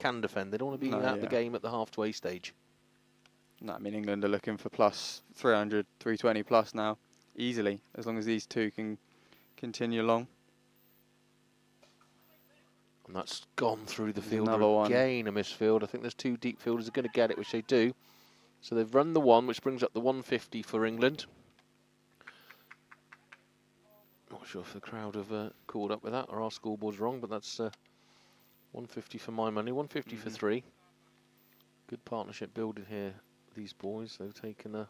can defend. They don't want to be out the game at the halfway stage. No, I mean, England are looking for plus 300, 320 plus now, easily, as long as these two can continue along. And that's gone through the fielder another one. again, a misfield. I think there's two deep fielders are going to get it, which they do. So they've run the one, which brings up the 150 for England. Not sure if the crowd have called up with that or our scoreboard's wrong, but that's 150 for my money, 150 for 3. Good partnership building here, these boys. They've taken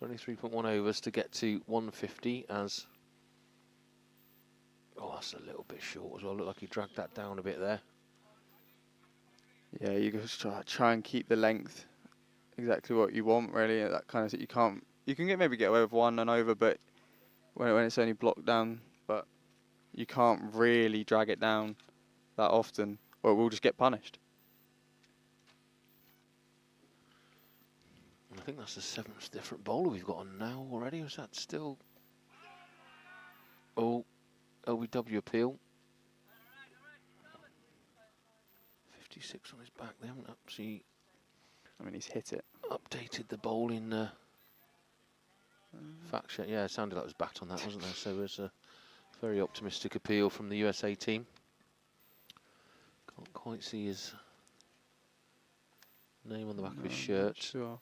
23.1 overs to get to 150 as... Oh, that's a little bit short as well. Looked like he dragged that down a bit there. Yeah, you just try and keep the length exactly what you want, really. That kind of, you can maybe get away with 1 and over, but when it's only blocked down, but you can't really drag it down that often, or we'll just get punished. I think that's the 7th different bowler we've got on now already. Is that still... Oh, LBW appeal. 56 on his back. They haven't actually... I mean, he's hit it. Updated the bowling fact sheet. Yeah, it sounded like it was bat on that, wasn't there? So it was a very optimistic appeal from the USA team. Can't quite see his name on the back of his shirt. Sure.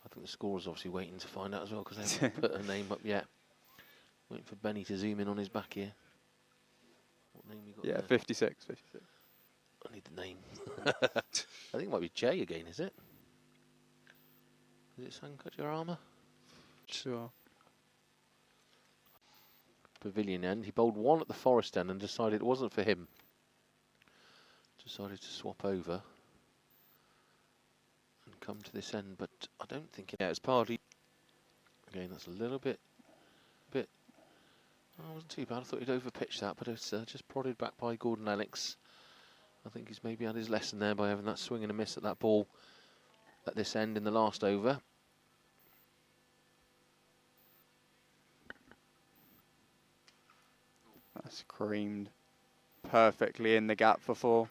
I think the scorer's obviously waiting to find out as well because they haven't put a name up yet. Waiting for Benny to zoom in on his back here. What name you got? Yeah, there? 56. I need the name. I think it might be Jay again, is it? Is it Sankajurama? Sure. Pavilion end. He bowled 1 at the Forest end and decided it wasn't for him. Decided to swap over and come to this end, but I don't think it. Yeah, it's partly. Again, that's a little bit. Oh, it wasn't too bad. I thought he'd overpitched that, but it's just prodded back by Gordon-Lennox. I think he's maybe had his lesson there by having that swing and a miss at that ball at this end in the last over. That's creamed perfectly in the gap for 4.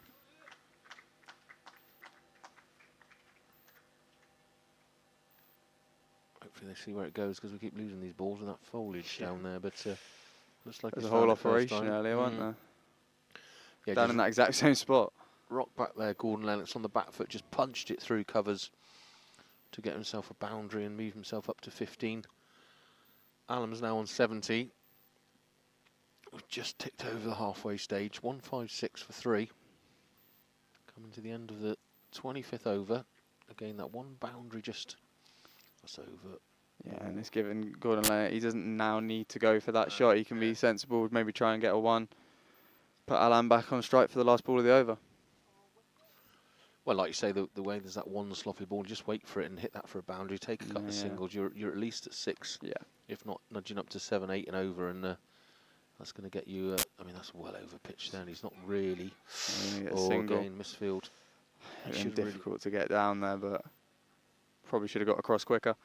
Hopefully they see where it goes because we keep losing these balls with that foliage down there, but looks like There's a he's whole found it first operation time. earlier, wasn't there? Yeah, down in that exact same spot. Rock back there, Gordon-Lennox on the back foot, just punched it through covers to get himself a boundary and move himself up to 15. Allam's now on 70. We've just ticked over the halfway stage, 156 for 3. Coming to the end of the 25th over. Again, that one boundary just... That's over. Yeah, and it's given Gordon-Lennox, he doesn't now need to go for that shot. He can be sensible, maybe try and get a 1. Put Allam back on strike for the last ball of the over. Well, like you say, the way there's that one sloppy ball, just wait for it and hit that for a boundary. Take a couple of singles. You're at least at 6. Yeah. If not, nudging up to 7, 8 and over, and that's going to get you. I mean, that's well over pitch there, and he's not really. Single. Again, misfield. It's difficult to get down there, but probably should have got across quicker.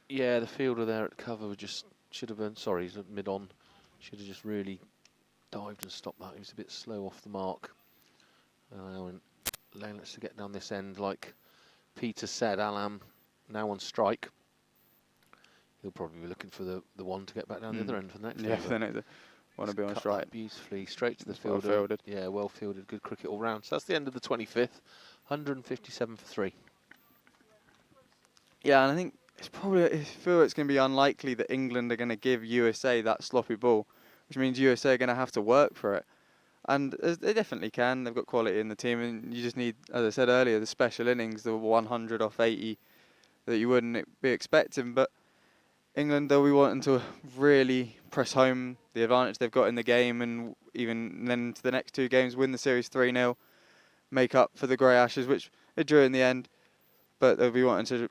Yeah, the fielder there at cover should have been. Sorry, he's mid on. Should have just really dived and stopped that. He was a bit slow off the mark. Allowing Lennox to get down this end, like Peter said. Allam now on strike. He'll probably be looking for the 1 to get back down the other end for the next. Yeah, for the next. Want to be on strike. Beautifully straight to the fielder. Well fielded. Yeah, well fielded. Good cricket all round. So that's the end of the 25th. 157 for 3. Yeah, and I think it's probably. I feel it's going to be unlikely that England are going to give USA that sloppy ball, which means USA are going to have to work for it. And they definitely can. They've got quality in the team, and you just need, as I said earlier, the special innings, the 100 off 80 that you wouldn't be expecting. But England, they'll be wanting to really press home the advantage they've got in the game, and even then to the next 2 games, win the series 3-0, make up for the Grey Ashes, which they drew in the end. But they'll be wanting to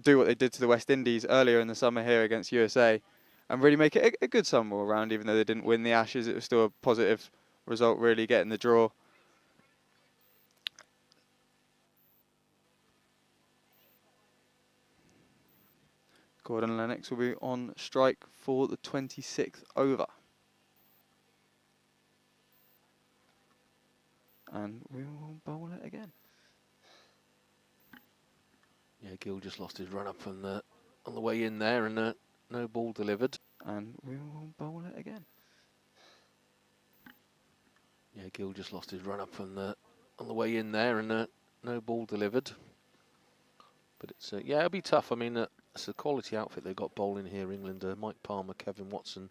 do what they did to the West Indies earlier in the summer here against USA, and really make it a good summer all round. Even though they didn't win the Ashes, it was still a positive result, really getting the draw. Gordon-Lennox will be on strike for the 26th over. And we will bowl it again. Yeah, Gill just lost his run up on the way in there, and no ball delivered. And we will bowl it again. Yeah, Gill just lost his run up on the way in there, and no ball delivered. But it's yeah, it'll be tough. I mean, it's a quality outfit they've got bowling here. England, Mike Palmer, Kevin Watson,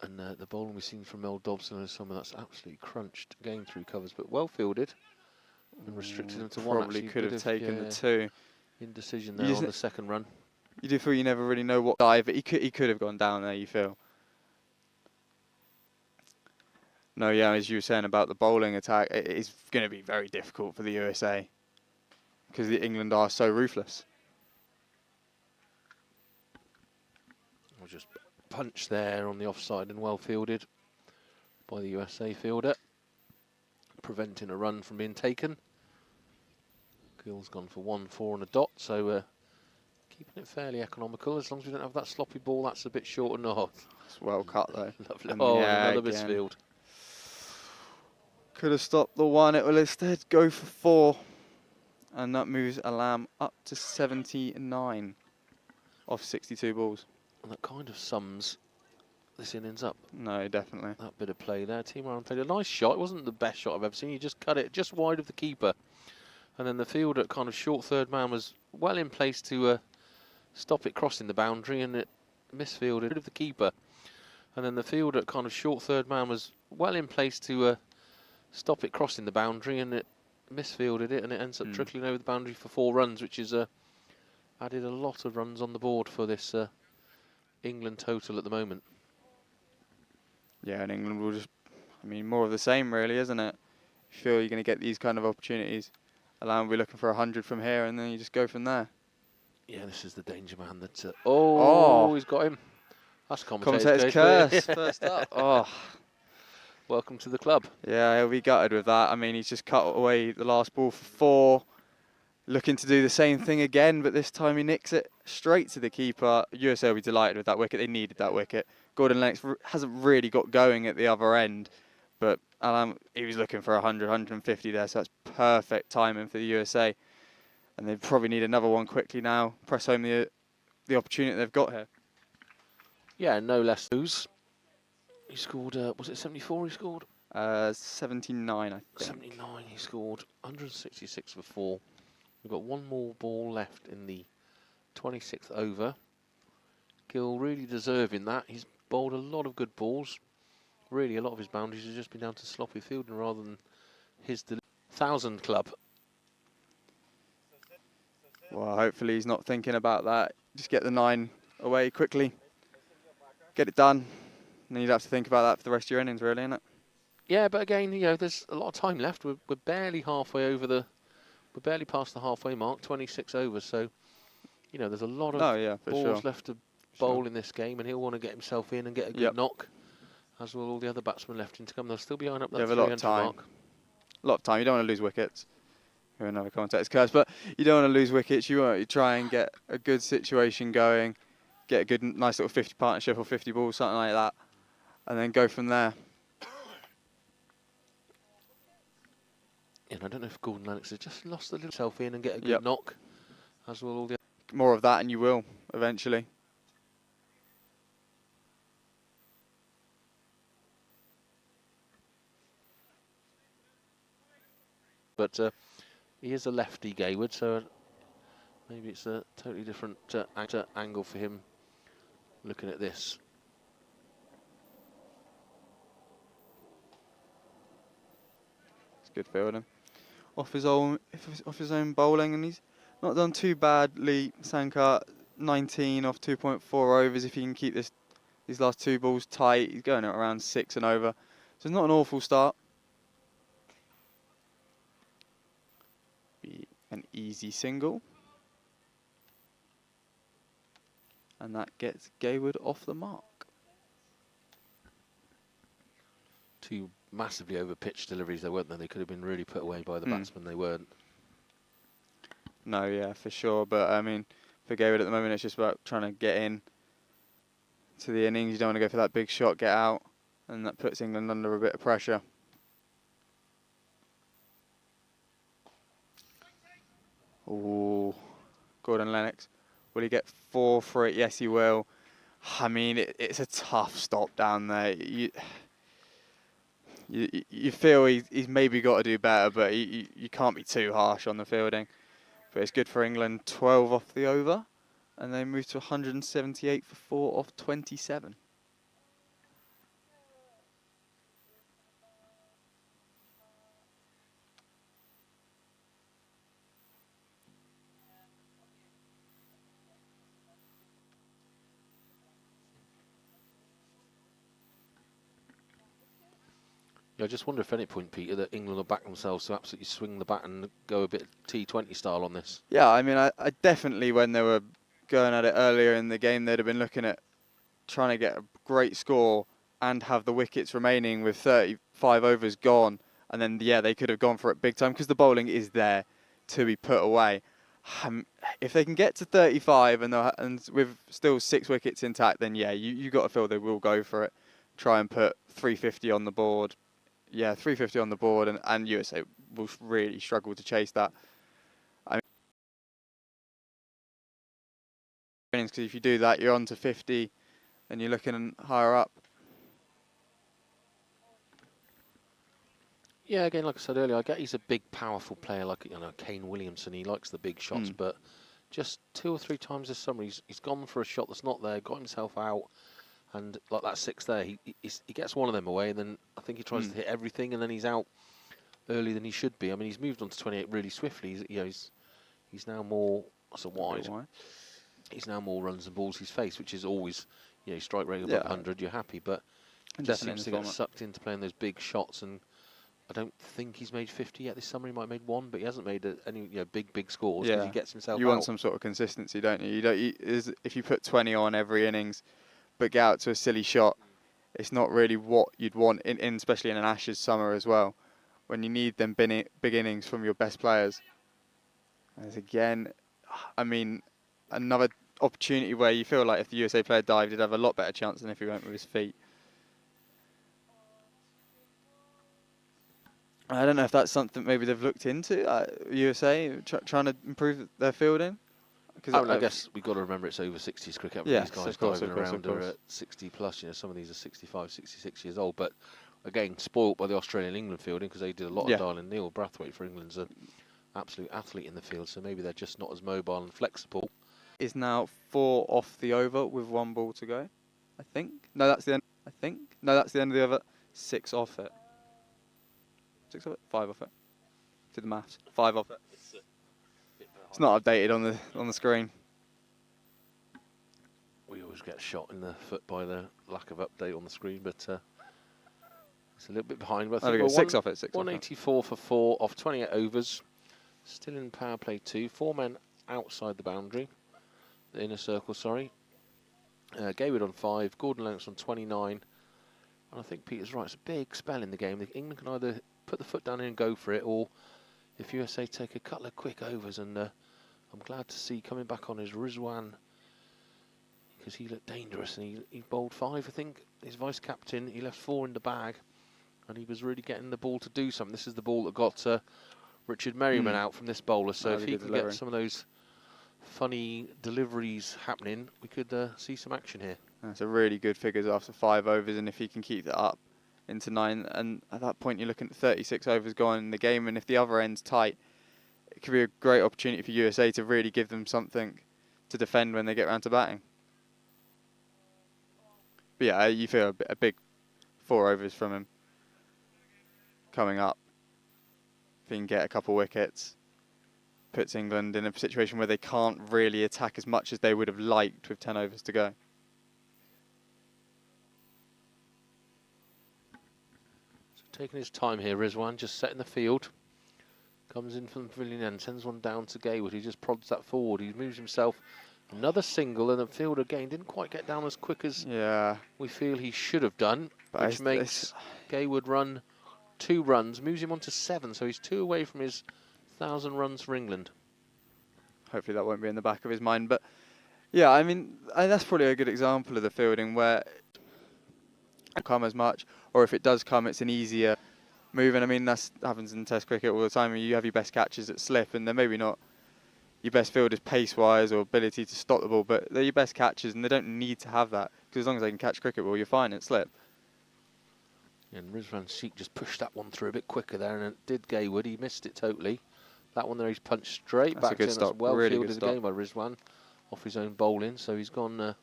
and the bowling we've seen from Mel Dobson and some of that's absolutely crunched, going through covers, but well fielded and restricted them to one. Probably could have taken the two. Indecision there on the second run. You do feel you never really know what dive, but he could have gone down there. You feel. No, yeah, as you were saying about the bowling attack, it is going to be very difficult for the USA because the England are so ruthless. We'll just punch there on the offside and well fielded by the USA fielder, preventing a run from being taken. Gill's gone for 1-4 and a dot, so keeping it fairly economical. As long as we don't have that sloppy ball, that's a bit short and off. It's well cut though. Lovely. Oh, yeah, another misfield. Could have stopped the one. It will instead go for 4, and that moves Alam up to 79 off 62 balls. And that kind of sums this innings up. No, definitely. That bit of play there. Team Ireland played a nice shot. It wasn't the best shot I've ever seen. You just cut it just wide of the keeper. And then the fielder, kind of short third man, was well in place to stop it crossing the boundary, and it misfielded of the keeper. And then the fielder, kind of short third man, was well in place to stop it crossing the boundary, and it misfielded it, and it ends up trickling over the boundary for 4 runs, which is added a lot of runs on the board for this England total at the moment. Yeah, and England will just, I mean, more of the same really, isn't it? You feel you're going to get these kind of opportunities. Alam will be looking for 100 from here, and then you just go from there. Yeah, this is the danger man that... oh, he's got him. That's commentator's curse. First up. Oh. Welcome to the club. Yeah, he'll be gutted with that. I mean, he's just cut away the last ball for 4. Looking to do the same thing again, but this time he nicks it straight to the keeper. USA will be delighted with that wicket. They needed that wicket. Gordon-Lennox hasn't really got going at the other end, but Alam, he was looking for 100, 150 there, so that's perfect timing for the USA. And they probably need another one quickly now. Press home the opportunity they've got here. Yeah, no less lose. He scored, was it 74 he scored? 79, I think. 79 he scored, 166 for 4. We've got one more ball left in the 26th over. Gill really deserving that. He's bowled a lot of good balls. Really, a lot of his boundaries have just been down to sloppy fielding rather than his 1,000 club. Well, hopefully he's not thinking about that. Just get the 9 away quickly. Get it done. And then you'd have to think about that for the rest of your innings, really, isn't it? Yeah, but again, you know, there's a lot of time left. We're barely halfway over we're barely past the halfway mark, 26 overs. So, you know, there's a lot of balls left to bowl in this game, and he'll want to get himself in and get a good knock, as will all the other batsmen left in to come. They'll still be eyeing up that 300 mark. A lot of time. You don't want to lose wickets. You're another commentator's curse, but you don't want to lose wickets. You want to try and get a good situation going, get a good, nice little 50 partnership or 50 balls, something like that, and then go from there. And I don't know if Gordon-Lennox has just lost a little self in and get a good knock, as will all the... More of that and you will, eventually. But he is a lefty, Gayward, so maybe it's a totally different angle for him looking at this. It's good fielding. Off his own bowling, and he's not done too badly. Sankar 19 off 2.4 overs. If he can keep these last 2 balls tight, he's going at around 6 and over. So it's not an awful start. Be an easy single, and that gets Gayward off the mark. 2 massively over-pitched deliveries there, weren't they? They could have been really put away by the batsman. They weren't. No, yeah, for sure. But, I mean, for Gayward at the moment, it's just about trying to get in to the innings. You don't want to go for that big shot, get out, and that puts England under a bit of pressure. Ooh, Gordon-Lennox. Will he get 4 for it? Yes, he will. I mean, it's a tough stop down there. You feel he's maybe got to do better, but you can't be too harsh on the fielding. But it's good for England. 12 off the over, and they move to 178 for 4 off 27. Yeah, I just wonder if at any point, Peter, that England will back themselves to absolutely swing the bat and go a bit T20 style on this. Yeah, I mean, I definitely, when they were going at it earlier in the game, they'd have been looking at trying to get a great score and have the wickets remaining with 35 overs gone. And then, yeah, they could have gone for it big time because the bowling is there to be put away. If they can get to 35 and with still 6 wickets intact, then, yeah, you got to feel they will go for it. Try and put 350 on the board. Yeah, 350 on the board, and USA will really struggle to chase that. I mean, because if you do that, you're on to 50, and you're looking higher up. Yeah, again, like I said earlier, I get he's a big, powerful player like, you know, Kane Williamson. He likes the big shots, but just 2 or 3 times this summer, he's gone for a shot that's not there, got himself out, and like that 6 there, he gets one of them away, and then I think he tries to hit everything, and then he's out earlier than he should be. I mean, he's moved on to 28 really swiftly. He's now more wide. He's now more runs and balls he's faced, which is always, you know, strike rate above 100, you're happy, but just seems to get sucked into playing those big shots, and I don't think he's made 50 yet this summer. He might have made 1, but he hasn't made any big scores because he gets himself out. You want some sort of consistency, don't you? If you put 20 on every innings, but get out to a silly shot, it's not really what you'd want, especially in an Ashes summer as well, when you need them big innings from your best players. As again, I mean, another opportunity where you feel like if the USA player dived, he'd have a lot better chance than if he went with his feet. I don't know if that's something maybe they've looked into, USA, trying to improve their fielding. I guess we've got to remember it's over 60s cricket. Yes, these guys diving around are at 60 plus. You know, some of these are 65, 66 years old. But again, spoilt by the Australian England fielding because they did a lot of dialing. Neil Brathwaite for England's an absolute athlete in the field, so maybe they're just not as mobile and flexible. Is now 4 off the over with 1 ball to go, I think. No, that's the end. No, that's the end of the over. 6 off it. 6 off it. 5 off it. Do the maths. 5 off it. It's not updated on the screen. We always get shot in the foot by the lack of update on the screen, but it's a little bit behind. But I think 6 off it. 184 for 4 off 28 overs. Still in power play 2. 4 men outside the boundary. The inner circle, sorry. Gayward on 5. Gordon-Lennox on 29. And I think Peter's right. It's a big spell in the game. England can either put the foot down and go for it, or if USA take a couple of quick overs, and I'm glad to see coming back on is Rizwan, because he looked dangerous, and he bowled 5, I think. His vice-captain, he left 4 in the bag, and he was really getting the ball to do something. This is the ball that got Richard Merriman out from this bowler, so if he can get some of those funny deliveries happening, we could see some action here. That's a really good figures after 5 overs, and if he can keep that up into 9, and at that point you're looking at 36 overs gone in the game, and if the other end's tight, it could be a great opportunity for USA to really give them something to defend when they get round to batting. But yeah, you feel a big 4 overs from him coming up. If he can get a couple wickets, puts England in a situation where they can't really attack as much as they would have liked with 10 overs to go. Taking his time here, Rizwan, just setting the field. Comes in from the pavilion end, sends one down to Gayward. He just prods that forward. He moves himself. Another single, and the field again didn't quite get down as quick as we feel he should have done, which makes Gayward run 2 runs, moves him on to 7, so he's 2 away from his 1,000 runs for England. Hopefully that won't be in the back of his mind, but yeah, I mean, that's probably a good example of the fielding where it won't come as much, or if it does come, it's an easier move. And I mean, that happens in Test cricket all the time. You have your best catches at slip, and they're maybe not your best fielders pace-wise or ability to stop the ball, but they're your best catchers, and they don't need to have that, because as long as they can catch cricket ball, you're fine at slip. And Rizwan Sheikh just pushed that one through a bit quicker there, and it did Gaywood. He missed it totally. That one there, he's punched straight That's a back good to him. stop, That's well really fielded good stop. again by Rizwan off his own bowling. So he's gone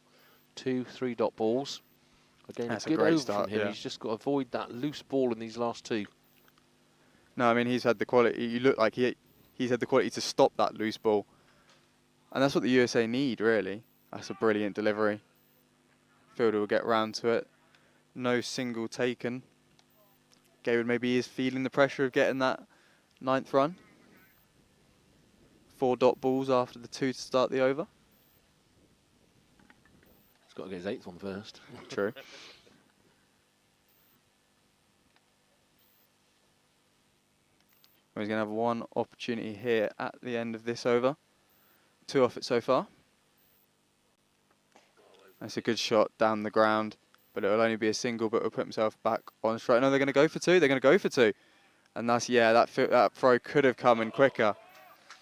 2 3-dot balls. Again, That's a a good great over start, from him. yeah. He's just got to avoid that loose ball in these last 2. No, I mean, he's had the quality. You look like he's had the quality to stop that loose ball. And that's what the USA need, really. That's a brilliant delivery. Fielder will get round to it. No single taken. Gaywood maybe is feeling the pressure of getting that 9th run. 4-dot balls after the 2 to start the over. He's got to get his 8th one first. True. He's going to have one opportunity here at the end of this over. 2 off it so far. That's a good shot down the ground, but it'll only be a single, but will put himself back on strike. No, they're going to go for 2. They're going to go for 2. And that's, yeah, that throw could have come in quicker,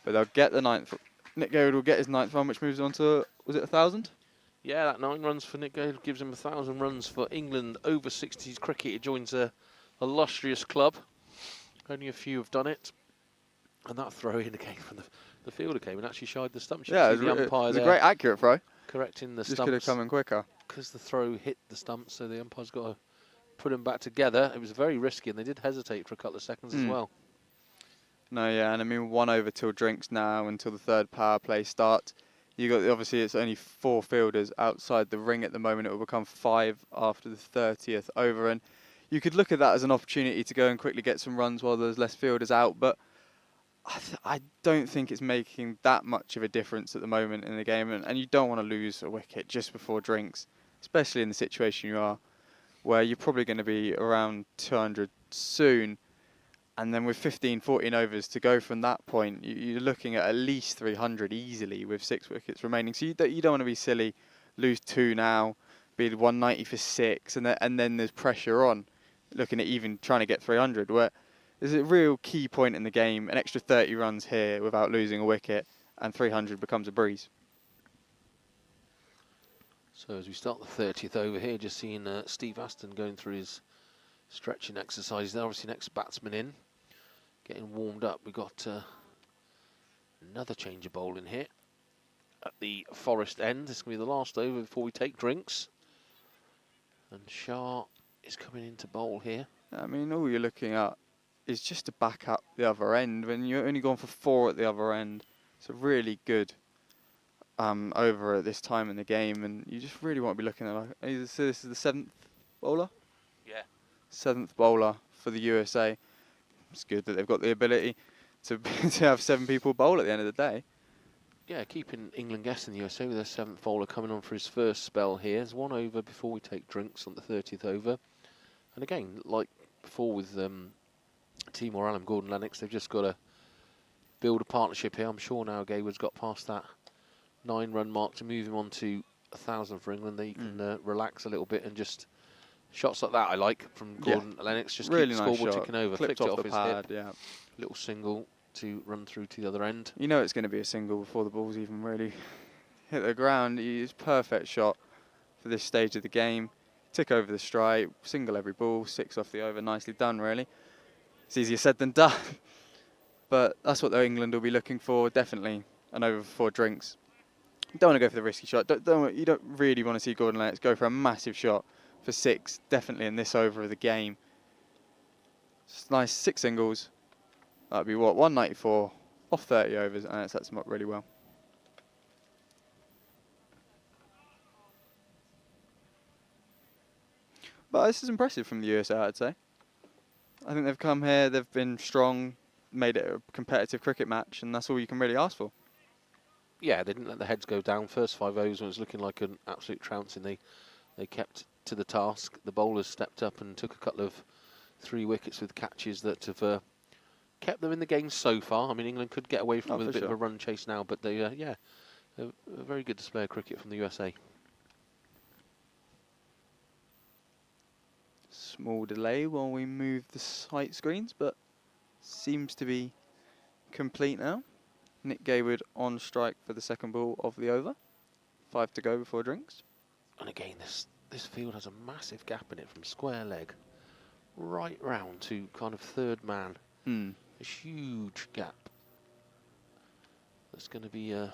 but they'll get the 9th. Nick Gaywood will get his 9th run, which moves on to, was it 1,000? Yeah, that 9 runs for Nick Gaywood gives him 1,000 runs for England over 60s cricket. He joins a illustrious club. Only a few have done it. And that throw in again from the fielder came and actually shied the stumps. Yeah, the umpire it was there a great accurate throw. correcting the Just stumps. could have come in quicker. Because the throw hit the stumps, so the umpire's got to put them back together. It was very risky, and they did hesitate for a couple of seconds as well. No, yeah, and I mean 1 over till drinks now until the 3rd power play starts. You got obviously it's only 4 fielders outside the ring at the moment. It will become 5 after the 30th over, and you could look at that as an opportunity to go and quickly get some runs while there's less fielders out. But I don't think it's making that much of a difference at the moment in the game, and you don't want to lose a wicket just before drinks, especially in the situation you are, where you're probably going to be around 200 soon. And then with 15, 14 overs to go from that point, you're looking at least 300 easily with 6 wickets remaining. So you don't want to be silly, lose 2 now, be 190 for 6, and then there's pressure on, looking at even trying to get 300. Where there's a real key point in the game, an extra 30 runs here without losing a wicket, and 300 becomes a breeze. So as we start the 30th over here, just seeing Steve Aston going through his stretching exercises. There, obviously next batsman in. Getting warmed up. We've got another change of bowling here at the Forest end. This is going to be the last over before we take drinks. And Shah is coming in to bowl here. I mean, all you're looking at is just to back up the other end. When you're only going for 4 at the other end, it's a really good over at this time in the game. And you just really want to be looking at, this is the 7th bowler? Yeah. 7th bowler for the USA. It's good that they've got the ability to have 7 people bowl at the end of the day. Yeah, keeping England guessing the USA with their 7th bowler coming on for his first spell here. There's 1 over before we take drinks on the 30th over. And again, like before with Timor Allen, Gordon-Lennox, they've just got to build a partnership here. I'm sure now Gaywood's got past that 9-run mark to move him on to 1,000 for England. They can relax a little bit and just... Shots like that I like from Gordon-Lennox. Just really keep the nice scoreboard shot. ticking over. Clipped Flicked off it the off his pad, hip. yeah. Little single to run through to the other end. You know it's going to be a single before the ball's even really hit the ground. It's perfect shot for this stage of the game. Tick over the strike, single every ball, 6 off the over. Nicely done, really. It's easier said than done. But that's what England will be looking for, definitely. An over before drinks. You don't want to go for the risky shot. You don't really want to see Gordon-Lennox go for a massive shot for 6, definitely in this over of the game. It's nice 6 singles. That'd be what, 194 off 30 overs, and it sets them up really well. But this is impressive from the USA, I'd say. I think they've come here, they've been strong, made it a competitive cricket match, and that's all you can really ask for. Yeah, they didn't let the heads go down. First 5 overs when it was looking like an absolute trouncing. They kept to the task. The bowlers stepped up and took a couple of 3 wickets with catches that have kept them in the game so far. I mean, England could get away from with a bit of a run chase now, but they, a very good display of cricket from the USA. Small delay while we move the sight screens, but seems to be complete now. Nick Gaywood on strike for the second ball of the over. 5 to go before drinks. And again, this field has a massive gap in it from square leg right round to kind of third man. A huge gap. That's going to be a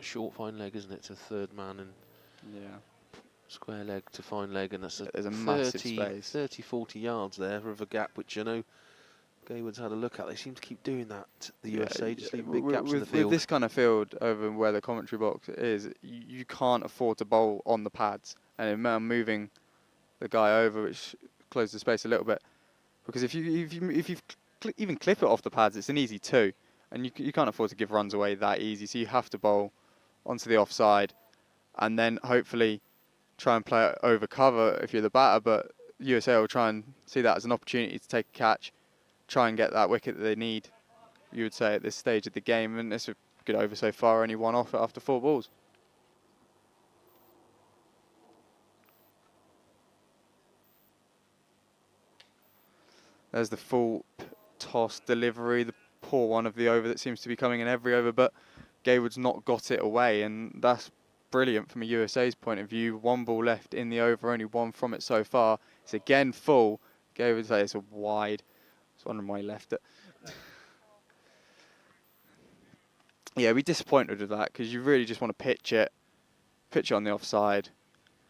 short fine leg, isn't it, to third man and square leg to fine leg, and that's There's a massive 30, 40 yards there of a gap, which I know Gaywood's had a look at. They seem to keep doing that, the USA, just leaving big gaps in the field. With this kind of field over where the commentary box is, you can't afford to bowl on the pads. And moving the guy over, which closes the space a little bit. Because if you even clip it off the pads, it's an easy 2. And you can't afford to give runs away that easy. So you have to bowl onto the offside. And then hopefully try and play it over cover if you're the batter. But USA will try and see that as an opportunity to take a catch. Try and get that wicket that they need, you would say, at this stage of the game. And it's a good over so far, only 1 off after 4 balls. There's the full toss delivery, the poor one of the over that seems to be coming in every over, but Gaywood's not got it away, and that's brilliant from a USA's point of view. 1 ball left in the over, only 1 from it so far. It's again full. Gaywood says it's a wide. I was wondering why he left it. Yeah, be disappointed with that, because you really just want to pitch it on the offside,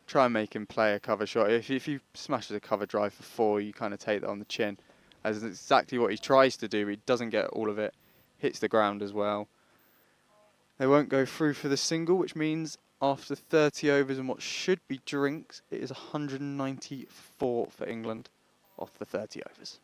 try and make him play a cover shot. If he smashes a cover drive for 4, you kind of take that on the chin. As exactly what he tries to do, but he doesn't get all of it. Hits the ground as well. They won't go through for the single, which means after 30 overs and what should be drinks, it is 194 for England off the 30 overs.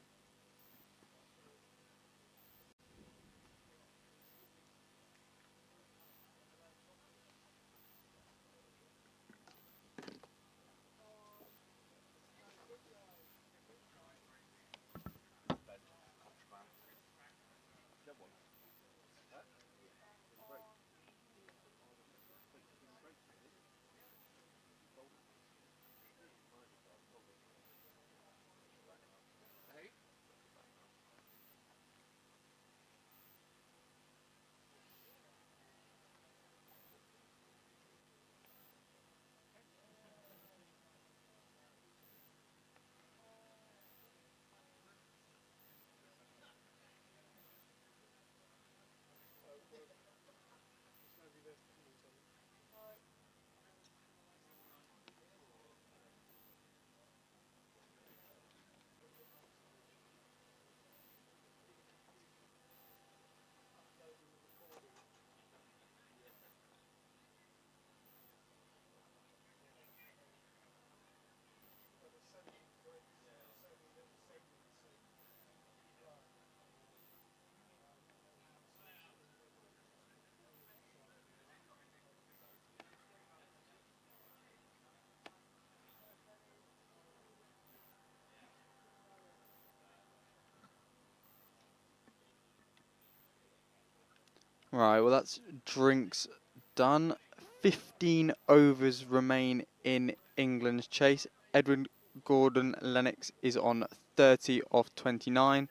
Right, well that's drinks done. 15 overs remain in England's chase. Edward Gordon-Lennox is on 30 off 29.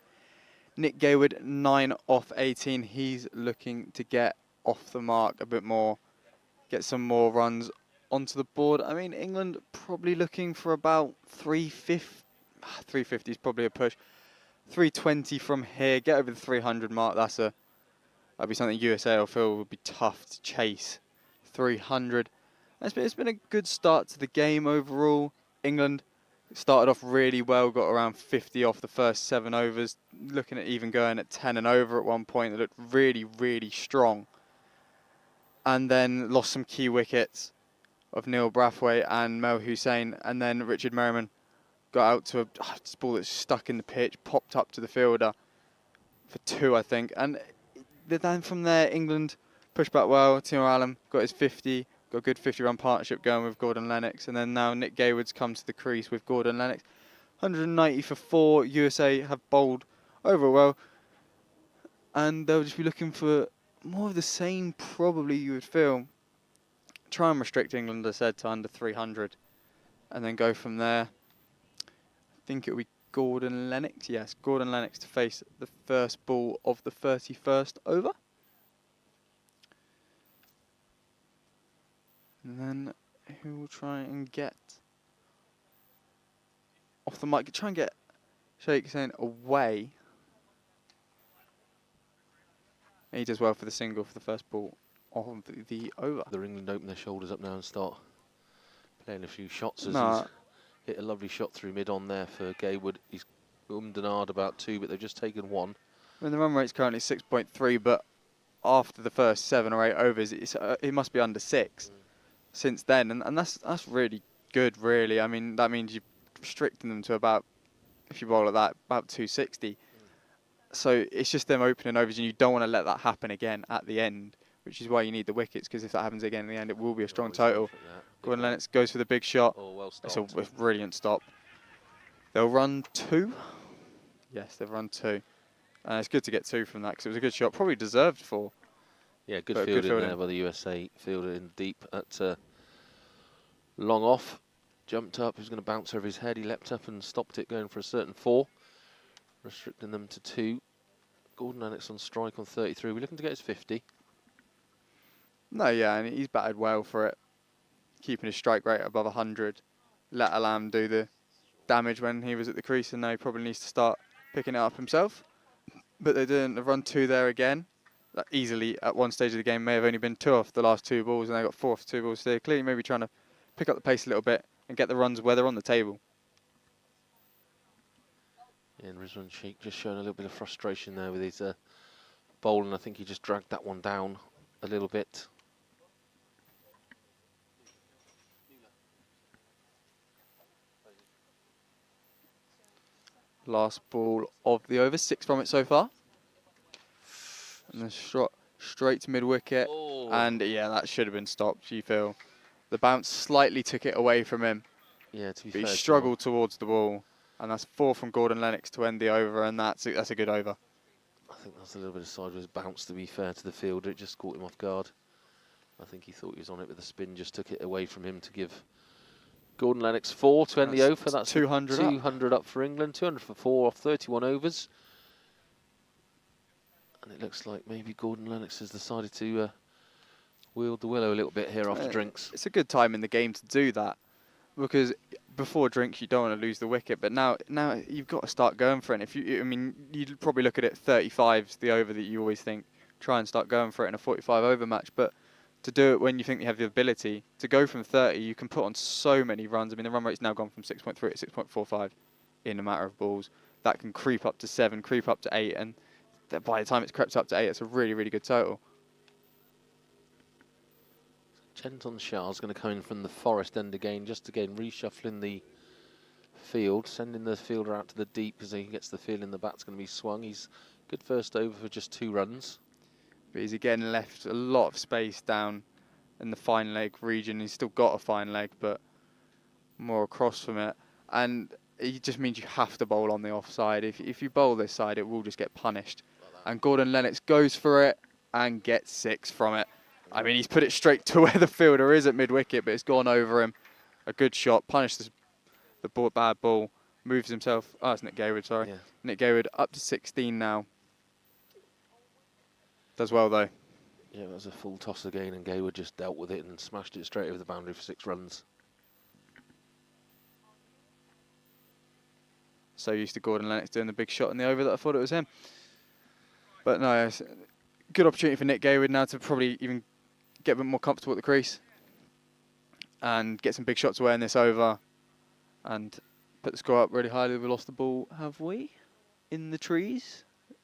Nick Gaywood 9 off 18. He's looking to get off the mark a bit more, get some more runs onto the board. I mean, England probably looking for about 350. 350 is probably a push. 320 from here. Get over the 300 mark. That'd be something USA will feel would be tough to chase. 300. It's been a good start to the game overall. England started off really well, got around 50 off the first 7 overs, looking at even going at 10 and over at one point. They looked really, really strong. And then lost some key wickets of Neil Brathwaite and Mel Hussain, and then Richard Merriman got out to a ball that's stuck in the pitch, popped up to the fielder for 2, I think. And then from there, England pushed back well. Timo Allen got his 50, got a good 50-run partnership going with Gordon-Lennox. And then now Nick Gaywood's come to the crease with Gordon-Lennox. 190 for 4. USA have bowled over well. And they'll just be looking for more of the same, probably, you would feel. Try and restrict England, as I said, to under 300. And then go from there. I think it'll be Gordon-Lennox. Yes, Gordon-Lennox to face the first ball of the 31st over. And then he will try and get off the mic, try and get Sheikh Hussain away. And he does well for the single for the first ball of the over. The England open their shoulders up now and start playing a few shots as Nah. he's hit a lovely shot through mid on there for Gaywood. He's ummed and ahed about 2, but they've just taken 1. I mean, the run rate's currently 6.3, but after the first 7 or 8 overs, it must be under 6 since then, and that's really good, really. I mean, that means you're restricting them to about, if you bowl at that, about 260. So it's just them opening overs, and you don't want to let that happen again at the end, which is why you need the wickets, because if that happens again in the end, it will be a strong total. Gordon-Lennox goes for the big shot. Oh, well It's a stopped. brilliant stop. They'll run 2. Yes, they've run 2. And it's good to get 2 from that, because it was a good shot. Probably deserved 4. Yeah, good But fielding good there by the USA. Fielder in deep at long off. Jumped up, he was going to bounce over his head. He leapt up and stopped it going for a certain 4. Restricting them to 2. Gordon-Lennox on strike on 33. We're looking to get his 50. No, yeah, and he's batted well for it. Keeping his strike rate above 100. Let Alam do the damage when he was at the crease, and now he probably needs to start picking it up himself. But they didn't. They've run 2 there again. That easily, at one stage of the game, may have only been 2 off the last 2 balls, and they got 4 off 2 balls. So they're clearly maybe trying to pick up the pace a little bit and get the runs where they're on the table. Yeah, and Rizwan Sheikh just showing a little bit of frustration there with his bowling. I think he just dragged that one down a little bit. Last ball of the over, 6 from it so far. And then straight to mid-wicket. Oh. And yeah, that should have been stopped, you feel. The bounce slightly took it away from him. Yeah, to be But fair, he struggled towards the ball. And that's 4 from Gordon-Lennox to end the over, and that's a good over. I think that's a little bit of sideways bounce, to be fair to the fielder. It just caught him off guard. I think he thought he was on it, but the spin just took it away from him to give Gordon-Lennox 4 to end the over. That's 200 up. 200 up for England. 200 for 4 off 31 overs. And it looks like maybe Gordon-Lennox has decided to wield the willow a little bit here after drinks. It's a good time in the game to do that, because before drinks you don't want to lose the wicket, but now you've got to start going for it. And if you, I mean, you'd probably look at it 35's the over that you always think, try and start going for it in a 45 over match. But to do it when you think you have the ability to go from 30, you can put on so many runs. I mean, the run rate's now gone from 6.3 to 6.45 in a matter of balls. That can creep up to 7, creep up to 8, and by the time it's crept up to 8, it's a really, really good total. Chenton Shah's going to come in from the forest end again, just again reshuffling the field, sending the fielder out to the deep because he gets the feeling the bat's going to be swung. He's good first over for just 2 runs. But he's again left a lot of space down in the fine leg region. He's still got a fine leg, but more across from it. And it just means you have to bowl on the offside. If you bowl this side, it will just get punished. And Gordon-Lennox goes for it and gets 6 from it. I mean, he's put it straight to where the fielder is at mid-wicket, but it's gone over him. A good shot, punished the bad ball, moves himself. Oh, it's Nick Gaywood, sorry. Yeah. Nick Gaywood up to 16 now. Does well, though. Yeah, it was a full toss again, and Gaywood just dealt with it and smashed it straight over the boundary for 6 runs. So used to Gordon-Lennox doing the big shot in the over that I thought it was him. But no, it's a good opportunity for Nick Gaywood now to probably even get a bit more comfortable at the crease and get some big shots away in this over and put the score up really highly. We lost the ball, have we? In the trees.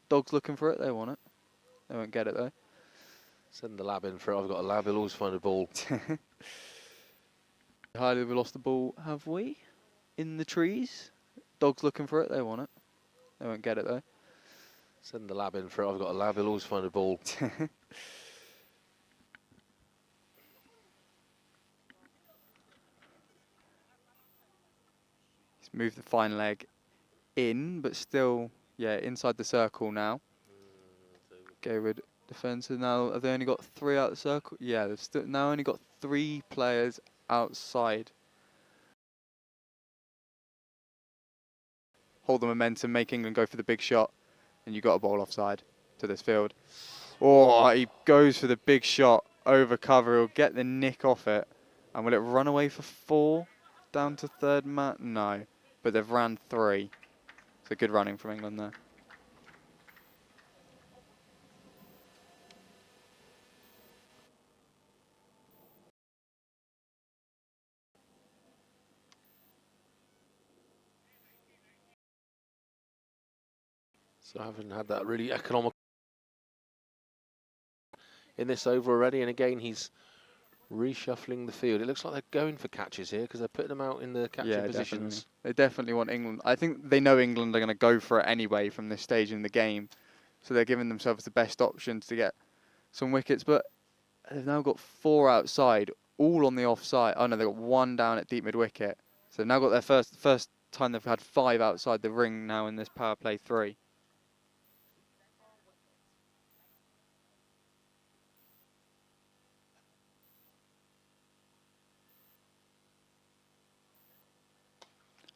Dog's looking for it. They want it. They won't get it though. Send the lab in for it. I've got a lab. He'll always find a ball. Highly, we lost the ball, have we? In the trees. Dog's looking for it. They want it. They won't get it though. Send the lab in for it. I've got a lab. He'll always find a ball. He's moved the fine leg in, but still, yeah, inside the circle now. Gaywood defends. So now, have they only got 3 out of the circle? Yeah, they've still now only got 3 players outside. Hold the momentum, make England go for the big shot, and you got a ball offside to this field. Oh, he goes for the big shot over cover. He'll get the nick off it, And will it run away for 4 down to third man? No, but they've ran 3. So good running from England there. So having had that really economical in this over already, and again he's reshuffling the field. It looks like they're going for catches here because they're putting them out in the catching positions. Definitely. They definitely want England. I think they know England are going to go for it anyway from this stage in the game. So they're giving themselves the best options to get some wickets. But they've now got 4 outside, all on the offside. Oh no, they've got 1 down at deep mid wicket. So they've now got their first time they've had 5 outside the ring now in this power play 3.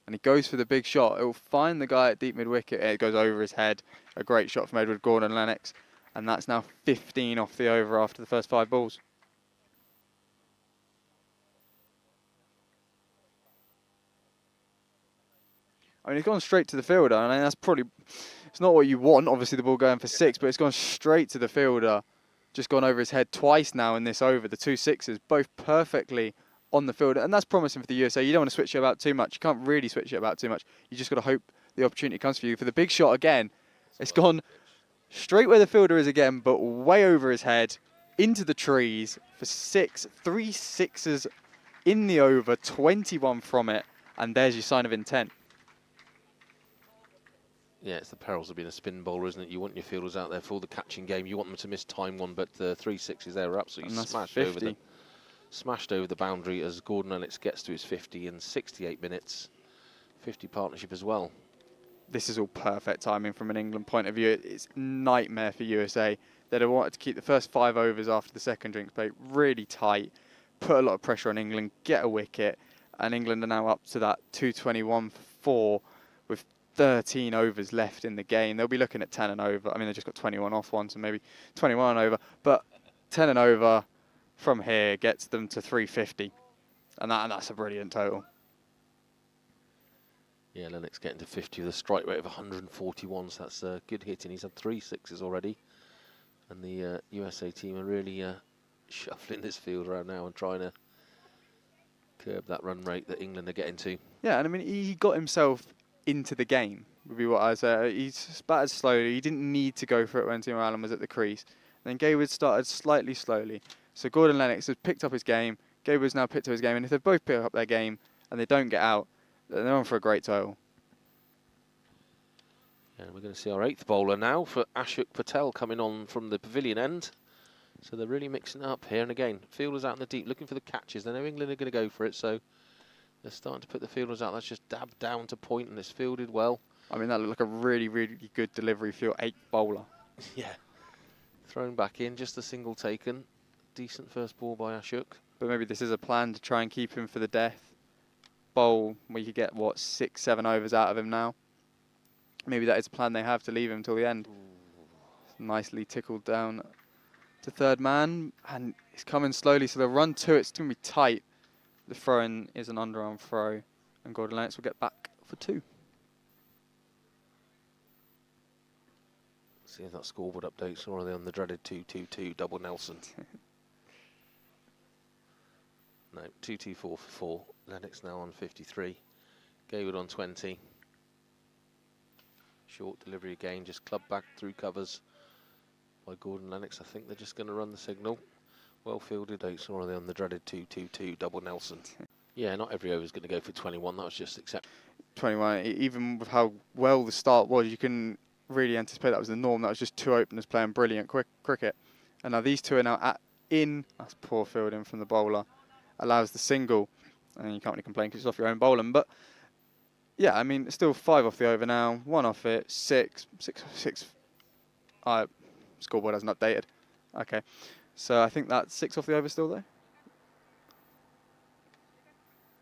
And he goes for the big shot. It will find the guy at deep mid wicket. It goes over his head. A great shot from Edward Gordon-Lennox. And that's now 15 off the over after the first 5 balls. I mean, he's gone straight to the fielder. And that's probably, it's not what you want, obviously the ball going for 6, but it's gone straight to the fielder. Just gone over his head twice now in this over. The 2 sixes, both perfectly on the field, and that's promising for the USA. You don't want to switch it about too much. You can't really switch it about too much. You just got to hope the opportunity comes for you. For the big shot again, it's gone straight where the fielder is again, but way over his head, into the trees for 6. 3 sixes in the over, 21 from it, and there's your sign of intent. Yeah, it's the perils of being a spin bowler, isn't it? You want your fielders out there for the catching game. You want them to miss time one, but the 3 sixes there are absolutely smashed over the boundary as Gordon-Lennox gets to his 50 in 68 minutes. 50 partnership as well. This is all perfect timing from an England point of view. It's nightmare for USA. They'd have wanted to keep the first 5 overs after the second drinks break really tight, put a lot of pressure on England, get a wicket, and England are now up to that 221 for 4 with 13 overs left in the game. They'll be looking at 10 and over. I mean, they just got 21 off one, so maybe 21 and over, but 10 and over from here gets them to 350, and that's a brilliant total. Yeah, Lennox getting to 50 with a strike rate of 141, so that's a good hit, and he's had 3 sixes already. And the USA team are really shuffling this field around now and trying to curb that run rate that England are getting to. Yeah, and I mean, he got himself into the game, would be what I say. He's batted slowly. He didn't need to go for it when Timo Allen was at the crease. And then Gayward started slightly slowly. So Gordon-Lennox has picked up his game. Gayward's now picked up his game. And if they both pick up their game and they don't get out, then they're on for a great total. And we're going to see our 8th bowler now for Ashok Patel coming on from the pavilion end. So they're really mixing it up here. And again, fielders out in the deep looking for the catches. They know England are going to go for it. So they're starting to put the fielders out. That's just dabbed down to point and it's fielded well. I mean, that looked like a really, really good delivery for your 8th bowler. Yeah. Thrown back in, just a single taken. Decent first ball by Ashok. But maybe this is a plan to try and keep him for the death. Bowl, where you get, what, 6, 7 overs out of him now. Maybe that is a plan they have to leave him till the end. Nicely tickled down to third man. And it's coming slowly, so they'll run 2. It's going to be tight. The throw-in is an underarm throw. And Gordon-Lennox will get back for 2. See if that scoreboard updates, or are they on the dreaded 2-2-2 double Nelson? No, 2-2-4 for 4. Lennox now on 53. Gayward on 20. Short delivery again, just clubbed back through covers by Gordon-Lennox. I think they're just going to run the signal. Well fielded, or are they on the dreaded 2-2-2 double Nelson? Yeah, not every over is going to go for 21. That was just acceptable. 21, even with how well the start was, you can really anticipate that was the norm. That was just 2 openers playing brilliant cricket. And now these 2 are now that's poor fielding from the bowler. Allows the single, and you can't really complain because it's off your own bowling. But yeah, I mean, it's still 5 off the over now, 1 off it, 6. Scoreboard hasn't updated. Okay, so I think that's 6 off the over still though.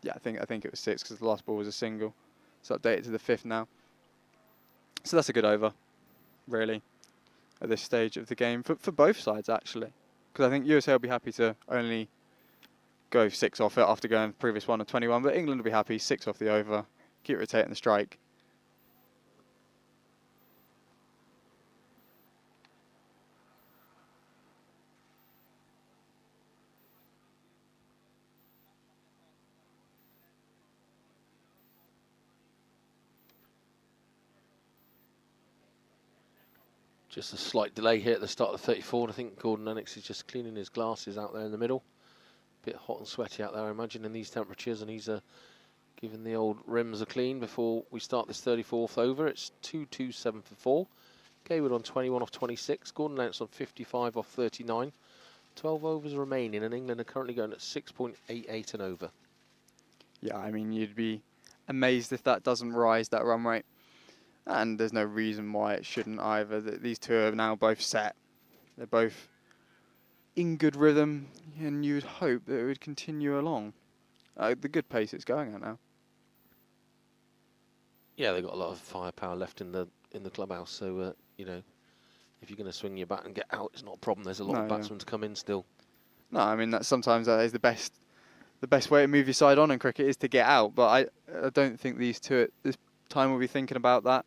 Yeah, I think it was 6 because the last ball was a single. So update it to the 5th now. So that's a good over, really, at this stage of the game for both sides actually, because I think USA will be happy to only go 6 off it after going previous one of 21, but England will be happy, 6 off the over, keep rotating the strike. Just a slight delay here at the start of the 34. I think Gordon-Lennox is just cleaning his glasses out there in the middle. Bit hot and sweaty out there, I imagine, in these temperatures, and he's giving the old rims a clean before we start this 34th over. It's 2-2-7 for 4. Gaywood on 21 off 26. Gordon-Lennox on 55 off 39. 12 overs remaining, and England are currently going at 6.88 and over. Yeah, I mean, you'd be amazed if that doesn't rise, that run rate. And there's no reason why it shouldn't either. These two are now both set. They're both in good rhythm, and you'd hope that it would continue along. The good pace it's going at now. Yeah, they've got a lot of firepower left in the clubhouse, so you know, if you're going to swing your bat and get out, it's not a problem. There's a lot of batsmen to come in still. No, I mean sometimes that is the best way to move your side on in cricket is to get out. But I don't think these two at this time will be thinking about that.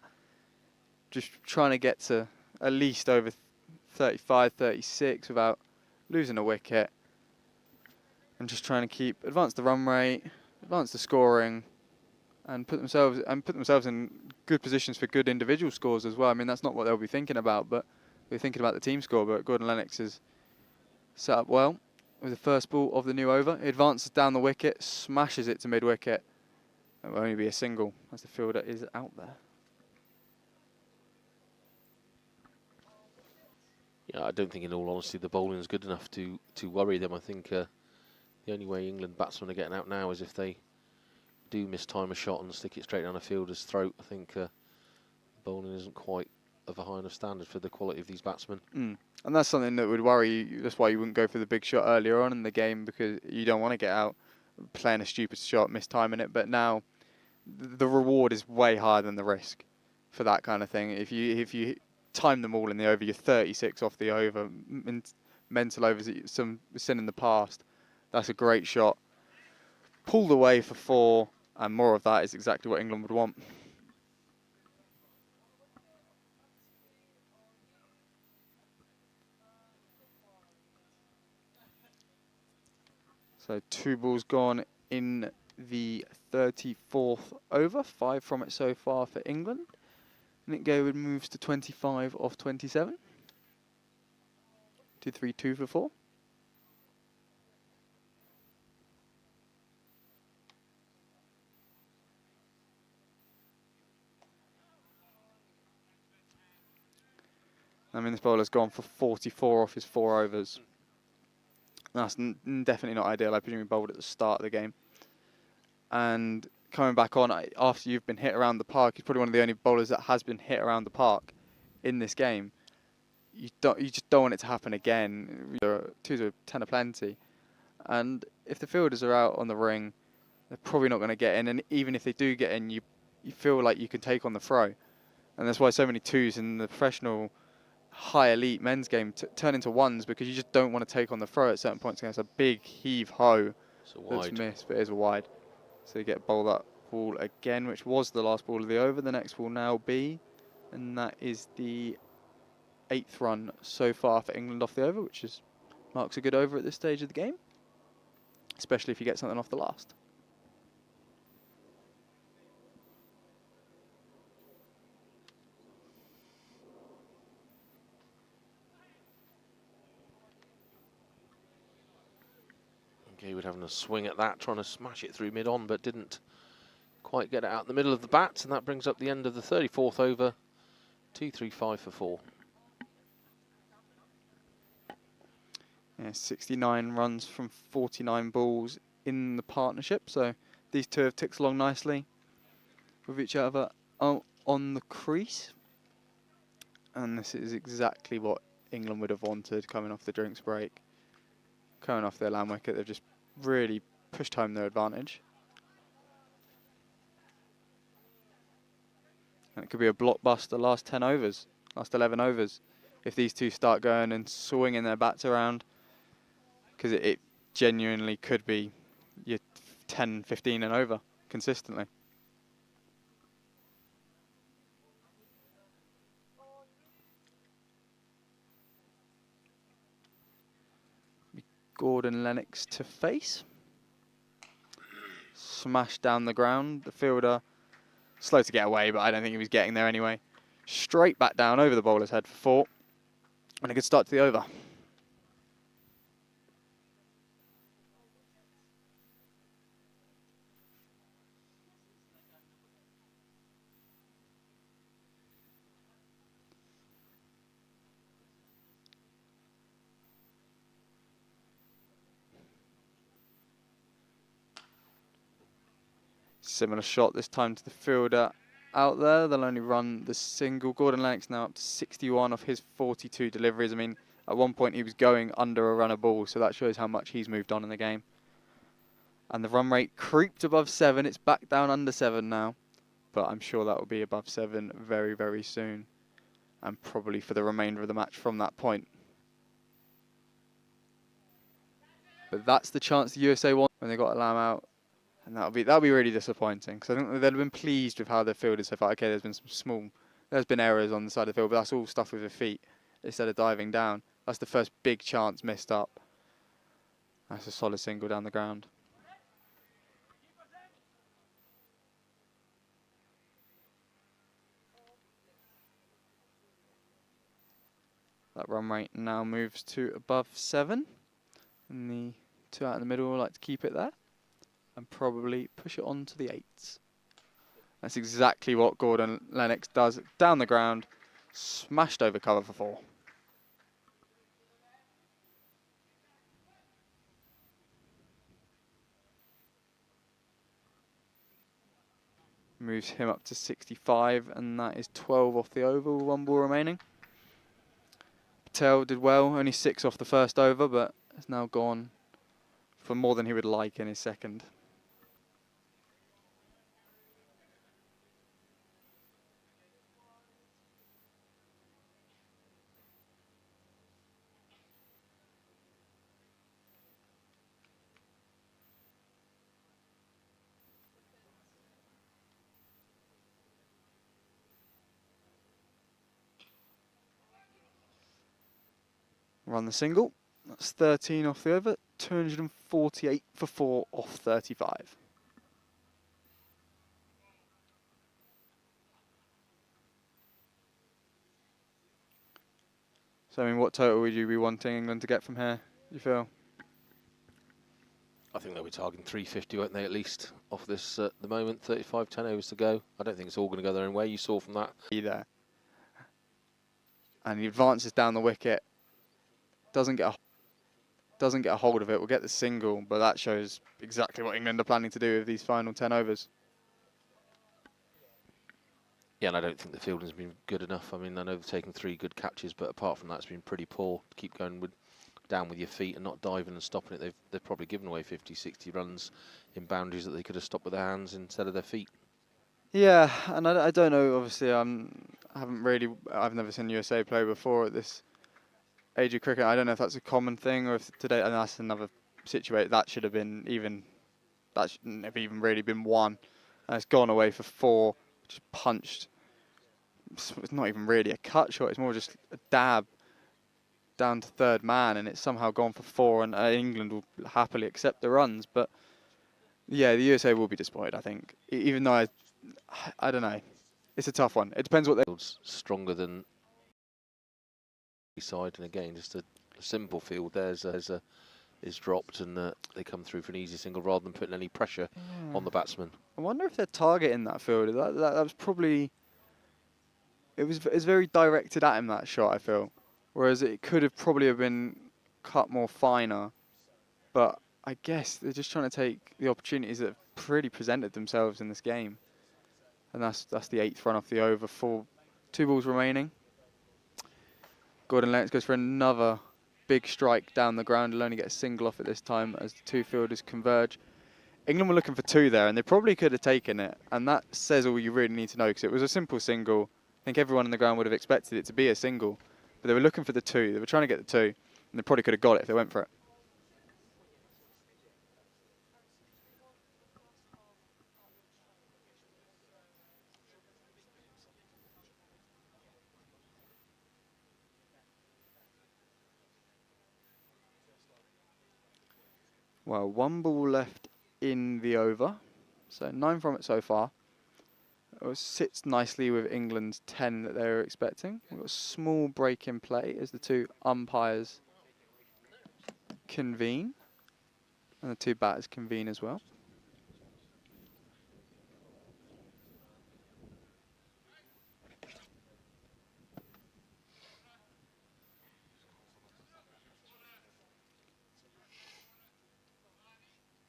Just trying to get to at least over 35, 36 without losing a wicket, and just trying to advance the run rate, advance the scoring, and put themselves in good positions for good individual scores as well. I mean, that's not what they'll be thinking about, but they're thinking about the team score. But Gordon-Lennox is set up well with the first ball of the new over. He advances down the wicket, smashes it to mid-wicket. It will only be a single as the fielder is out there. Yeah, I don't think, in all honesty, the bowling is good enough to worry them. I think the only way England batsmen are getting out now is if they do mistime a shot and stick it straight down a fielder's throat. I think bowling isn't quite of a high enough standard for the quality of these batsmen. And that's something that would worry you. That's why you wouldn't go for the big shot earlier on in the game, because you don't want to get out playing a stupid shot, mistiming it. But now the reward is way higher than the risk for that kind of thing. If you time them all in the over, you're 36 off the over. Mental overs that we've seen in the past. That's a great shot. Pulled away for 4, and more of that is exactly what England would want. So 2 balls gone in the 34th over, 5 from it so far for England. Nick Gaywood moves to 25 off 27. 2-3-2 for 4. I mean, this bowler's gone for 44 off his 4 overs. That's definitely not ideal. I presume he bowled at the start of the game. And coming back on, after you've been hit around the park, he's probably one of the only bowlers that has been hit around the park in this game. You just don't want it to happen again. 2 to 10 are plenty. And if the fielders are out on the ring, they're probably not going to get in. And even if they do get in, you feel like you can take on the throw. And that's why so many 2s in the professional high elite men's game turn into 1s, because you just don't want to take on the throw at certain points against a big heave-ho that's missed, but it is a wide. So you get bowl that ball again, which was the last ball of the over. The next will now be, and that is the 8th run so far for England off the over, which marks a good over at this stage of the game, especially if you get something off the last. Gaywood having a swing at that, trying to smash it through mid-on, but didn't quite get it out in the middle of the bat, and that brings up the end of the 34th over. 2-3-5 for 4. Yeah, 69 runs from 49 balls in the partnership, so these two have ticked along nicely with each other on the crease. And this is exactly what England would have wanted coming off the drinks break. Coming off their land wicket, they've just really pushed home their advantage. And it could be a blockbuster last 10 overs, last 11 overs, if these two start going and swinging their bats around. Because genuinely could be your 10, 15 and over consistently. Gordon-Lennox to face. Smash down the ground. The fielder slow to get away, but I don't think he was getting there anyway. Straight back down over the bowler's head for 4. And a good start to the over. Similar shot this time to the fielder out there. They'll only run the single. Gordon-Lennox now up to 61 off his 42 deliveries. I mean, at one point he was going under a run of ball, so that shows how much he's moved on in the game. And the run rate creeped above 7. It's back down under 7 now, but I'm sure that will be above 7 very, very soon, and probably for the remainder of the match from that point. But that's the chance the USA won when they got a lamb out. And that'll be really disappointing, because I think they'd have been pleased with how they've fielded so far. Okay, there's been errors on the side of the field, but that's all stuff with their feet instead of diving down. That's the first big chance missed up. That's a solid single down the ground. That run rate now moves to above 7, and the 2 out in the middle will like to keep it there and probably push it on to the 8s. That's exactly what Gordon-Lennox does. Down the ground, smashed over cover for 4. Moves him up to 65, and that is 12 off the over with 1 ball remaining. Patel did well, only 6 off the first over, but has now gone for more than he would like in his second. Run the single. That's 13 off the over. 248 for 4 off 35. So, I mean, what total would you be wanting England to get from here, you feel? I think they'll be targeting 350, won't they, at least, off this at the moment. 35, 10 overs to go. I don't think it's all going to go their own way. You saw from that. There. And he advances down the wicket. Doesn't get a hold of it. We'll get the single, but that shows exactly what England are planning to do with these final 10 overs. Yeah, and I don't think the fielding's been good enough. I mean, I know they've taken 3 good catches, but apart from that, it's been pretty poor. Keep going down with your feet and not diving and stopping it. They've probably given away 50, 60 runs in boundaries that they could have stopped with their hands instead of their feet. Yeah, and I don't know. Obviously, I've never seen USA play before at this age of cricket. I don't know if that's a common thing or if today, and that's another situation that should have been even. That shouldn't have even really been 1. And it's gone away for 4. Just punched. It's not even really a cut shot. It's more just a dab down to 3rd man, and it's somehow gone for 4. And England will happily accept the runs. But yeah, the USA will be disappointed, I think. Even though I don't know. It's a tough one. It depends what they. Stronger than side, and again, just a simple field. Is dropped, and they come through for an easy single rather than putting any pressure on the batsman. I wonder if they're targeting that fielder. That was probably. It's very directed at him, that shot, I feel. Whereas it could have probably have been cut more finer. But I guess they're just trying to take the opportunities that have pretty presented themselves in this game. And that's the 8th run off the over. 2 balls remaining. Gordon-Lennox goes for another big strike down the ground. He'll only get a single off at this time as the 2 fielders converge. England were looking for 2 there, and they probably could have taken it. And that says all you really need to know, because it was a simple single. I think everyone on the ground would have expected it to be a single. But they were looking for the 2. They were trying to get the 2, and they probably could have got it if they went for it. Well, 1 ball left in the over, so 9 from it so far. It sits nicely with England's 10 that they were expecting. We've got a small break in play as the 2 umpires convene, and the 2 batters convene as well.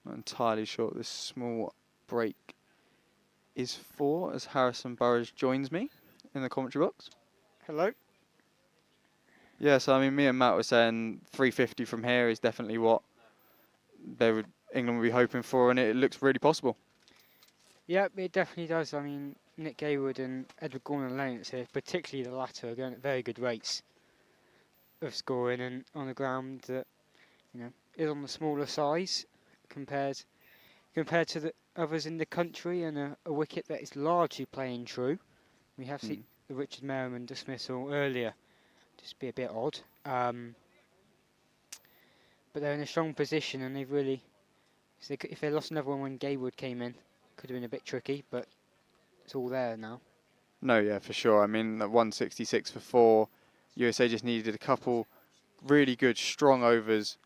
Not entirely sure what this small break is for, as Harrison Burrows joins me in the commentary box. Hello. Yeah, so I mean, me and Matt were saying 350 from here is definitely what England would be hoping for, and it looks really possible. Yeah, it definitely does. I mean, Nick Gaywood and Edward Gordon-Lennox here, particularly the latter, are going at very good rates of scoring, and on a ground that is on the smaller size compared to the others in the country, and a wicket that is largely playing true. We have seen the Richard Merriman dismissal earlier just be a bit odd, but they're in a strong position, and they've really, if they lost another one when Gaywood came in, could have been a bit tricky, but it's all there now. No, yeah, for sure. I mean, at 166 for 4, USA just needed a couple really good, strong overs,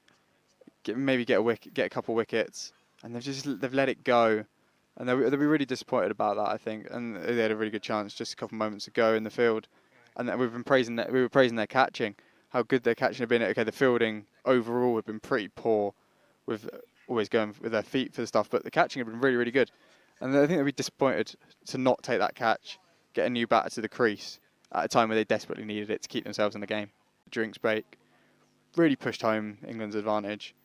maybe get a couple wickets, and they've let it go, and they'll be really disappointed about that, I think. And they had a really good chance just a couple moments ago in the field, and we were praising their catching, how good their catching had been. Okay, the fielding overall had been pretty poor, with always going with their feet for the stuff, but the catching had been really, really good. And I think they'd be disappointed to not take that catch, get a new batter to the crease at a time where they desperately needed it to keep themselves in the game. Drinks break really pushed home England's advantage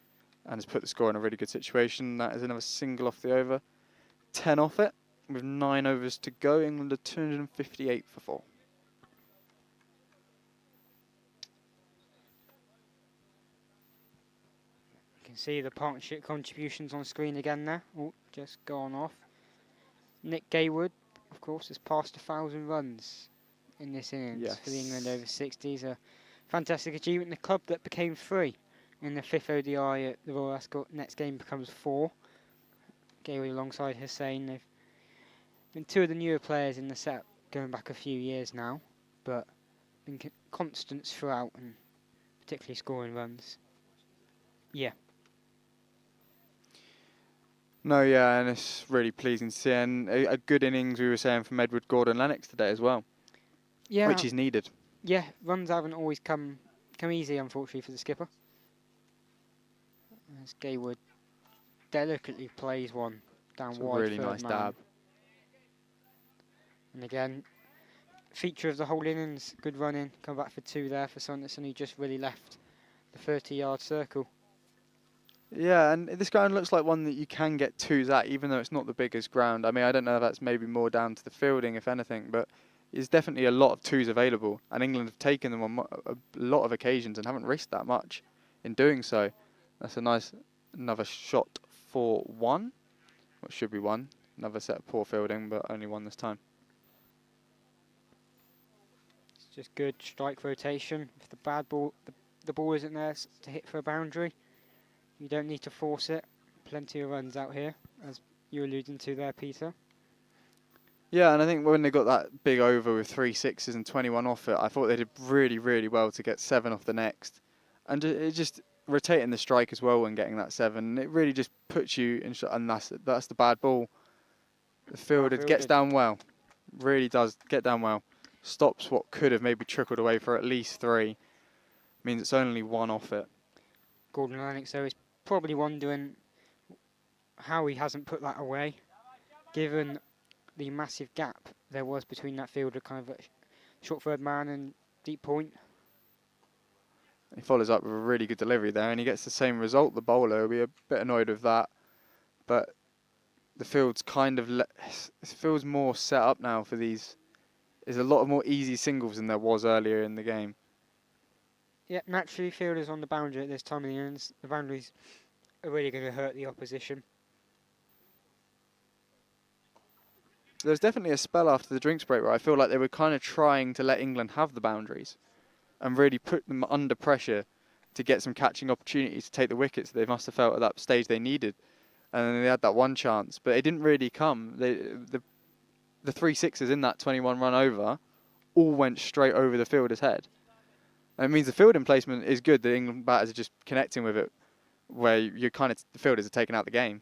and has put the score in a really good situation. That is another single off the over. 10 off it with 9 overs to go. England are 258 for 4. You can see the partnership contributions on screen again there. Oh, just gone off. Nick Gaywood, of course, has passed 1,000 runs in this innings for the England over 60s. A fantastic achievement. The club that became 3 in the 5th ODI at the Royal Ascot. Next game becomes 4. Gaywood alongside Hussain. They've been 2 of the newer players in the set going back a few years now, but been constants throughout and particularly scoring runs. Yeah. No, yeah, and it's really pleasing to see. And a good innings, we were saying, from Edward Gordon-Lennox today as well. Yeah. Which is needed. Yeah, runs haven't always come easy, unfortunately, for the skipper. As Gaywood delicately plays one down It's wide. a really nice dab. And again, feature of the whole innings, good running, come back for 2 there for Sanderson, who just really left the 30-yard circle. Yeah, and this ground looks like one that you can get 2s at, even though it's not the biggest ground. I mean, I don't know if that's maybe more down to the fielding, if anything, but there's definitely a lot of 2s available, and England have taken them on a lot of occasions and haven't risked that much in doing so. That's a nice, another shot for 1. What should be 1. Another set of poor fielding, but only 1 this time. It's just good strike rotation. If the bad ball, the ball isn't there to hit for a boundary, you don't need to force it. Plenty of runs out here, as you were alluding to there, Peter. Yeah, and I think when they got that big over with 3 6s and 21 off it, I thought they did really, really well to get 7 off the next. And it just rotating the strike as well when getting that 7. It really just puts you in shot, and that's the bad ball. The fielder gets down well, really does get down well. Stops what could have maybe trickled away for at least 3. Means it's only 1 off it. Gordon-Lennox, though, is probably wondering how he hasn't put that away, given the massive gap there was between that fielder, kind of a short third man and deep point. He follows up with a really good delivery there, and he gets the same result. The bowler will be a bit annoyed with that, but the field's kind of feels more set up now for these. There's a lot of more easy singles than there was earlier in the game. Yeah, naturally, fielders on the boundary at this time of the innings, the boundaries are really going to hurt the opposition. There's definitely a spell after the drinks break where I feel like they were kind of trying to let England have the boundaries and really put them under pressure to get some catching opportunities to take the wickets they must have felt at that stage they needed. And then they had that one chance, but it didn't really come. The 3 sixes in that 21 run over all went straight over the fielder's head. And it means the fielding placement is good. The England batters are just connecting with it, where you're kind of, the fielders are taking out the game.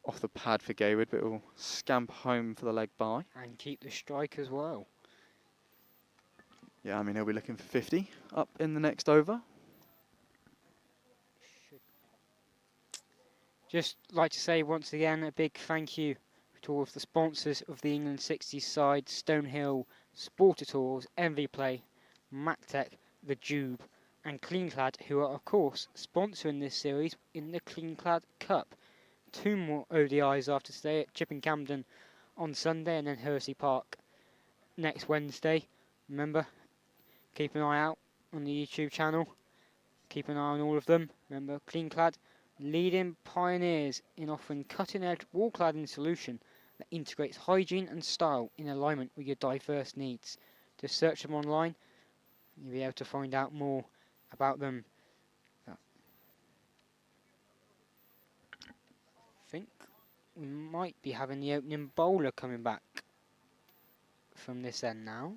Off the pad for Gaywood, but it will scamper home for the leg by. And keep the strike as well. Yeah, I mean, he'll be looking for 50 up in the next over. Just like to say once again a big thank you to all of the sponsors of the England 60s side: Stonehill, Sporter Tours, Envy Play, MacTech, The Jube and Kleenclad, who are of course sponsoring this series in the Kleenclad Cup. 2 more ODIs after today at Chipping Camden on Sunday and then Hershey Park next Wednesday. Remember, keep an eye out on the YouTube channel. Keep an eye on all of them. Remember, Kleenclad, leading pioneers in offering cutting-edge wall cladding solution that integrates hygiene and style in alignment with your diverse needs. Just search them online. You'll be able to find out more about them. I think we might be having the opening bowler coming back from this end now.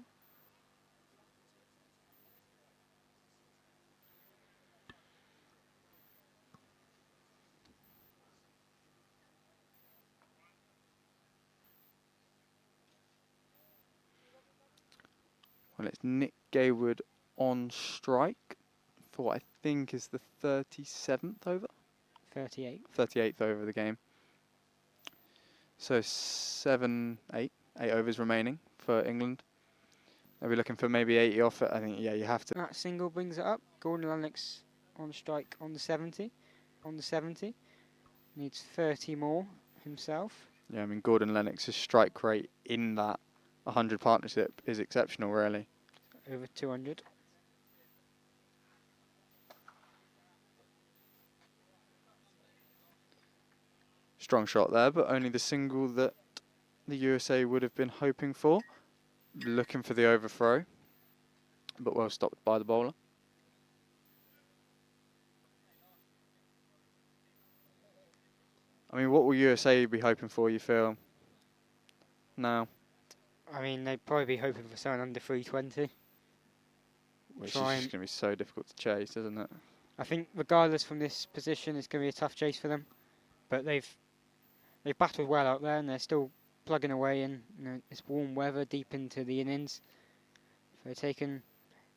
Well, it's Nick Gaywood on strike for what I think is the 37th over? 38. 38th over of the game. So 8 overs remaining for England. They'll be looking for maybe 80 off it. I think, yeah, you have to. That single brings it up. Gordon-Lennox on strike on the 70. Needs 30 more himself. Yeah, I mean, Gordon-Lennox's strike rate in that 100 partnership is exceptional, really. Over 200. Strong shot there, but only the single that the USA would have been hoping for. Looking for the overthrow, but well stopped by the bowler. I mean, what will USA be hoping for, you feel? Now? I mean, they'd probably be hoping for someone under 320. Which is just going to be so difficult to chase, isn't it? I think regardless from this position, it's going to be a tough chase for them. But they've battled well out there, and they're still plugging away in, this warm weather deep into the innings. If they're taking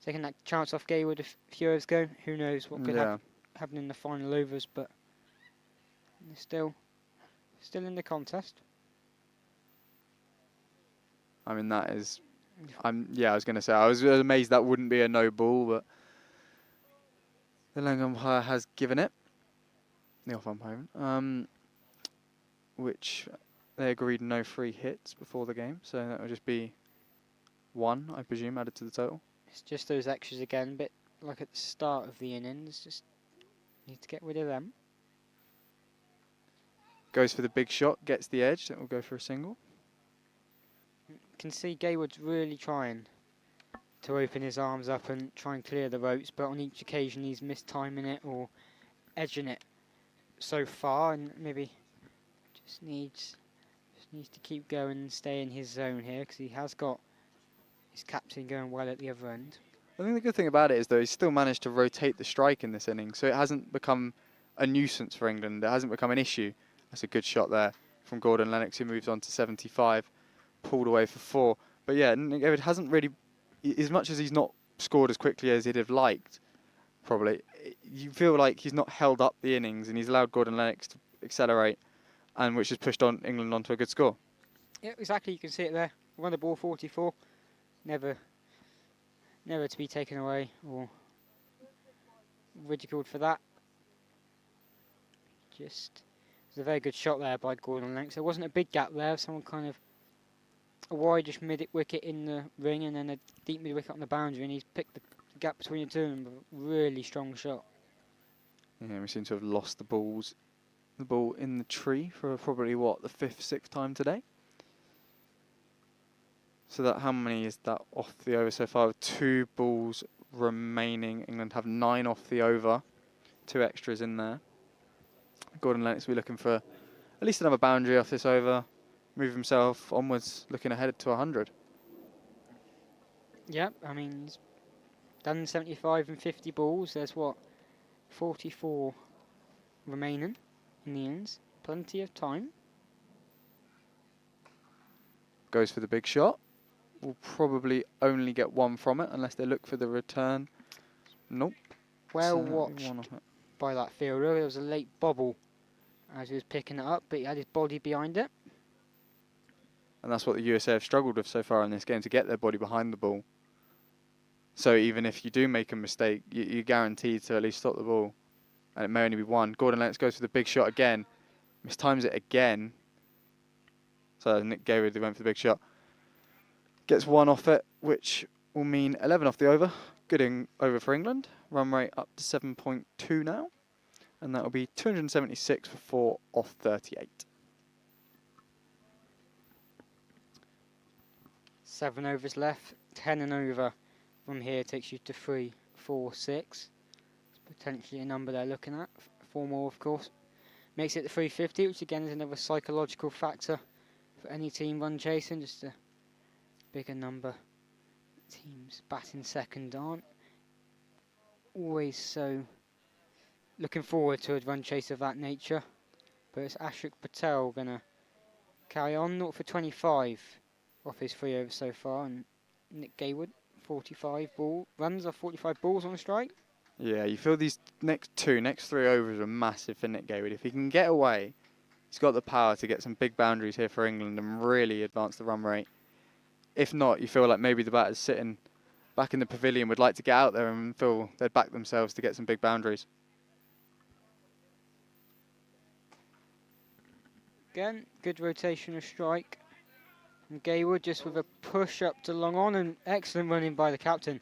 that chance off Gaywood a few overs ago, who knows what could happen in the final overs, but they're still in the contest. I mean, that is... I was going to say, I was amazed that wouldn't be a no ball, but the leg umpire has given it. The off umpire. Which they agreed no free hits before the game, so that will just be 1, I presume, added to the total. It's just those extras again, a bit like at the start of the innings, just need to get rid of them. Goes for the big shot, gets the edge, that will go for a single. Can see Gaywood's really trying to open his arms up and try and clear the ropes, but on each occasion he's mistiming it or edging it so far, and maybe just needs to keep going and stay in his zone here, because he has got his captain going well at the other end. I think the good thing about it is, though, he's still managed to rotate the strike in this inning, so it hasn't become a nuisance for England. It hasn't become an issue. That's a good shot there from Gordon-Lennox, who moves on to 75. Pulled away for 4. But yeah, it hasn't really, as much as he's not scored as quickly as he'd have liked, probably, you feel like he's not held up the innings and he's allowed Gordon-Lennox to accelerate, and which has pushed on England onto a good score. Yeah, exactly, you can see it there. Won the ball 44. Never to be taken away or ridiculed for that. Just, it was a very good shot there by Gordon-Lennox. There wasn't a big gap there, someone kind of a wideish mid-wicket in the ring and then a deep mid-wicket on the boundary, and he's picked the gap between the two of them. Really strong shot. Yeah, we seem to have lost the ball in the tree for probably, what, the 5th, 6th time today? So that, how many is that off the over so far? 2 balls remaining. England have 9 off the over. 2 extras in there. Gordon-Lennox will be looking for at least another boundary off this over. Move himself onwards, looking ahead to 100. Yep, I mean, he's done 75 and 50 balls. There's what, 44 remaining in the innings. Plenty of time. Goes for the big shot. Will probably only get 1 from it unless they look for the return. Nope. Well So, watched 1 off it. by that fielder. There was a late bobble as he was picking it up, but he had his body behind it. And that's what the USA have struggled with so far in this game, to get their body behind the ball. So even if you do make a mistake, you're guaranteed to at least stop the ball. And it may only be 1. Gordon-Lennox goes for the big shot again. Mistimes it again. So Nick Gayward went for the big shot. Gets 1 off it, which will mean 11 off the over. Good over for England. Run rate up to 7.2 now. And that will be 276 for 4 off 38. 7 overs left, 10 and over from here takes you to 3, 4, 6. It's potentially a number they're looking at. 4 more, of course. Makes it the 350, which again is another psychological factor for any team run chasing. Just a bigger number. Teams batting second aren't always so looking forward to a run chase of that nature. But it's Ashok Patel going to carry on. 0 for 25 off his 3 overs so far. And Nick Gayward, 45 runs off 45 balls on strike. Yeah, you feel these next 3 overs are massive for Nick Gayward. If he can get away, he's got the power to get some big boundaries here for England and really advance the run rate. If not, you feel like maybe the batters sitting back in the pavilion would like to get out there and feel they'd back themselves to get some big boundaries. Again, good rotation of strike. And Gayward just with a push up to long on, and excellent running by the captain.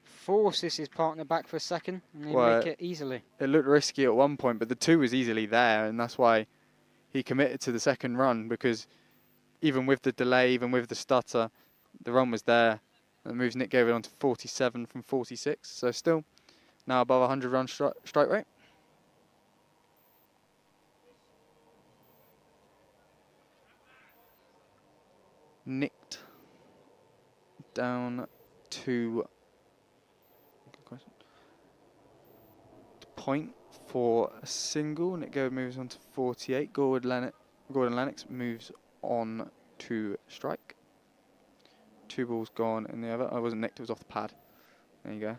Forces his partner back for a second and they make it easily. It looked risky at one point, but the 2 was easily there, and that's why he committed to the second run, because even with the delay, even with the stutter, the run was there. And moves Nick Gayward on to 47 from 46, so still now above 100 run strike rate. Nicked down to point for a single. Nick Gayward moves on to 48. Gordon-Lennox moves on to strike. 2 balls gone in the over. I wasn't nicked, it was off the pad. There you go.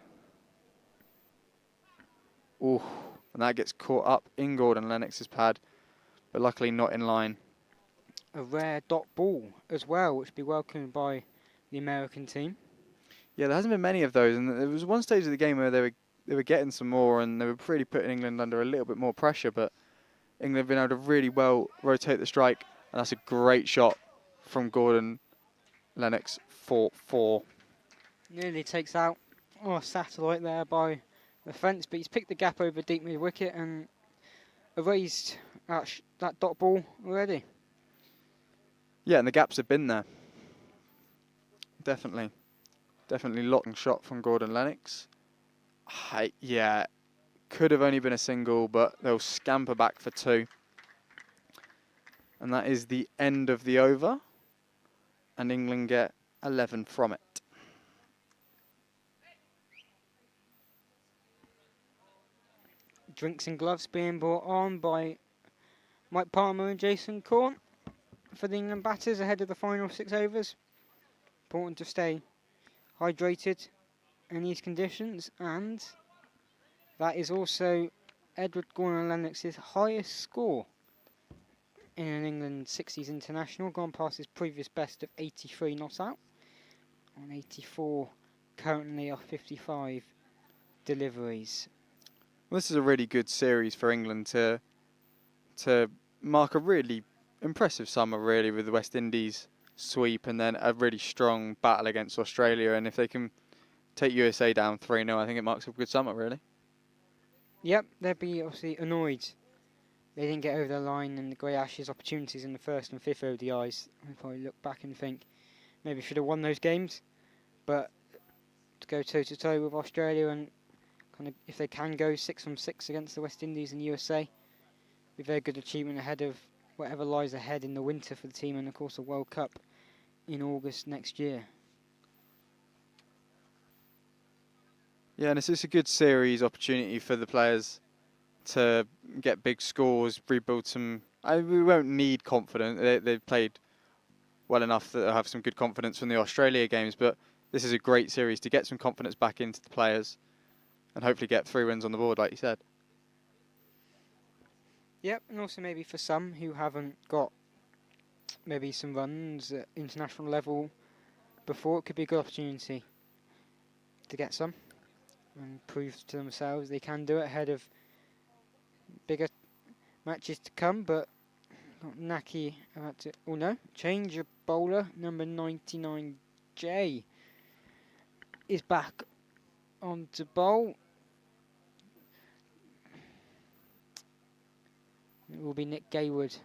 Ooh, and that gets caught up in Gordon-Lennox's pad, but luckily not in line. A rare dot ball as well, which will be welcomed by the American team. Yeah, there hasn't been many of those, and there was one stage of the game where they were getting some more, and they were really putting England under a little bit more pressure, but England have been able to really well rotate the strike, and that's a great shot from Gordon-Lennox for 4. Nearly takes out a satellite there by the fence, but he's picked the gap over deep mid wicket and erased that dot ball already. Yeah, and the gaps have been there. Definitely long shot from Gordon-Lennox. Yeah, could have only been a single, but they'll scamper back for 2. And that is the end of the over. And England get 11 from it. Drinks and gloves being brought on by Mike Palmer and Jason Corn for the England batters ahead of the final 6 overs. Important to stay hydrated in these conditions, and that is also Edward Gordon-Lennox's highest score in an England 60s international, gone past his previous best of 83 not out, on 84 currently off 55 deliveries. Well, this is a really good series for England to mark a really impressive summer, really, with the West Indies sweep and then a really strong battle against Australia. And if they can take USA down 3-0, I think it marks a good summer, really. Yep, they'd be obviously annoyed they didn't get over the line in the Grey Ashes opportunities in the 1st and 5th ODIs. They'll probably look back and think maybe should have won those games, but to go toe to toe with Australia and kind of, if they can go 6 from 6 against the West Indies and USA, be a very good achievement ahead of whatever lies ahead in the winter for the team, and of course a World Cup in August next year. Yeah, and it's just a good series opportunity for the players to get big scores, rebuild some. We won't need confidence. They've played well enough that they'll have some good confidence from the Australia games, but this is a great series to get some confidence back into the players and hopefully get 3 wins on the board, like you said. Yep, and also maybe for some who haven't got maybe some runs at international level before, it could be a good opportunity to get some and prove to themselves they can do it ahead of bigger matches to come. But got Naki about to, oh no, change of bowler, number 99J is back on to bowl. It will be Nick Gaywood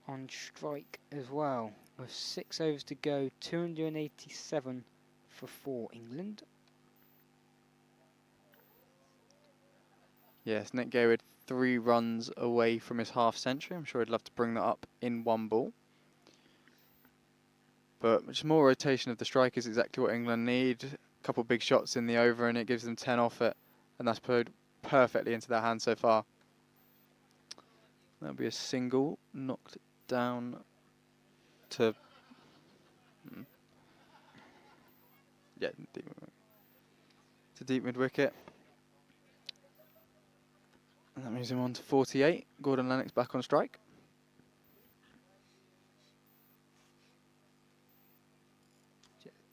on strike as well, with 6 overs to go, 287 for 4 England. Yes, Nick Gaywood 3 runs away from his half century. I'm sure he'd love to bring that up in 1 ball. But just more rotation of the strike is exactly what England need. A couple of big shots in the over and it gives them 10 off it, and that's played perfectly into their hands so far. That'll be a single, knocked down to deep mid wicket. And that moves him on to 48. Gordon-Lennox back on strike.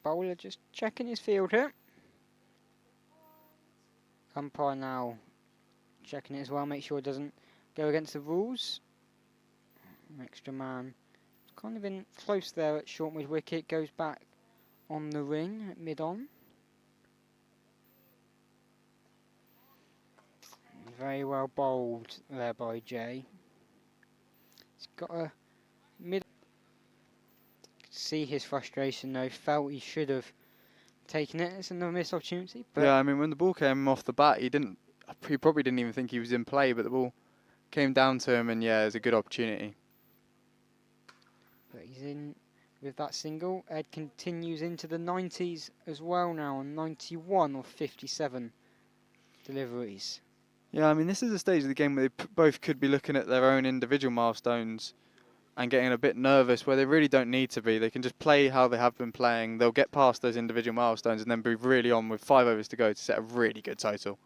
Bowler just checking his field here. Umpire now checking it as well, make sure it doesn't go against the rules. An extra man kind of in close there at short mid wicket, goes back on the ring at mid on. Very well bowled there by Jay. He's got a mid. See his frustration though. Felt he should have taken it. It's another missed opportunity. But yeah, I mean when the ball came off the bat, he probably didn't even think he was in play, but the ball came down to him, and yeah, it was a good opportunity. But he's in with that single. Ed continues into the 90s as well now on 91 or 57 deliveries. Yeah, I mean, this is a stage of the game where they both could be looking at their own individual milestones and getting a bit nervous, where they really don't need to be. They can just play how they have been playing. They'll get past those individual milestones and then be really on with 5 overs to go to set a really good total.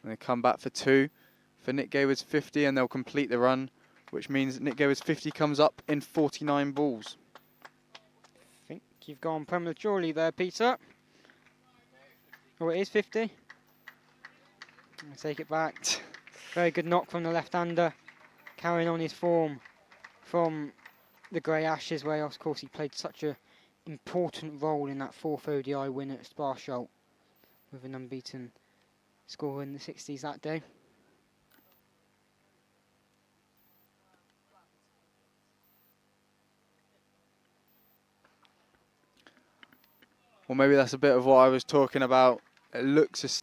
And they come back for 2 for Nick Gaywood's 50, and they'll complete the run, which means Nick Gaywood's 50 comes up in 49 balls. I think you've gone prematurely there, Peter. Oh, it is 50. I'll take it back. Very good knock from the left-hander, carrying on his form from the Grey Ashes, where of course he played such an important role in that 4th ODI win at Sparsholt, with an unbeaten score in the 60s that day. Well, maybe that's a bit of what I was talking about. It looks as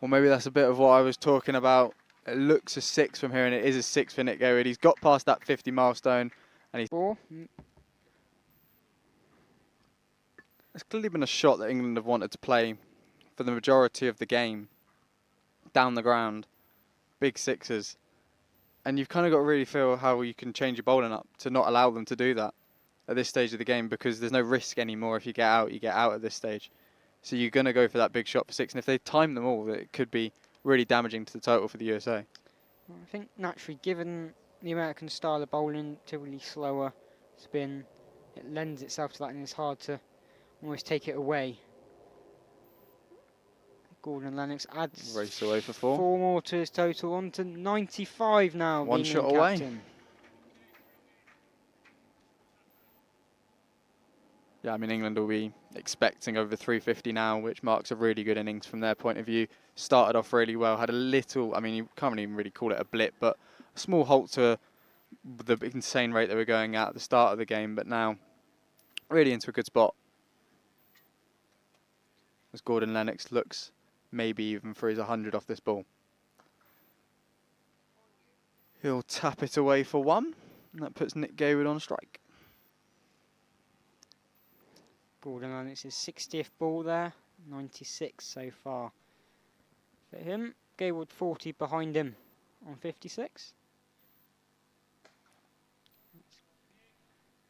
Well, maybe that's a bit of what I was talking about. It looks a 6 from here, and it is a 6 for Nick Gaywood. He's got past that 50 milestone, and he's. It's clearly been a shot that England have wanted to play for the majority of the game. Down the ground, big 6s. And you've kind of got to really feel how you can change your bowling up to not allow them to do that at this stage of the game, because there's no risk anymore. If you get out, you get out at this stage. So you're going to go for that big shot for 6. And if they time them all, it could be really damaging to the total for the USA. Well, I think naturally, given the American style of bowling, typically slower spin, it lends itself to that, and it's hard to almost take it away. Gordon-Lennox adds Race away for 4. 4 more to his total, on to 95 now. 1 shot away. Captain. Yeah, I mean, England will be expecting over 350 now, which marks a really good innings from their point of view. Started off really well, had a little, I mean, you can't even really call it a blip, but a small halt to the insane rate they were going at the start of the game, but now really into a good spot. As Gordon-Lennox looks maybe even for his 100 off this ball. He'll tap it away for 1, and that puts Nick Gayward on strike. Gordon-Lennox's 60th ball there, 96 so far for him. Gayward 40 behind him on 56.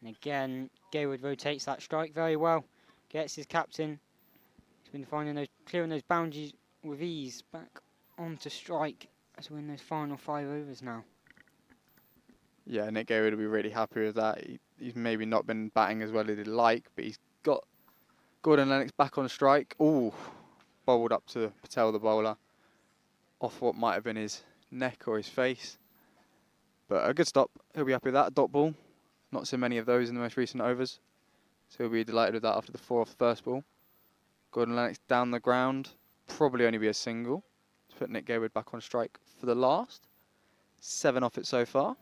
And again, Gayward rotates that strike very well. Gets his captain. He's been finding those, clearing those boundaries with ease back onto strike as we're in those final 5 overs now. Yeah, Nick Gayward will be really happy with that. He's maybe not been batting as well as he'd like, but he's got Gordon-Lennox back on strike. Ooh, bowled up to Patel, the bowler, off what might have been his neck or his face. But a good stop. He'll be happy with that. Dot ball. Not so many of those in the most recent overs. So he'll be delighted with that after the 4 off the first ball. Gordon-Lennox down the ground. Probably only be a single. To put Nick Gayward back on strike for the last. 7 off it so far.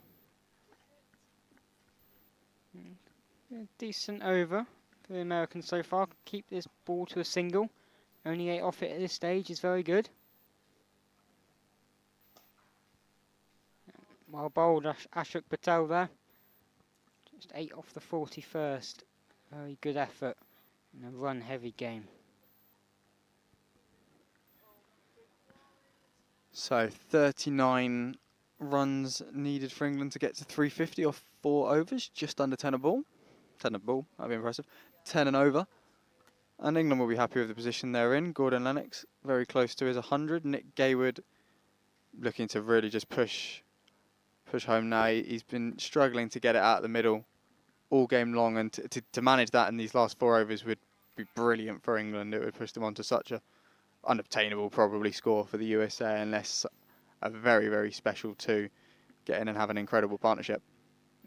A decent over for the Americans so far. Keep this ball to a single. Only 8 off it at this stage is very good. Well bowled, Ashok Patel there. Just 8 off the 41st. Very good effort in a run-heavy game. So 39 runs needed for England to get to 350 off 4 overs, just under 10 a ball. 10 a ball, that'd be impressive. 10 and over. And England will be happy with the position they're in. Gordon-Lennox very close to his 100. Nick Gayward looking to really just push home now. He's been struggling to get it out of the middle all game long, and to manage that in these last 4 overs would be brilliant for England. It would push them onto such a unobtainable probably score for the USA, unless a very, very special 2 get in and have an incredible partnership.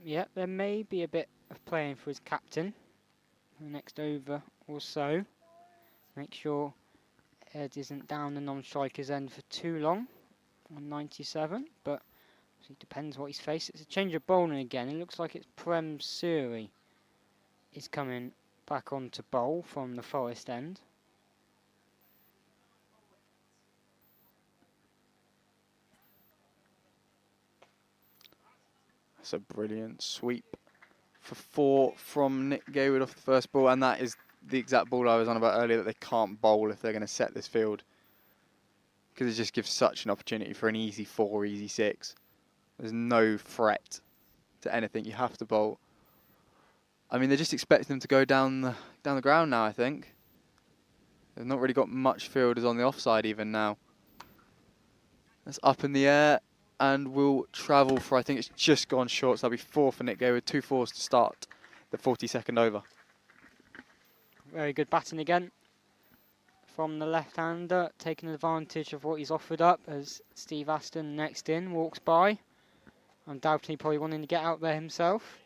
Yeah, there may be a bit of playing for his captain for the next over or so. Make sure Ed isn't down the non-striker's end for too long on 97, but it depends what he's faced. It's a change of bowling again. It looks like it's Prem Suri is coming back on to bowl from the Forest end. That's a brilliant sweep for 4 from Nick Gayward off the first ball, and that is the exact ball I was on about earlier, that they can't bowl if they're going to set this field, because it just gives such an opportunity for an easy 4, easy 6. There's no threat to anything. You have to bowl. I mean, they're just expecting them to go down the ground now, I think. They've not really got much fielders on the offside even now. That's up in the air and will travel for, I think it's just gone short, so that'll be 4 for Nick Gayward. 2 fours to start the 42nd over. Very good batting again from the left-hander, taking advantage of what he's offered up as Steve Aston next in walks by. Undoubtedly probably wanting to get out there himself.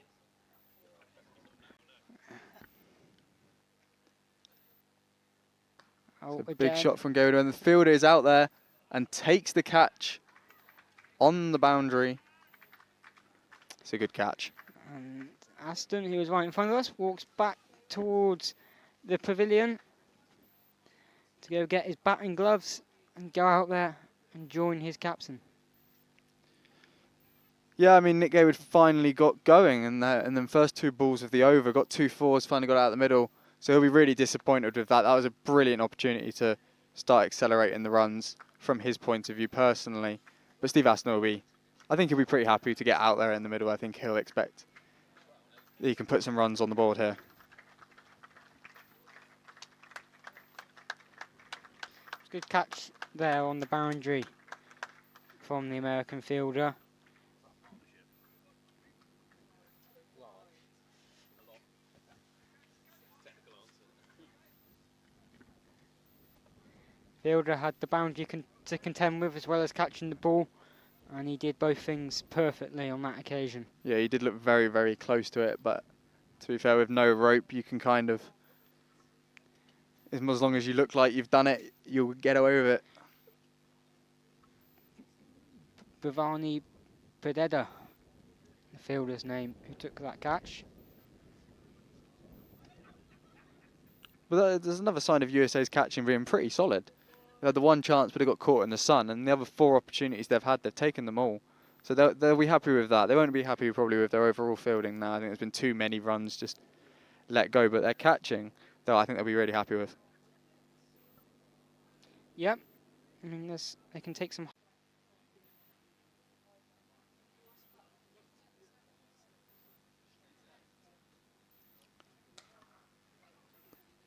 Oh, so big shot from Gayward, and the fielder is out there and takes the catch on the boundary. It's a good catch. And Aston, who was right in front of us, walks back towards the pavilion to go get his batting gloves and go out there and join his captain. Yeah, I mean, Nick Gayward finally got going, and then first 2 balls of the over, got 2 fours, finally got out of the middle. So he'll be really disappointed with that. That was a brilliant opportunity to start accelerating the runs from his point of view personally. But Steve Aston will be, I think he'll be pretty happy to get out there in the middle. I think he'll expect that he can put some runs on the board here. Good catch there on the boundary from the American fielder. Fielder had the boundary to contend with as well as catching the ball, and he did both things perfectly on that occasion. Yeah, he did look very, very close to it, but to be fair, with no rope, you can kind of As long as you look like you've done it, you'll get away with it. Bhavani Pededa, the fielder's name, who took that catch. But there's another sign of USA's catching being pretty solid. They had the one chance, but they got caught in the sun, and the other 4 opportunities they've had, they've taken them all. So they'll be happy with that. They won't be happy probably with their overall fielding now. I think there's been too many runs just let go, but their catching, though, I think they'll be really happy with. Yep, I mean, they can take some.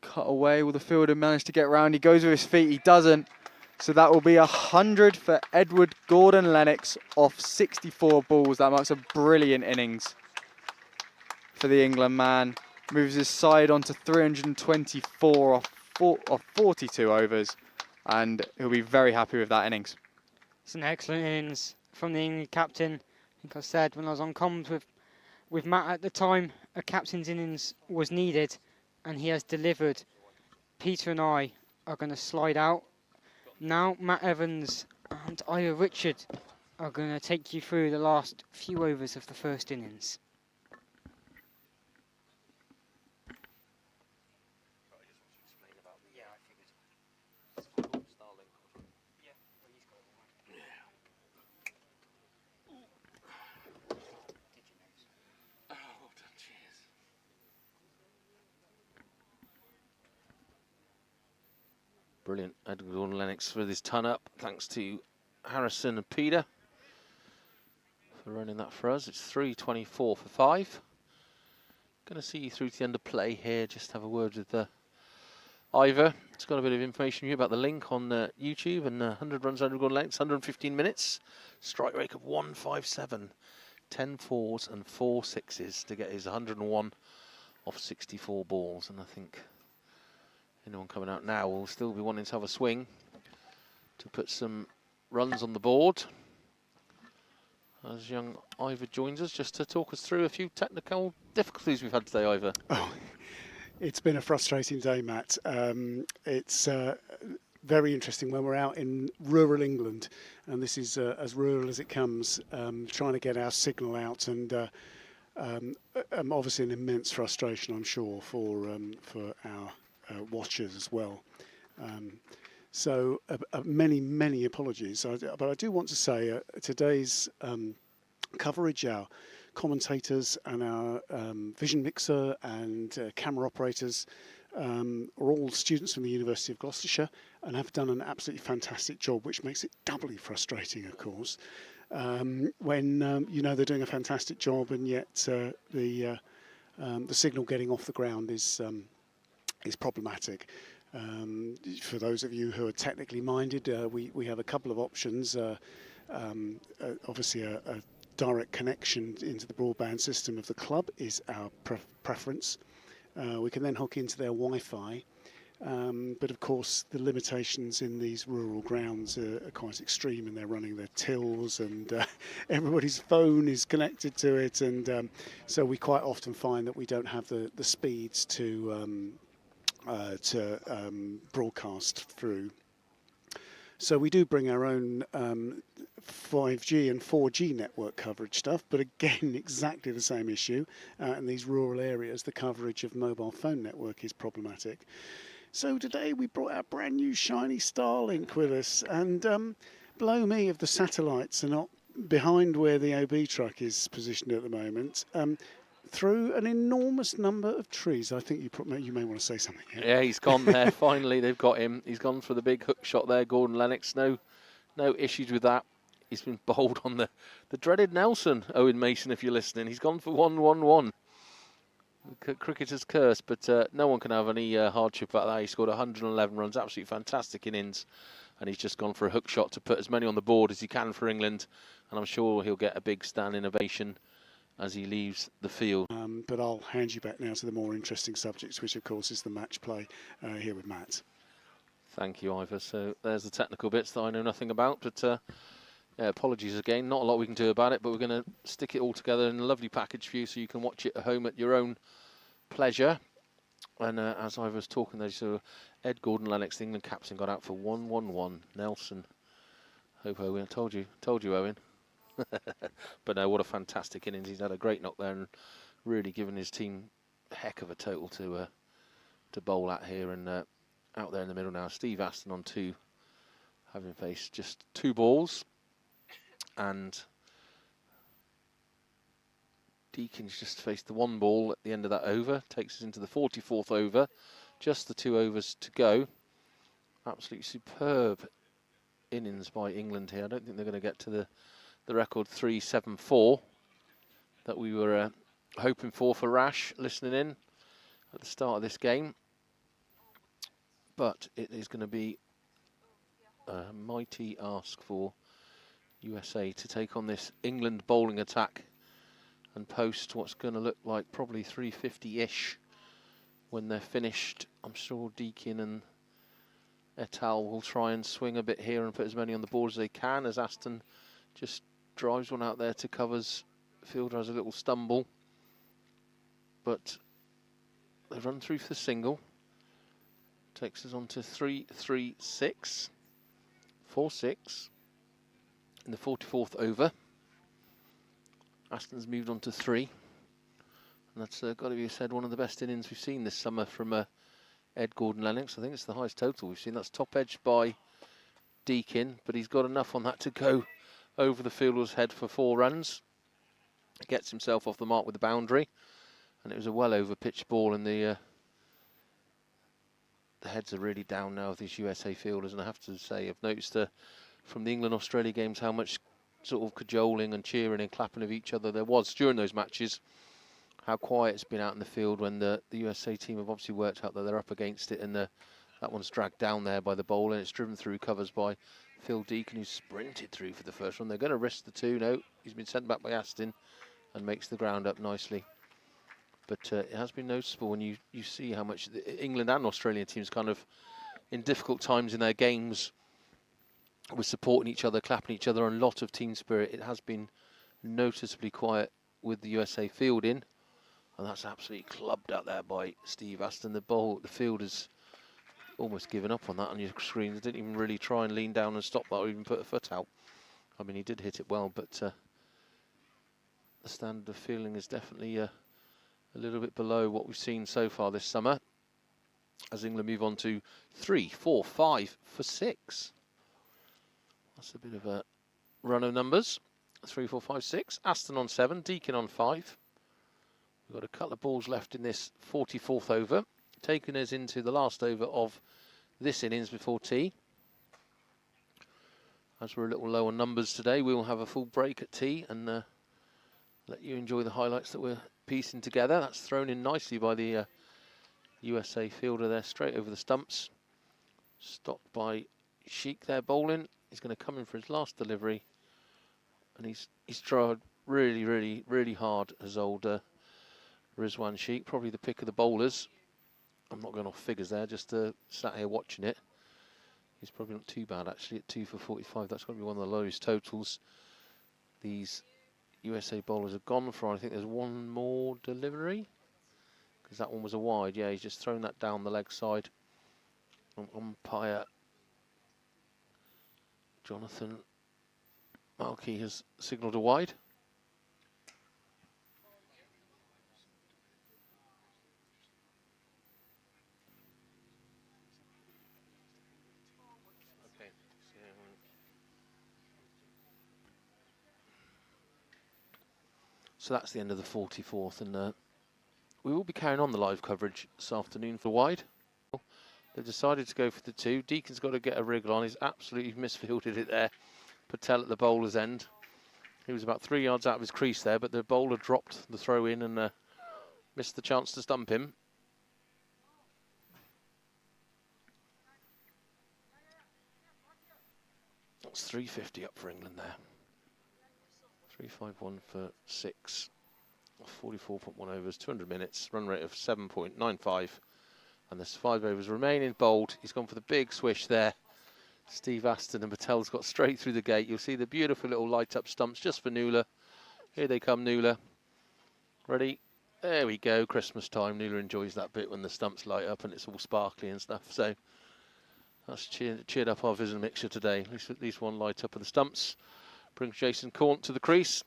Cut away, will the fielder manage to get round? He goes with his feet, he doesn't. So that will be 100 for Edward Gordon-Lennox off 64 balls. That marks a brilliant innings for the England man. Moves his side on to 324 off 42 overs. And he'll be very happy with that innings. It's an excellent innings from the England captain. I think I said when I was on comms with Matt at the time, a captain's innings was needed, and he has delivered. Peter and I are going to slide out. Now Matt Evans and Ira Richard are going to take you through the last few overs of the first innings. Brilliant, Edward Gordon-Lennox with his ton up. Thanks to Harrison and Peter for running that for us. It's 3:24 for 5. Going to see you through to the end of play here. Just have a word with Ivor. It's got a bit of information here about the link on YouTube, and 100 runs, 100 Gordon-Lennox, 115 minutes. Strike rate of 157. 10 fours and 4 sixes to get his 101 off 64 balls. And I think anyone coming out now will still be wanting to have a swing to put some runs on the board. As young Ivor joins us just to talk us through a few technical difficulties we've had today, Ivor. Oh, it's been a frustrating day, Matt. It's very interesting when we're out in rural England, and this is as rural as it comes, trying to get our signal out, and obviously an immense frustration, I'm sure, for our watchers as well. So many apologies. But I do want to say today's coverage, our commentators and our vision mixer and camera operators are all students from the University of Gloucestershire and have done an absolutely fantastic job, which makes it doubly frustrating, of course, when you know they're doing a fantastic job and yet the signal getting off the ground is problematic. For those of you who are technically minded, we have a couple of options. Obviously, a direct connection into the broadband system of the club is our preference. We can then hook into their Wi-Fi, but of course the limitations in these rural grounds are quite extreme, and they're running their tills, and everybody's phone is connected to it, and so we quite often find that we don't have the speeds to broadcast through. So we do bring our own 5G and 4G network coverage stuff, but again, exactly the same issue. In these rural areas, the coverage of mobile phone network is problematic. So today we brought our brand new shiny Starlink with us, and blow me if the satellites are not behind where the OB truck is positioned at the moment. Through an enormous number of trees. I think you may want to say something here. Yeah, he's gone there. Finally, they've got him. He's gone for the big hook shot there, Gordon-Lennox. No issues with that. He's been bowled on the dreaded Nelson, Owen Mason, if you're listening. He's gone for 1-1-1. Cricketer's curse, but no one can have any hardship about that. He scored 111 runs, absolutely fantastic innings. And he's just gone for a hook shot to put as many on the board as he can for England. And I'm sure he'll get a big standing ovation as he leaves the field. But I'll hand you back now to the more interesting subjects, which of course is the match play here with Matt. Thank you, Ivor. So there's the technical bits that I know nothing about, but yeah, apologies again. Not a lot we can do about it, but we're going to stick it all together in a lovely package for you so you can watch it at home at your own pleasure. And as I was talking there, so Ed Gordon-Lennox, the England captain, got out for 1-1-1. Nelson. Hope Owen. Told you, Owen. But no, what a fantastic innings. He's had a great knock there and really given his team a heck of a total to bowl at here. And out there in the middle now, Steve Aston on 2, having faced just 2 balls. And Deacon's just faced the 1 ball at the end of that over. Takes us into the 44th over. Just the 2 overs to go. Absolutely superb innings by England here. I don't think they're going to get to the record 3-7-4 that we were hoping for Rash listening in at the start of this game. But it is going to be a mighty ask for USA to take on this England bowling attack and post what's going to look like probably 350-ish when they're finished. I'm sure Deacon and et al. Will try and swing a bit here and put as many on the board as they can, as Aston just drives one out there to covers. Fielder has a little stumble, but they run through for the single. Takes us on to 3-3-6, 4-6 in the 44th over. Aston's moved on to 3. And that's got to be said, one of the best innings we've seen this summer from Ed Gordon-Lennox. I think it's the highest total we've seen. That's top edged by Deacon, but he's got enough on that to go over the fielder's head for 4 runs. Gets himself off the mark with the boundary, and it was a well over pitched ball, and the heads are really down now of these USA fielders. And I have to say, I've noticed from the England-Australia games how much sort of cajoling and cheering and clapping of each other there was during those matches. How quiet it's been out in the field when the USA team have obviously worked out that they're up against it, and that one's dragged down there by the bowler, and it's driven through covers by Phil Deacon, who sprinted through for the first one. They're going to risk the 2. No, he's been sent back by Aston and makes the ground up nicely. But it has been noticeable when you see how much the England and Australian teams kind of in difficult times in their games were supporting each other, clapping each other, and a lot of team spirit. It has been noticeably quiet with the USA fielding. And that's absolutely clubbed out there by Steve Aston. The field has almost given up on that on your screen. They didn't even really try and lean down and stop that or even put a foot out. I mean, he did hit it well, but the standard of fielding is definitely a little bit below what we've seen so far this summer. As England move on to 3, 4, 5 for 6. That's a bit of a run of numbers. 3, 4, 5, 6. Aston on 7, Deacon on 5. We've got a couple of balls left in this 44th over, taking us into the last over of this innings before tea. As we're a little low on numbers today, we will have a full break at tea and let you enjoy the highlights that we're piecing together. That's thrown in nicely by the USA fielder there, straight over the stumps. Stopped by Sheik there bowling. He's going to come in for his last delivery, and he's tried really, really, really hard as old Rizwan Sheik, probably the pick of the bowlers. I'm not going off figures there, just sat here watching it. He's probably not too bad actually at 2 for 45. That's going to be one of the lowest totals these USA bowlers have gone for. I think there's one more delivery, because that one was a wide. Yeah, he's just thrown that down the leg side. Umpire Jonathan Malky has signalled a wide. So that's the end of the 44th, and we will be carrying on the live coverage this afternoon for wide. They've decided to go for the 2. Deacon's got to get a wriggle on. He's absolutely misfielded it there. Patel at the bowler's end. He was about 3 yards out of his crease there, but the bowler dropped the throw in and missed the chance to stump him. That's 350 up for England there. 351 for 6. 44.1 overs, 200 minutes, run rate of 7.95. And there's 5 overs remaining. Bowled. He's gone for the big swish there. Steve Aston, and Patel's got straight through the gate. You'll see the beautiful little light up stumps just for Nuala. Here they come, Nuala. Ready? There we go, Christmas time. Neela enjoys that bit when the stumps light up and it's all sparkly and stuff. So that's cheered up our visitor mixture today. At least one light up of the stumps. Brings Jason Cornt to the crease.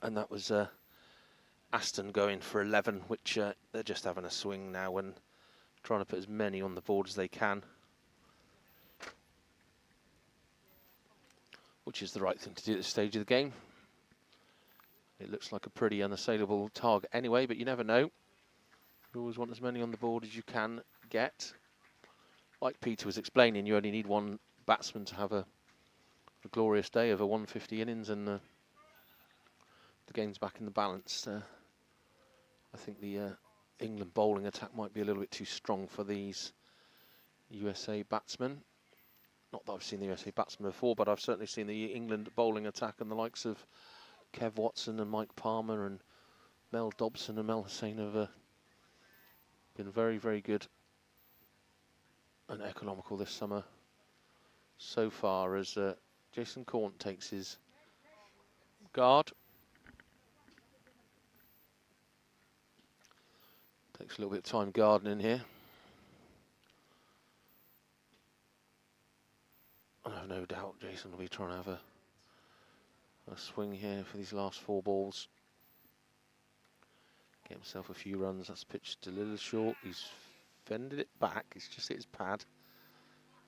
And that was Aston going for 11, which they're just having a swing now and trying to put as many on the board as they can. Which is the right thing to do at this stage of the game. It looks like a pretty unassailable target anyway, but you never know. You always want as many on the board as you can get. Like Peter was explaining, you only need one batsman to have a glorious day of a 150 innings and the game's back in the balance. I think the England bowling attack might be a little bit too strong for these USA batsmen. Not that I've seen the USA batsmen before, but I've certainly seen the England bowling attack and the likes of Kev Watson and Mike Palmer and Mel Dobson and Mel Hussain have been very, very good and economical this summer so far as Jason Cornt takes his guard. Takes a little bit of time gardening here. I have no doubt Jason will be trying to have a swing here for these last 4 balls. Get himself a few runs. That's pitched a little short. He's fended it back. It's just hit his pad.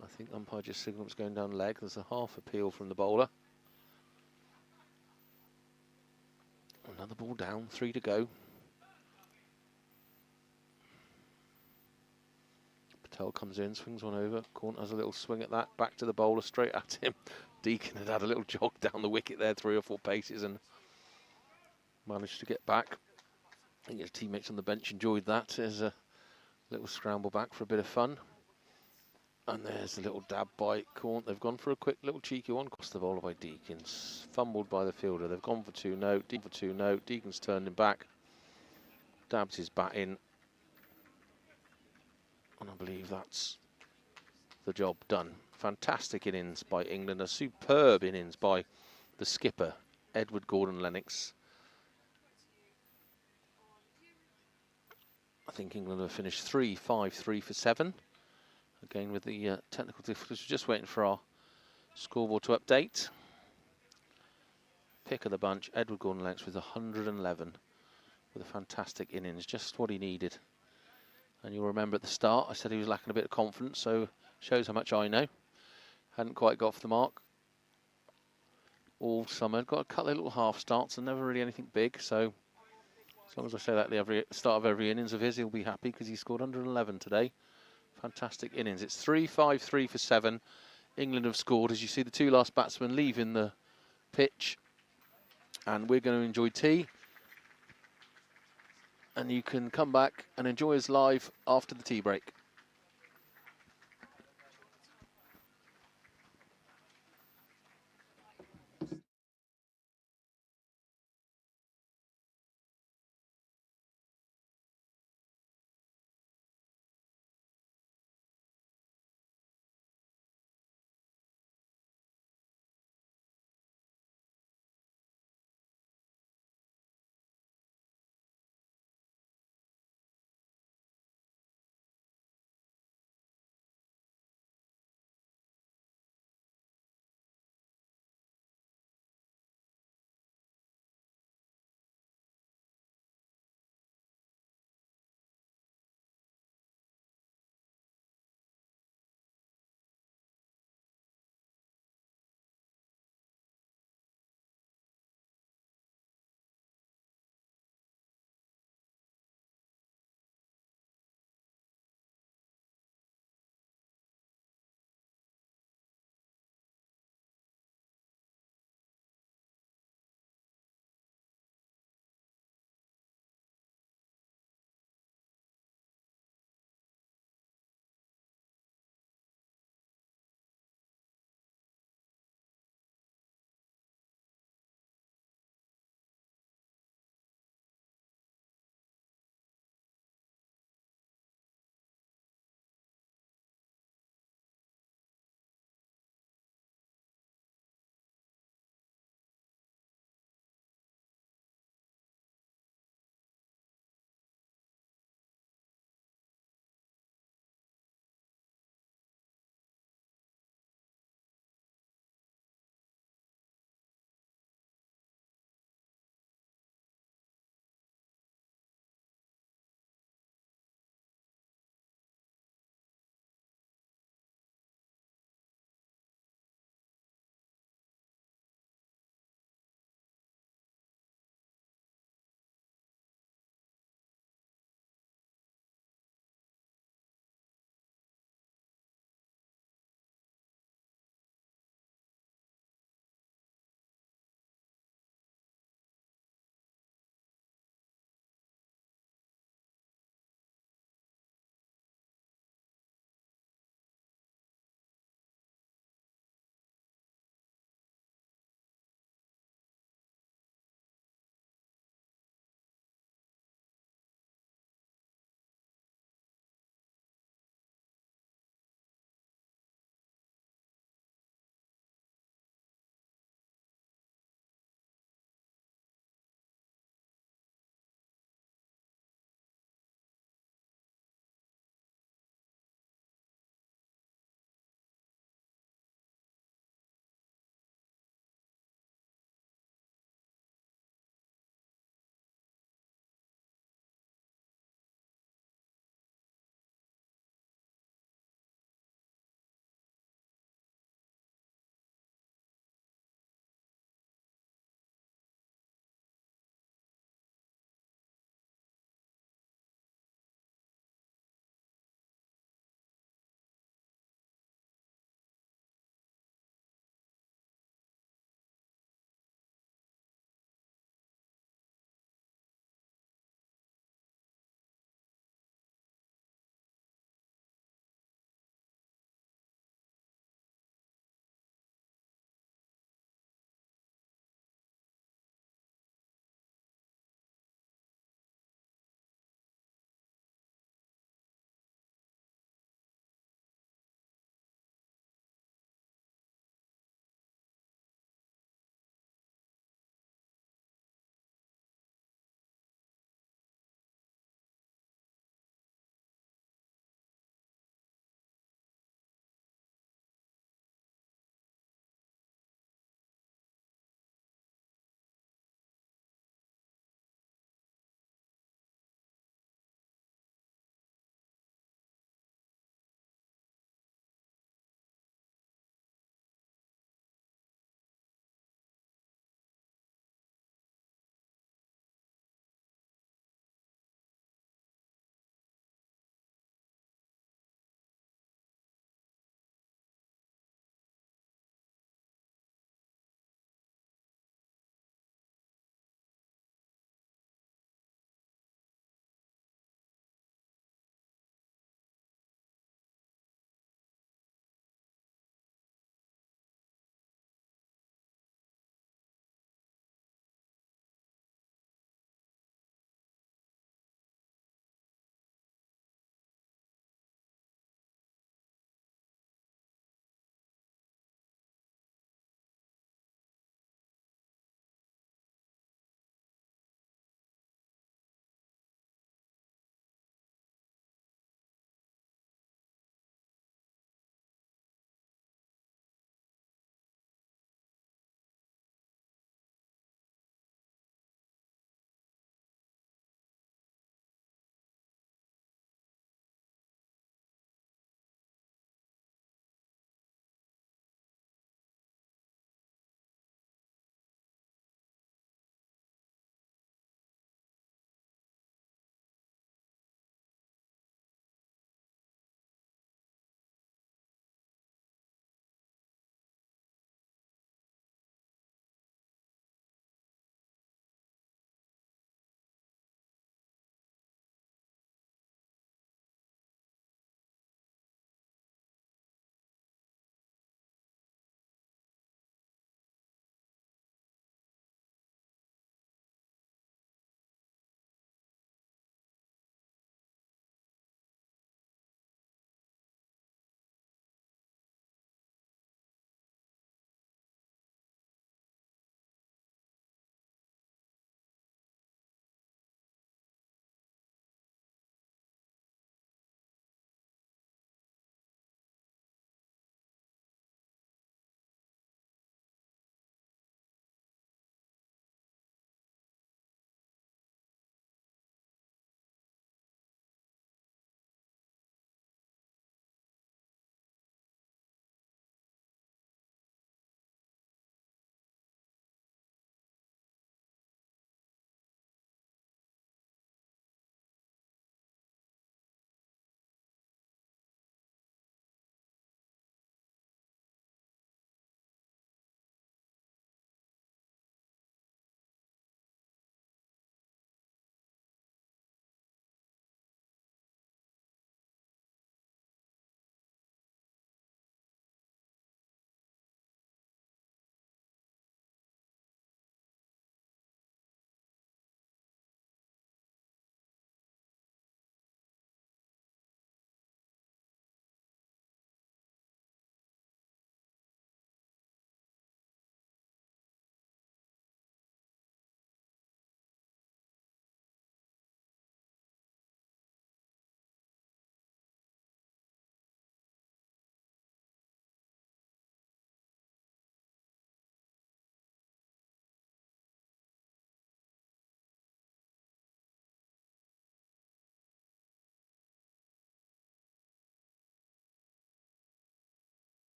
I think umpire just signalled it's going down leg. There's a half appeal from the bowler. Another ball down, 3 to go. Patel comes in, swings one over. Cornt has a little swing at that. Back to the bowler, straight at him. Deacon had a little jog down the wicket there, 3 or 4 paces, and managed to get back. I think his teammates on the bench enjoyed that. There's a little scramble back for a bit of fun. And there's a little dab by Cornt. They've gone for a quick little cheeky one. Across the bowler by Deacon. Fumbled by the fielder. They've gone for 2 no. Deacon for 2 no. Deacon's turned him back. Dabs his bat in. And I believe that's the job done. Fantastic innings by England. A superb innings by the skipper, Edward Gordon-Lennox. I think England have finished 3-5-3 for 7. Again, with the technical difficulties, we're just waiting for our scoreboard to update. Pick of the bunch, Edward Gordon-Lennox with 111, with a fantastic innings, just what he needed. And you'll remember at the start, I said he was lacking a bit of confidence, so shows how much I know. Hadn't quite got off the mark all summer. Got a couple of little half starts and never really anything big, so as long as I say that at the start of every innings of his, he'll be happy because he scored 111 today. Fantastic innings. It's 3-5-3 for 7. England have scored. As you see, the 2 last batsmen leaving the pitch. And we're going to enjoy tea. And you can come back and enjoy us live after the tea break.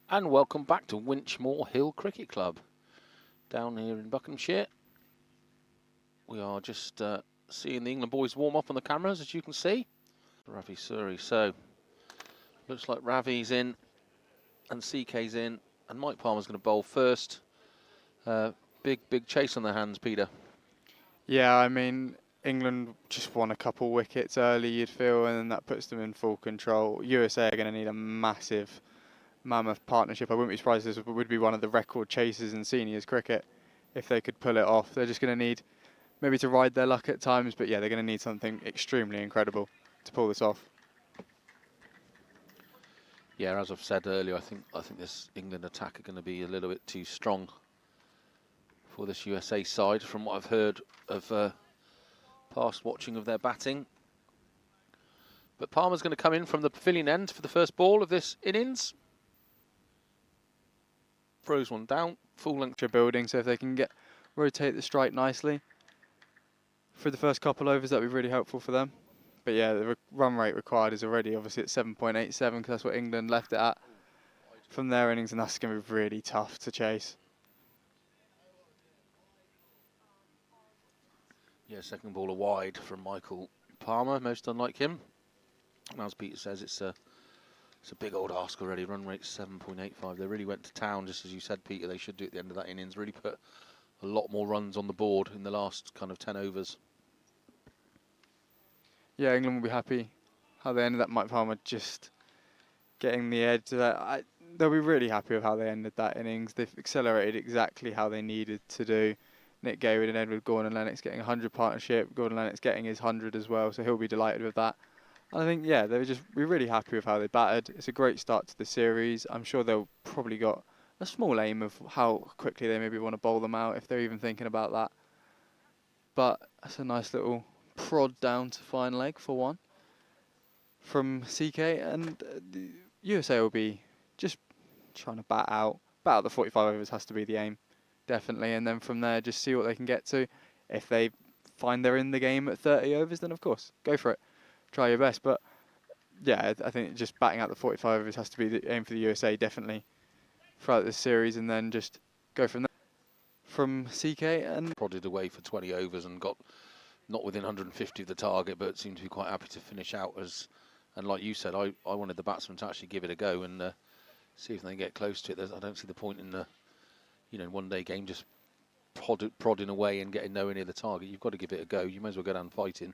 And welcome back to Winchmore Hill Cricket Club down here in Buckinghamshire. We are just seeing the England boys warm up on the cameras, as you can see. Ravi Suri. So looks like Ravi's in and CK's in, and Mike Palmer's going to bowl first. Big chase on their hands, Peter. Yeah, I mean, England just won a couple wickets early, you'd feel, and then that puts them in full control. USA are going to need a massive, mammoth partnership. I wouldn't be surprised if this would be one of the record chasers in seniors cricket if they could pull it off. They're just going to need maybe to ride their luck at times, but yeah, they're going to need something extremely incredible to pull this off. Yeah, as I've said earlier, I think this England attack are going to be a little bit too strong for this USA side, from what I've heard of past watching of their batting. But Palmer's going to come in from the pavilion end for the first ball of this innings. Throws one down, full length. Building, so if they can rotate the strike nicely for the first couple overs, that'd be really helpful for them. But yeah, the run rate required is already obviously at 7.87, because that's what England left it at from their innings, and that's going to be really tough to chase. Yeah, second ball wide from Michael Palmer, most unlike him. And as Peter says, it's a big old ask already. Run rate 7.85. They really went to town, just as you said, Peter. They should do at the end of that innings. Really put a lot more runs on the board in the last kind of 10 overs. Yeah, England will be happy how they ended that. Mike Palmer just getting the edge. They'll be really happy with how they ended that innings. They've accelerated exactly how they needed to do. Nick Gayward and Edward Gordon-Lennox getting a 100 partnership. Gordon-Lennox getting his 100 as well, so he'll be delighted with that. And I think, yeah, we're really happy with how they batted. It's a great start to the series. I'm sure they'll probably got a small aim of how quickly they maybe want to bowl them out, if they're even thinking about that. But that's a nice little prod down to fine leg for one from CK, and the USA will be just trying to bat out the 45 overs has to be the aim, definitely, and then from there just see what they can get to. If they find they're in the game at 30 overs, then of course go for it, try your best. But yeah, I think just batting out the 45 overs has to be the aim for the USA, definitely, throughout this series, and then just go from there. From CK, and Prodded away for 20 overs and got not within 150 of the target, but seemed to be quite happy to finish out. And like you said, I wanted the batsmen to actually give it a go and see if they can get close to it. I don't see the point in the one-day game just prodding away and getting nowhere near the target. You've got to give it a go. You may as well go down fighting.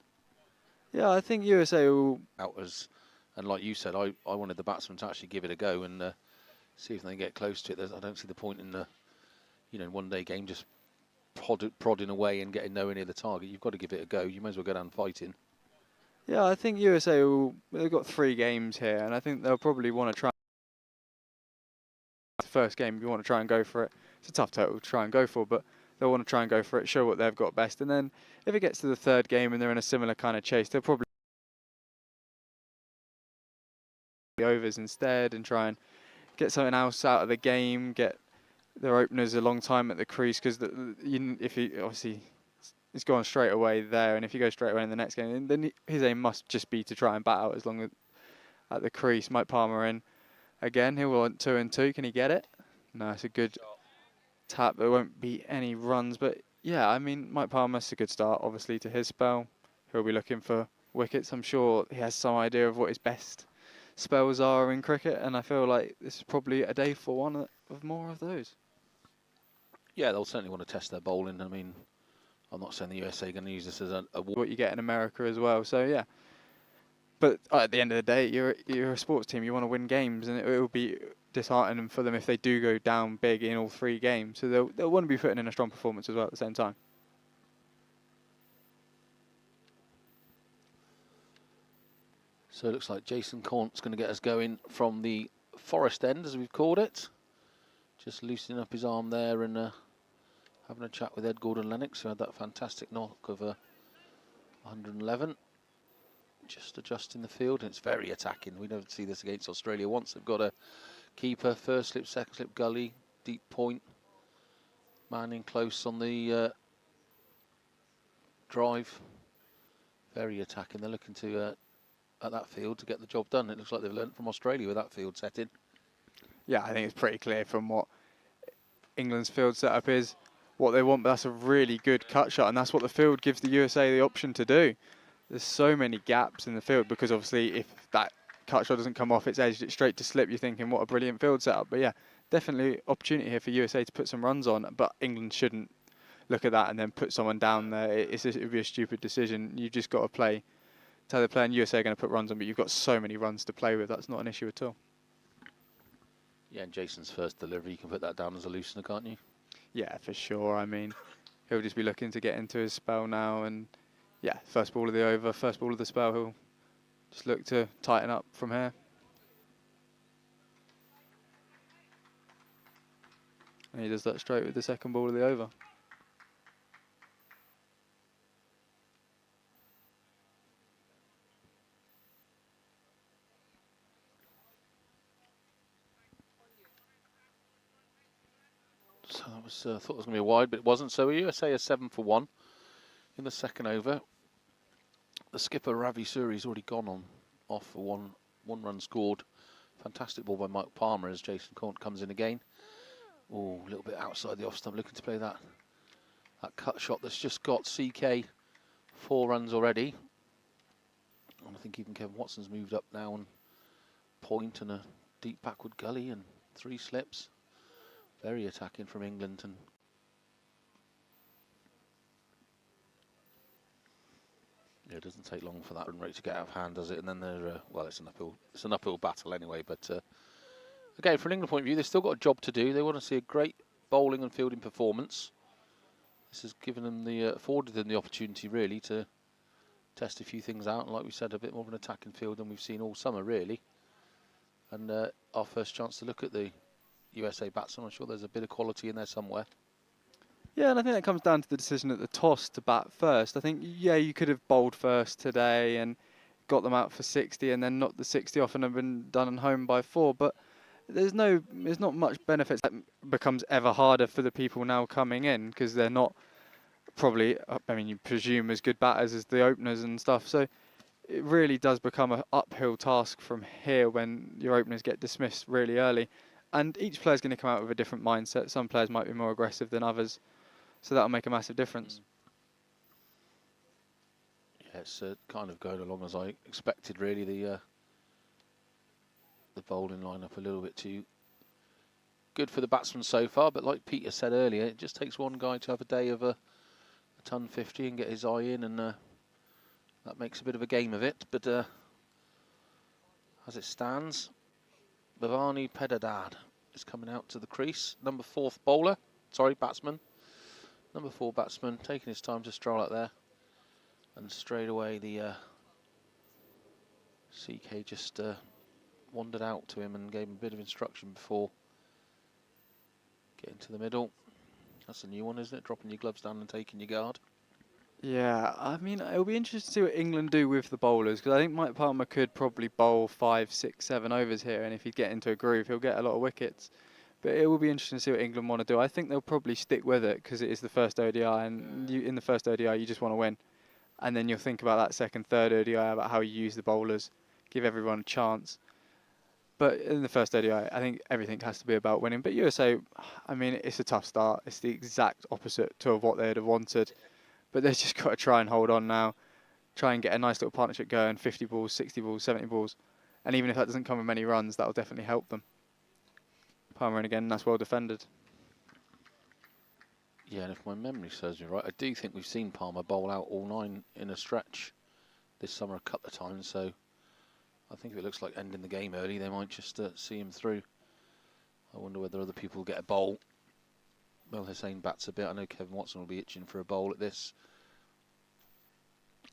yeah, I think USA will And like you said, I wanted the batsmen to actually give it a go and see if they can get close to it. I don't see the point in the one-day game just prodding away and getting nowhere near the target. You've got to give it a go. You may as well go down fighting. Yeah, I think USA they've got 3 games here, and I think they'll probably want to try. The first game, you want to try and go for it. It's a tough total to try and go for, but they'll want to try and go for it, show what they've got best. And then if it gets to the third game and they're in a similar kind of chase, they'll probably overs instead and try and get something else out of the game, get their openers a long time at the crease, because if he obviously he's gone straight away there, and if you go straight away in the next game, then his aim must just be to try and bat out as long as at the crease. Mike Palmer in again. He'll want 2 and 2. Can he get it? No, it's a good tap. There won't be any runs, but yeah, I mean, Mike Palmer's a good start, obviously, to his spell. He'll be looking for wickets. I'm sure he has some idea of what his best spells are in cricket, and I feel like this is probably a day for one of more of those. Yeah, they'll certainly want to test their bowling. I mean, I'm not saying the USA are going to use this as a what you get in America as well. So yeah, but at the end of the day, you're a sports team. You want to win games, and it will be disheartening for them if they do go down big in all 3 games. So they'll want to be putting in a strong performance as well at the same time. So it looks like Jason Corn's going to get us going from the forest end, as we've called it. Just loosening up his arm there and having a chat with Ed Gordon-Lennox, who had that fantastic knock of 111. Just adjusting the field, and it's very attacking. We don't see this against Australia once. They've got a keeper, first slip, second slip, gully, deep point. Man in close on the drive. Very attacking. They're looking to at that field to get the job done. It looks like they've learnt from Australia with that field setting. Yeah, I think it's pretty clear from what England's field setup is, what they want, but that's a really good cut shot, and that's what the field gives the USA the option to do. There's so many gaps in the field because obviously if that cut shot doesn't come off, it's edged it straight to slip. You're thinking, what a brilliant field setup. But yeah, definitely opportunity here for USA to put some runs on, but England shouldn't look at that and then put someone down there. It would be a stupid decision. You've just got to play. Tell the player, and USA are going to put runs on, but you've got so many runs to play with. That's not an issue at all. Yeah, and Jason's first delivery, you can put that down as a loosener, can't you? Yeah, for sure. I mean, he'll just be looking to get into his spell now, and yeah, first ball of the over, first ball of the spell, he'll just look to tighten up from here. And he does that straight with the second ball of the over. So that was, thought it was going to be a wide, but it wasn't. So USA are 7 for 1 in the second over. The skipper Ravi Suri's already gone off for one run scored. Fantastic ball by Mike Palmer as Jason Cornt comes in again. Oh, a little bit outside the off stump, looking to play that cut shot that's just got CK 4 runs already. And I think even Kevin Watson's moved up now and point and a deep backward gully and 3 slips. Very attacking from England, and yeah, it doesn't take long for that run rate to get out of hand, does it? And then they're well, it's an uphill battle anyway. But again, from an England point of view, they've still got a job to do. They want to see a great bowling and fielding performance. This has given them afforded them the opportunity really to test a few things out, and like we said, a bit more of an attacking field than we've seen all summer really. And our first chance to look at the USA batsman. I'm sure there's a bit of quality in there somewhere. Yeah, and I think that comes down to the decision at the toss to bat first. I think, yeah, you could have bowled first today and got them out for 60 and then knocked the 60 off and have been done and home by 4. But there's not much benefits. That becomes ever harder for the people now coming in because they're not probably, I mean, you presume as good batters as the openers and stuff. So it really does become an uphill task from here when your openers get dismissed really early. And each player's going to come out with a different mindset. Some players might be more aggressive than others. So that'll make a massive difference. Yeah, it's kind of going along as I expected, really. The bowling lineup a little bit too good for the batsmen so far. But like Peter said earlier, it just takes one guy to have a day of a ton 50 and get his eye in, and that makes a bit of a game of it. But as it stands, Bhavani Pedadad is coming out to the crease. Number 4th batsman. Number 4 batsman taking his time to stroll out there. And straight away the CK just wandered out to him and gave him a bit of instruction before getting to the middle. That's a new one, isn't it? Dropping your gloves down and taking your guard. Yeah, I mean, it'll be interesting to see what England do with the bowlers, because I think Mike Palmer could probably bowl 5, 6, 7 overs here, and if he'd get into a groove, he'll get a lot of wickets. But it will be interesting to see what England want to do. I think they'll probably stick with it, because it is the first ODI, and in the first ODI, you just want to win. And then you'll think about that second, third ODI, about how you use the bowlers, give everyone a chance. But in the first ODI, I think everything has to be about winning. But USA, I mean, it's a tough start. It's the exact opposite to what they'd have wanted. But they've just got to try and hold on now, try and get a nice little partnership going, 50 balls, 60 balls, 70 balls. And even if that doesn't come with many runs, that'll definitely help them. Palmer in again, that's well defended. Yeah, and if my memory serves me right, I do think we've seen Palmer bowl out all 9 in a stretch this summer a couple of times. So I think if it looks like ending the game early, they might just see him through. I wonder whether other people get a bowl. Well, Hussain bats a bit. I know Kevin Watson will be itching for a bowl at this.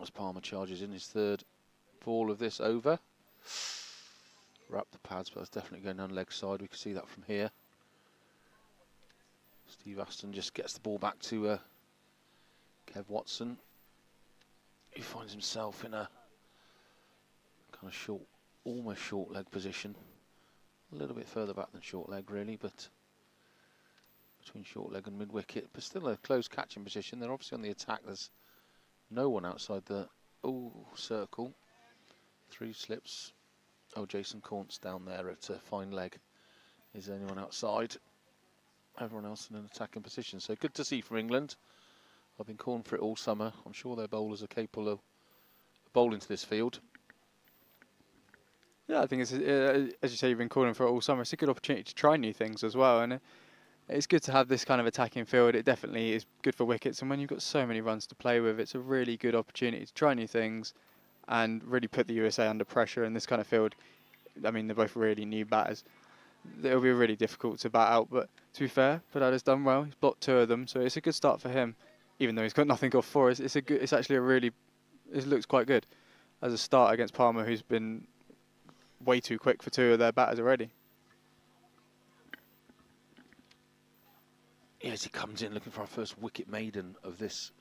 As Palmer charges in his 3rd ball of this over. Wrap the pads, but that's definitely going down leg side. We can see that from here. Steve Aston just gets the ball back to Kev Watson. He finds himself in a kind of short, almost short leg position. A little bit further back than short leg, really, but between short leg and mid wicket, but still a close catching position. They're obviously on the attack. There's no one outside the circle. 3 slips. Oh, Jason Cornt's down there at fine leg. Is there anyone outside? Everyone else in an attacking position. So good to see from England. I've been calling for it all summer. I'm sure their bowlers are capable of bowling to this field. Yeah, I think it's as you say, you've been calling for it all summer. It's a good opportunity to try new things as well, and it's good to have this kind of attacking field. It definitely is good for wickets, and when you've got so many runs to play with, it's a really good opportunity to try new things and really put the USA under pressure in this kind of field. I mean, they're both really new batters. It'll be really difficult to bat out, but to be fair, Padada's done well. He's blocked 2 of them, so it's a good start for him. Even though he's got nothing off 4, it's a good. It's actually a really. It looks quite good as a start against Palmer, who's been way too quick for 2 of their batters already. Yes, he comes in looking for our first wicket maiden of this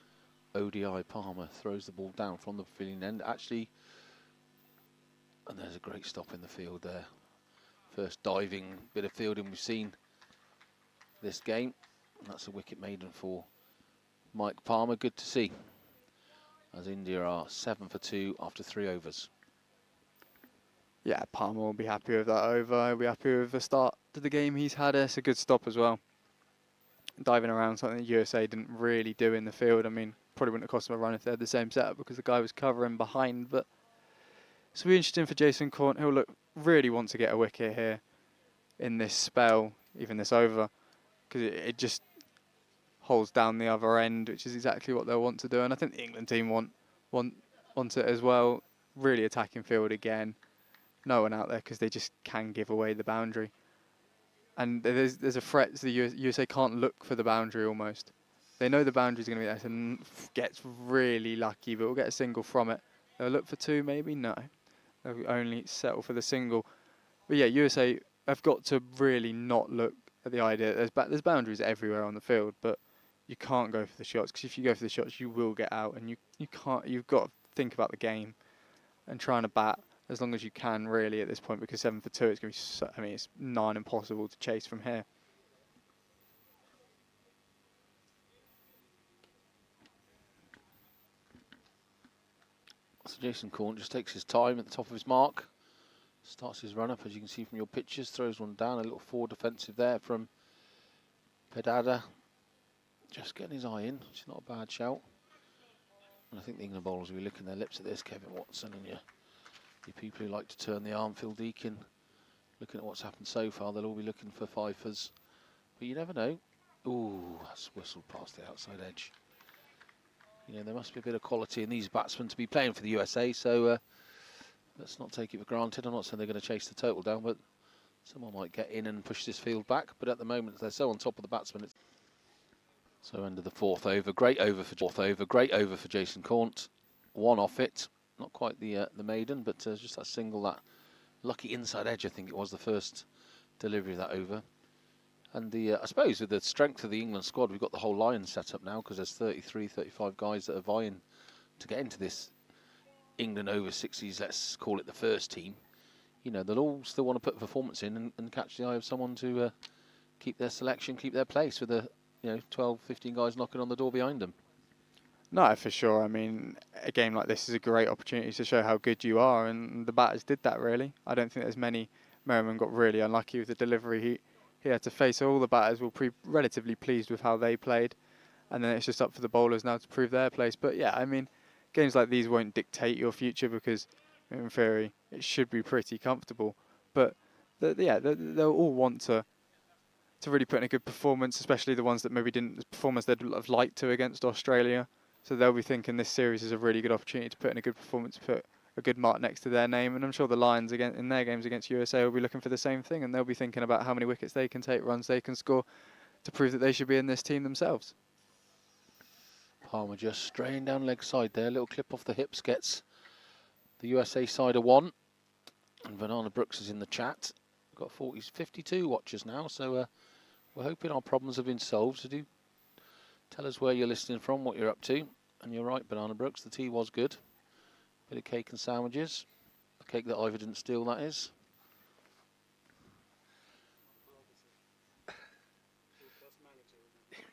ODI. Palmer throws the ball down from the pavilion end. Actually, and there's a great stop in the field there. First diving bit of fielding we've seen this game. And that's a wicket maiden for Mike Palmer. Good to see. As India are 7 for 2 after 3 overs. Yeah, Palmer will be happy with that over. He'll be happy with the start to the game he's had. It's a good stop as well. Diving around, something the USA didn't really do in the field. I mean, probably wouldn't have cost them a run if they had the same setup because the guy was covering behind. But it's really interesting for Jason Corn. He'll really want to get a wicket here in this spell, even this over, because it just holds down the other end, which is exactly what they'll want to do. And I think the England team want it as well. Really attacking field again. No one out there because they just can give away the boundary. And there's a threat. The USA can't look for the boundary almost. They know the boundary's going to be there, and gets really lucky, but will get a single from it. They'll look for 2, maybe? No. They'll only settle for the single. But yeah, USA have got to really not look at the idea. There's boundaries everywhere on the field, but you can't go for the shots, because if you go for the shots, you will get out, and you can't. You've got to think about the game and trying to bat as long as you can, really, at this point, because 7 for 2, it's going to be so, I mean, it's nigh impossible to chase from here. So Jason Corn just takes his time at the top of his mark. Starts his run up, as you can see from your pictures. Throws one down, a little forward defensive there from Padada. Just getting his eye in, which is not a bad shout. And I think the England bowlers will be licking their lips at this. Kevin Watson and your people who like to turn the arm, Phil Deacon. Looking at what's happened so far, they'll all be looking for fifers. But you never know. Ooh, that's whistled past the outside edge. You know, there must be a bit of quality in these batsmen to be playing for the USA, so let's not take it for granted. I'm not saying they're going to chase the total down, but someone might get in and push this field back. But at the moment, they're so on top of the batsmen. So end of the 4th over. Great over for Jason Cornt. 1 off it. Not quite the maiden, but just that single, that lucky inside edge, I think it was the first delivery of that over. And I suppose with the strength of the England squad, we've got the whole line set up now, because there's 33, 35 guys that are vying to get into this England over 60s, let's call it the first team. You know, they'll all still want to put a performance in and catch the eye of someone to keep their selection, keep their place with the 12, 15 guys knocking on the door behind them. No, for sure. I mean, a game like this is a great opportunity to show how good you are, and the batters did that, really. I don't think there's many. Merriman got really unlucky with the delivery he had to face. So all the batters were relatively pleased with how they played, and then it's just up for the bowlers now to prove their place. But yeah, I mean, games like these won't dictate your future, because in theory it should be pretty comfortable. But they'll all want to really put in a good performance, especially the ones that maybe didn't perform as they'd have liked to against Australia. So they'll be thinking this series is a really good opportunity to put in a good performance, put a good mark next to their name. And I'm sure the Lions, again, in their games against USA, will be looking for the same thing. And they'll be thinking about how many wickets they can take, runs they can score, to prove that they should be in this team themselves. Palmer just straying down leg side there. Little clip off the hips gets the USA side a 1. And Banana Brooks is in the chat. We've got 52 watchers now. So we're hoping our problems have been solved. So do tell us where you're listening from, what you're up to. And you're right, Banana Brooks, the tea was good. Bit of cake and sandwiches. The cake that Ivor didn't steal, that is.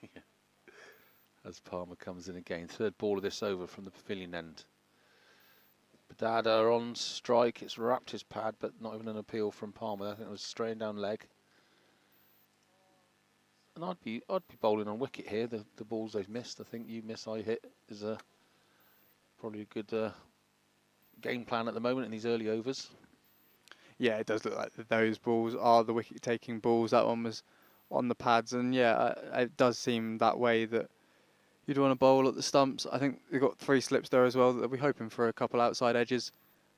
Yeah. As Palmer comes in again. 3rd ball of this over from the pavilion end. Padada on strike. It's wrapped his pad, but not even an appeal from Palmer. I think it was straying down leg. And I'd be bowling on wicket here. The balls they've missed, I think you miss, I hit, is probably a good game plan at the moment in these early overs. Yeah, it does look like those balls are the wicket-taking balls. That one was on the pads, and yeah, it does seem that way that you'd want to bowl at the stumps. I think they've got 3 slips there as well. They'll be hoping for a couple outside edges.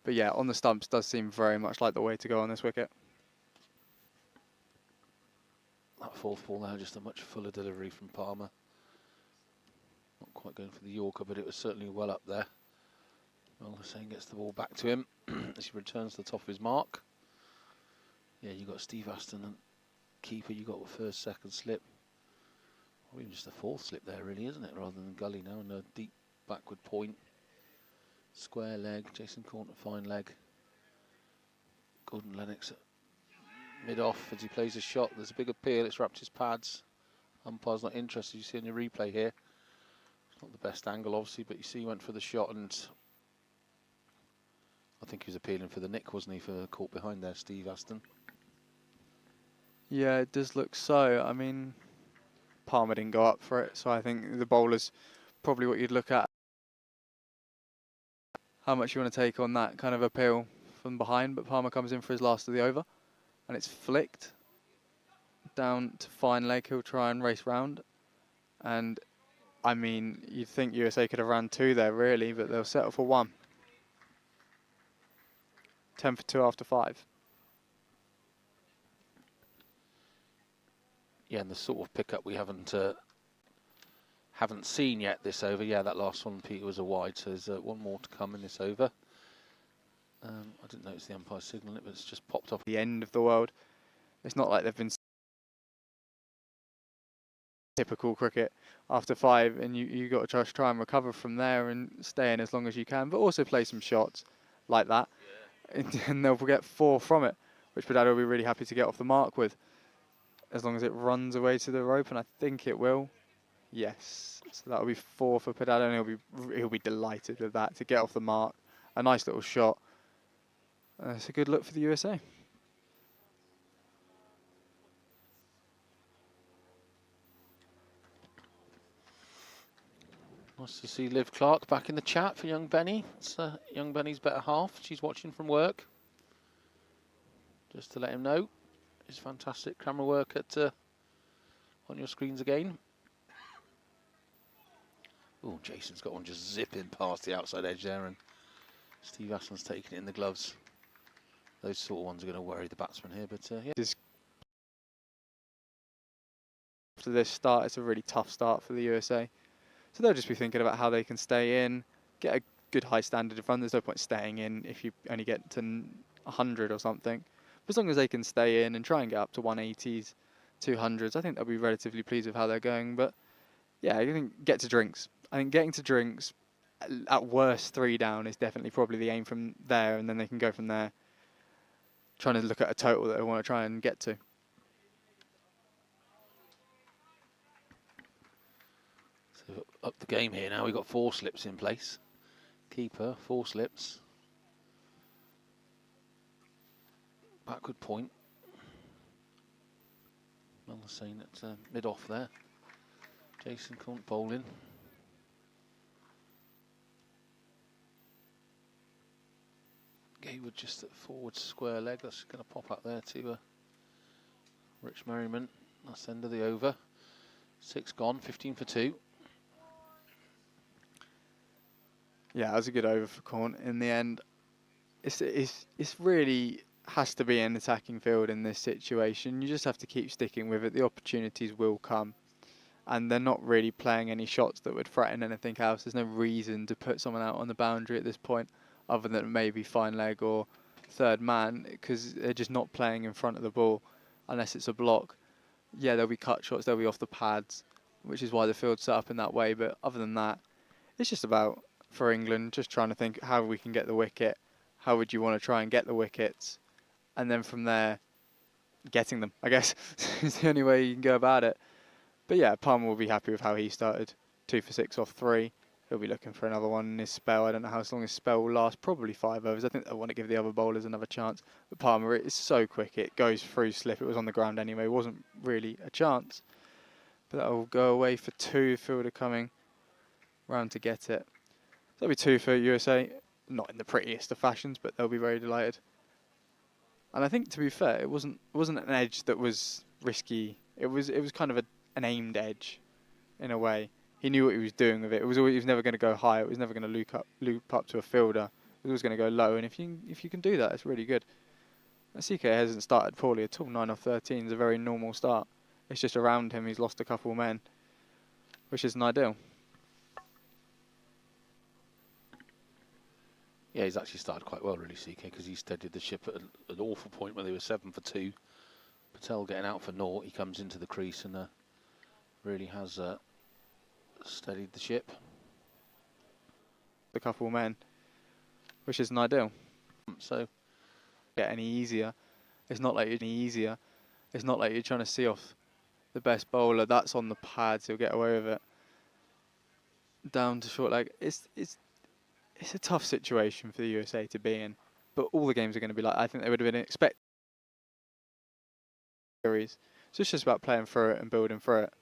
But yeah, on the stumps does seem very much like the way to go on this wicket. That 4th ball now, just a much fuller delivery from Palmer. Not quite going for the Yorker, but it was certainly well up there. Well, Hussain gets the ball back to him as he returns to the top of his mark. Yeah, you got Steve Aston and keeper. You got the 1st, 2nd slip. Or even just a 4th slip there, really, isn't it? Rather than gully now, and a deep backward point. Square leg. Jason Corn at fine leg. Gordon-Lennox at mid-off as he plays a shot. There's a big appeal. It's wrapped his pads. Umpire's not interested. You see in your replay here. It's not the best angle, obviously, but you see he went for the shot, and I think he was appealing for the nick, wasn't he, for caught behind there, Steve Aston. Yeah, it does look so. I mean, Palmer didn't go up for it, so I think the bowler's probably what you'd look at. How much you want to take on that kind of appeal from behind, but Palmer comes in for his last of the over, and it's flicked down to fine leg. He'll try and race round, and I mean, you'd think USA could have ran 2 there, really, but they'll settle for 1. 10 for 2 after 5. Yeah, and the sort of pickup we haven't seen yet this over. Yeah, that last one, Peter, was a wide, so there's one more to come in this over. I didn't notice the umpire signalling it, but it's just popped off. The end of the world. It's not like they've been typical cricket after 5, and you got to just try and recover from there and stay in as long as you can, but also play some shots like that, and they'll get 4 from it, which Padada will be really happy to get off the mark with, as long as it runs away to the rope, and I think it will. Yes, so that'll be 4 for Padada, and he'll be delighted with that to get off the mark. A nice little shot. It's a good look for the USA. Nice to see Liv Clark back in the chat for young Benny. It's young Benny's better half. She's watching from work. Just to let him know, it's fantastic camera work at on your screens again. Oh, Jason's got one just zipping past the outside edge there, and Steve Aston's taking it in the gloves. Those sort of ones are going to worry the batsman here, but yeah. After this start, it's a really tough start for the USA. So they'll just be thinking about how they can stay in, get a good high standard of run. There's no point staying in if you only get to 100 or something. But as long as they can stay in and try and get up to 180s, 200s, I think they'll be relatively pleased with how they're going. But yeah, I think get to drinks. I think getting to drinks, at worst 3 down, is definitely probably the aim from there, and then they can go from there, trying to look at a total that they want to try and get to. So up the game here now. We've got 4 slips in place. Keeper, 4 slips. Backward point. Well, saying at mid-off there. Jason can't bowl in. Gayward just at forward square leg. That's going to pop up there to Rich Merriman. That's the end of the over. 6 gone, 15 for 2. Yeah, that was a good over for Corn in the end. It's really has to be an attacking field in this situation. You just have to keep sticking with it. The opportunities will come. And they're not really playing any shots that would threaten anything else. There's no reason to put someone out on the boundary at this point, other than maybe fine leg or 3rd man, because they're just not playing in front of the ball unless it's a block. Yeah, there'll be cut shots, they'll be off the pads, which is why the field's set up in that way. But other than that, it's just about, for England, just trying to think how we can get the wicket. How would you want to try and get the wickets? And then from there, getting them, I guess, is the only way you can go about it. But yeah, Palmer will be happy with how he started. 2 for 6 off 3. He'll be looking for another one in his spell. I don't know how long his spell will last. Probably 5 overs. I think they want to give the other bowlers another chance. But Palmer, it's so quick. It goes through slip. It was on the ground anyway. It wasn't really a chance. But that'll go away for 2, fielder coming round to get it. That'll be 2 for USA. Not in the prettiest of fashions, but they'll be very delighted. And I think, to be fair, it wasn't an edge that was risky. It was kind of an aimed edge, in a way. He knew what he was doing with it. He was never going to go high. It was never going to loop up to a fielder. It was going to go low. And if you can do that, it's really good. And CK hasn't started poorly at all. 9 off 13 is a very normal start. It's just around him he's lost a couple of men, which isn't ideal. Yeah, he's actually started quite well, really, CK, because he steadied the ship at an awful point when they were 7 for 2. Patel getting out for naught. He comes into the crease and really has steadied the ship. A couple of men, which isn't ideal. So, get any easier. It's not like you're trying to see off the best bowler. That's on the pads. He'll get away with it. Down to short leg. It's a tough situation for the USA to be in, but all the games are going to be like. I think they would have been expected. Series. So it's just about playing through it and building through it.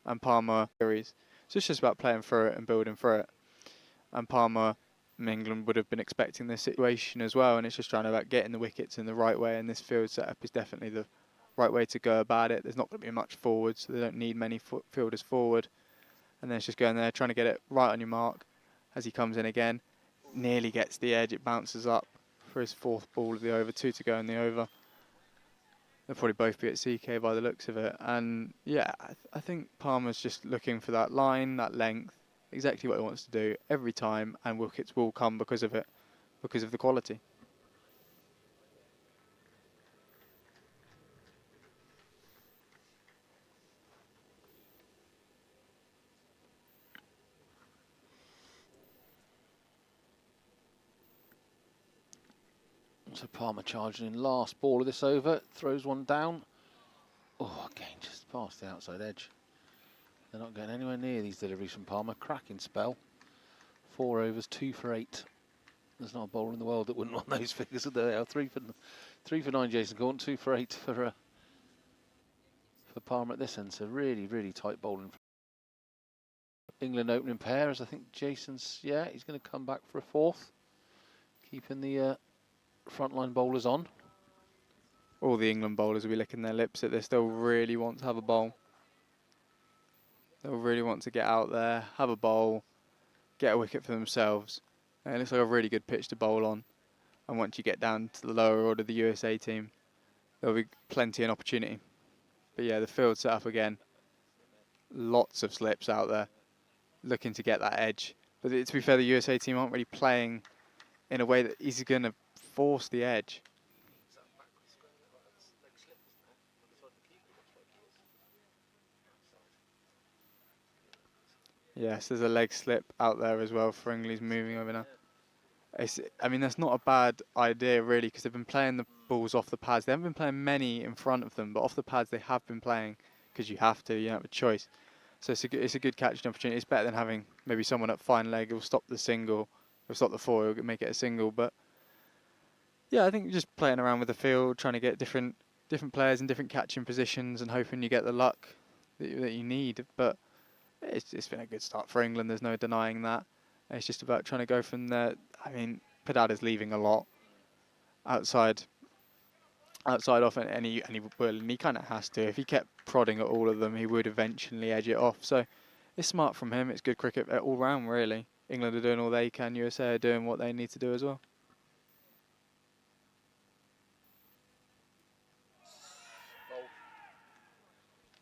And Palmer series. So it's just about playing through it and building through it. And Palmer, England would have been expecting this situation as well, and it's just trying to about getting the wickets in the right way. And this field setup is definitely the right way to go about it. There's not going to be much forward, so they don't need many fielders forward. And then it's just going there, trying to get it right on your mark. As he comes in again, nearly gets the edge. It bounces up for his 4th ball of the over. 2 to go in the over. They'll probably both be at CK by the looks of it. And yeah, I think Palmer's just looking for that line, that length, exactly what he wants to do every time, and wickets will come because of it, because of the quality. So Palmer charging in last ball of this over, throws one down. Oh, again, just past the outside edge. They're not getting anywhere near these deliveries from Palmer. Cracking spell. 4 overs, 2 for 8. There's not a bowler in the world that wouldn't want those figures. There are 3 for 9, Jason Gordon, 2 for 8 for Palmer at this end. So really, really tight bowling. England opening pair, as I think Jason's, yeah, he's going to come back for a 4th. Keeping the frontline bowlers on. All the England bowlers will be licking their lips at this. They'll really want to have a bowl. They'll really want to get out there, have a bowl, get a wicket for themselves. And it looks like a really good pitch to bowl on. And once you get down to the lower order of the USA team, there'll be plenty of opportunity. But yeah, the field set up again. Lots of slips out there, looking to get that edge. But to be fair, the USA team aren't really playing in a way that he's going to force the edge. Yes, there's a leg slip out there as well for England. He's moving over now. I mean, that's not a bad idea, really, because they've been playing the balls off the pads. They haven't been playing many in front of them, but off the pads they have been playing, because you have to, you don't have a choice. So it's a good catching opportunity. It's better than having maybe someone at fine leg who'll stop the single, or stop the 4, who'll make it a single. But yeah, I think just playing around with the field, trying to get different players in different catching positions, and hoping you get the luck that you need. But it's been a good start for England. There's no denying that. It's just about trying to go from there. I mean, Padada's leaving a lot outside off, and he will, and he kind of has to. If he kept prodding at all of them, he would eventually edge it off. So it's smart from him. It's good cricket all round, really. England are doing all they can. USA are doing what they need to do as well.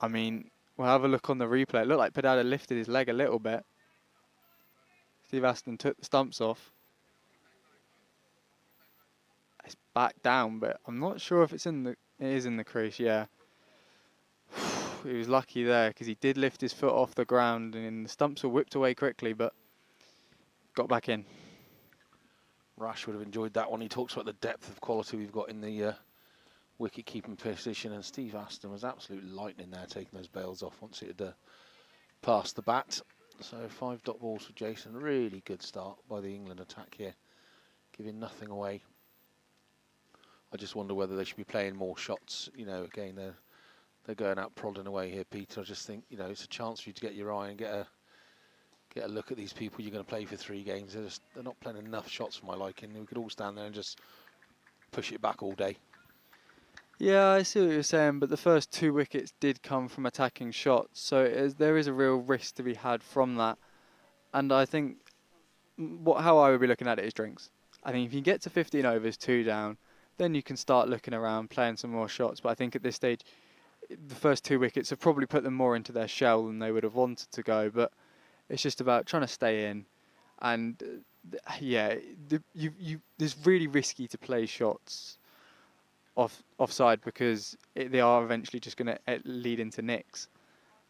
I mean, we'll have a look on the replay. It looked like Padada lifted his leg a little bit. Steve Aston took the stumps off. It's back down, but I'm not sure if it is in the crease, yeah. He was lucky there, because he did lift his foot off the ground, and the stumps were whipped away quickly, but got back in. Rash would have enjoyed that one. He talks about the depth of quality we've got in the wicket-keeping position, and Steve Aston was absolute lightning there, taking those bails off once it had passed the bat. So 5 dot balls for Jason. Really good start by the England attack here, giving nothing away. I just wonder whether they should be playing more shots. You know, again, they're going out prodding away here, Peter. I just think, you know, it's a chance for you to get your eye and get a look at these people you're going to play for 3 games. They're not playing enough shots for my liking. We could all stand there and just push it back all day. Yeah, I see what you're saying, but the first 2 wickets did come from attacking shots, so there is a real risk to be had from that. And I think how I would be looking at it is drinks. I think if you get to 15 overs, 2 down, then you can start looking around, playing some more shots. But I think at this stage, the first 2 wickets have probably put them more into their shell than they would have wanted to go. But it's just about trying to stay in. And it's really risky to play shots offside because they are eventually just going to lead into nicks,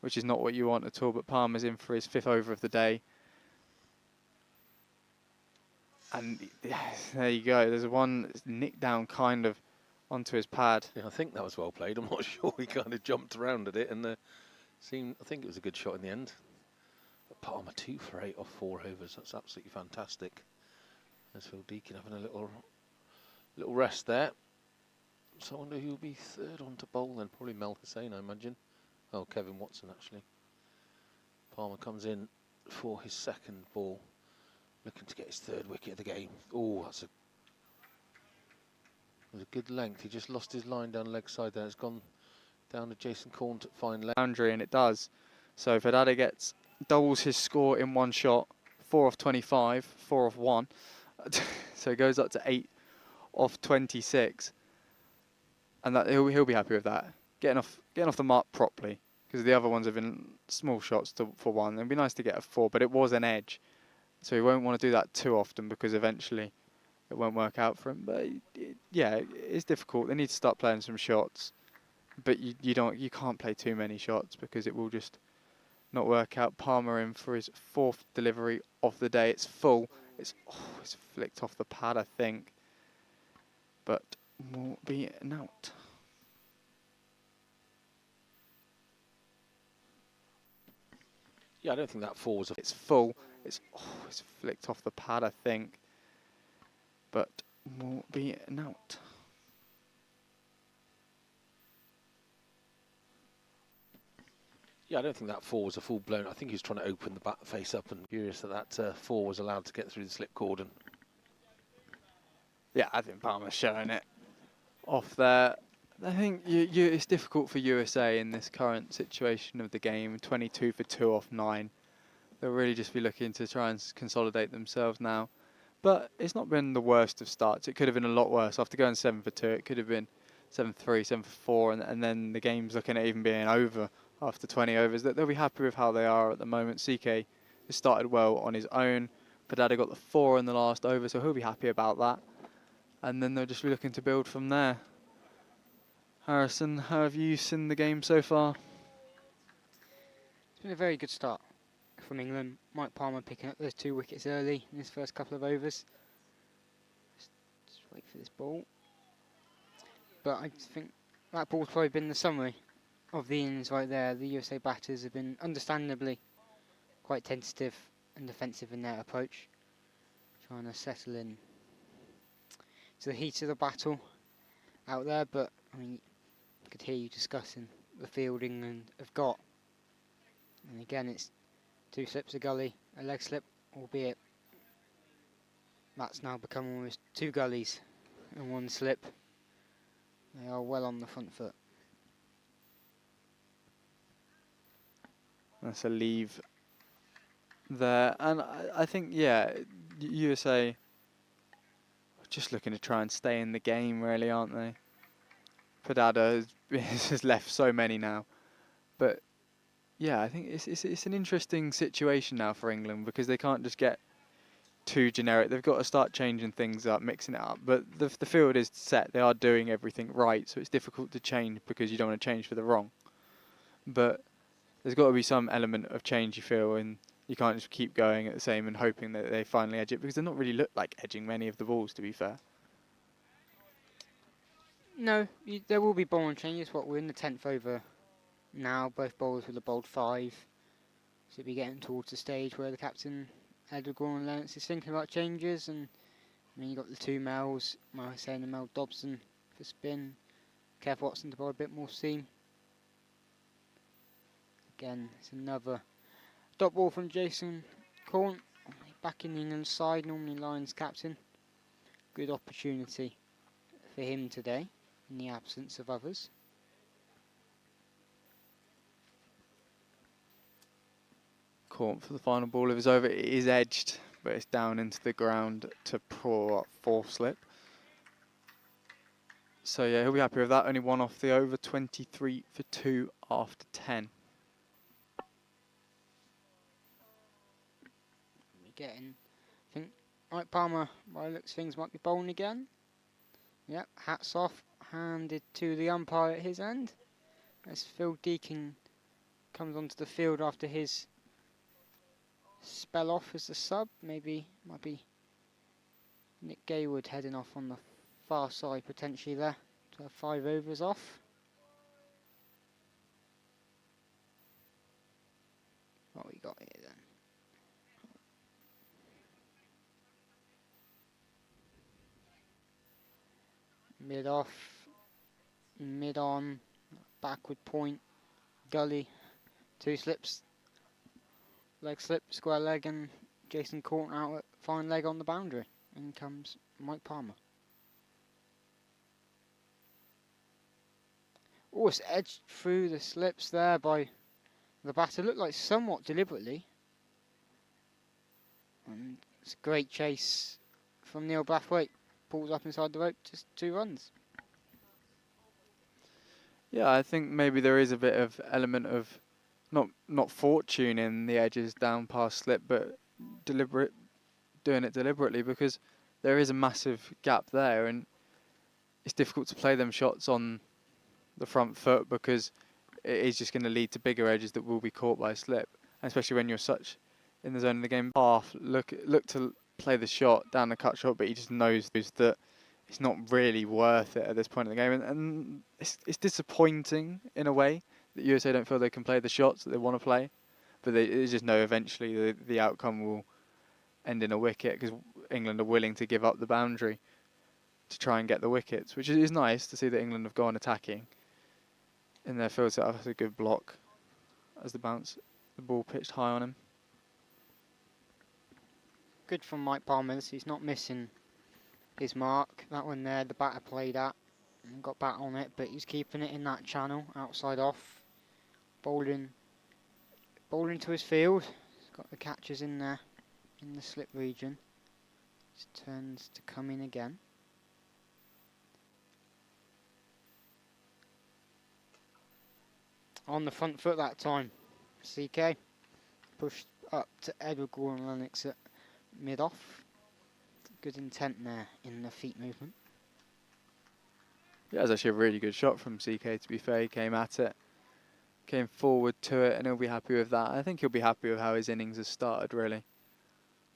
which is not what you want at all. But Palmer's in for his 5th over of the day. And there you go. There's one nick down kind of onto his pad. Yeah, I think that was well played. I'm not sure. He kind of jumped around at it and I think it was a good shot in the end. But Palmer 2 for 8 off 4 overs. That's absolutely fantastic. There's Phil Deacon having a little rest there. So I wonder who will be 3rd on to bowl then. Probably Mel Hussain, I imagine. Oh, Kevin Watson actually. Palmer comes in for his 2nd ball. Looking to get his 3rd wicket of the game. Oh, that's a good length. He just lost his line down leg side there. It's gone down to Jason Corn to find leg. Boundary, and it does. So Fadada doubles his score in 1 shot. 4 off 25, 4 off 1. So it goes up to 8 off 26. And that he'll be happy with that. Getting off the mark properly. Because the other ones have been small shots for 1. It'd be nice to get a 4, but it was an edge. So he won't want to do that too often because eventually it won't work out for him. But it's difficult. They need to start playing some shots, but you can't play too many shots because it will just not work out. Palmer in for his 4th delivery of the day. It's full. It's flicked off the pad, I think, but will be an out. Yeah, I don't think that 4 was It's full. It's flicked off the pad, I think, but will be an out. Yeah, I don't think that 4 was a full blown. I think he was trying to open the bat face up, and curious that 4 was allowed to get through the slip cordon. Yeah, I think Palmer's showing it off there. I think it's difficult for USA in this current situation of the game. 22 for 2 off 9. They'll really just be looking to try and consolidate themselves now. But it's not been the worst of starts. It could have been a lot worse. After going 7 for 2, it could have been 7 for 3, 7 for 4, and then the game's looking at even being over after 20 overs. They'll be happy with how they are at the moment. CK has started well on his own. Padada got the 4 in the last over, so he'll be happy about that. And then they'll just be looking to build from there. Harrison, how have you seen the game so far? It's been a very good start from England. Mike Palmer picking up those 2 wickets early in his first couple of overs. Just wait for this ball. But I think that ball's probably been the summary of the innings right there. The USA batters have been understandably quite tentative and defensive in their approach, trying to settle in to the heat of the battle out there. But I mean, I could hear you discussing the fielding and have got. And again, it's 2 slips, a gully, a leg slip, albeit that's now become almost 2 gullies and 1 slip. They are well on the front foot. That's a leave there. And I think, yeah, USA are just looking to try and stay in the game, really, aren't they? Padada has left so many now. But yeah, I think it's an interesting situation now for England because they can't just get too generic. They've got to start changing things up, mixing it up. But the field is set. They are doing everything right, so it's difficult to change because you don't want to change for the wrong. But there's got to be some element of change, you feel, and you can't just keep going at the same and hoping that they finally edge it because they're not really look like edging many of the balls, to be fair. No, there will be bowling changes. We're in the 10th over now. Both bowlers will have bowled 5. So we'll be getting towards the stage where the captain, Edward Gordon-Lennox, is thinking about changes. And I mean, you've got the 2 Mels, Mel Hussain and Mel Dobson for spin. Kev Watson to bowl a bit more seam. Again, it's another dot ball from Jason Corn. Back in the England side, normally Lions captain. Good opportunity for him today, in the absence of others. Corn for the final ball of his over. It is edged, but it's down into the ground to pour up 4 slip. So yeah, he'll be happy with that. Only one off the over, 23 for 2 after 10. Getting, I think Mike Palmer, by the looks of things, might be bowling again. Yep, hats off, handed to the umpire at his end. As Phil Deacon comes onto the field after his spell off as the sub. Maybe, might be Nick Gaywood heading off on the far side potentially there to have 5 overs off. What we got here then? Mid off, mid on, backward point, gully, 2 slips, leg slip, square leg, and Jason Corn out at fine leg on the boundary. In comes Mike Palmer. Oh, it's edged through the slips there by the batter. Looked like somewhat deliberately. And it's a great chase from Neil Brathwaite. Pulls up inside the rope, just 2 runs. Yeah, I think maybe there is a bit of element of not fortune in the edges down past slip, but doing it deliberately, because there is a massive gap there, and it's difficult to play them shots on the front foot because it is just going to lead to bigger edges that will be caught by slip, and especially when you're such in the zone of the game. Half look to play the shot down the cut shot, but he just knows that it's not really worth it at this point in the game, and it's disappointing in a way that USA don't feel they can play the shots that they want to play, but they just know eventually the outcome will end in a wicket, because England are willing to give up the boundary to try and get the wickets, which is nice to see that England have gone attacking in their field setup. That's a good block as the ball pitched high on him. Good from Mike Palmer, he's not missing his mark. That one there, the batter played at and got bat on it, but he's keeping it in that channel, outside off. Bowling to his field. He's got the catches in there, in the slip region. Just turns to come in again. On the front foot that time. CK pushed up to Edward Gordon-Lennox at mid-off. Good intent there in the feet movement. Yeah, it was actually a really good shot from CK, to be fair. He came at it, came forward to it, and he'll be happy with that. I think he'll be happy with how his innings has started, really.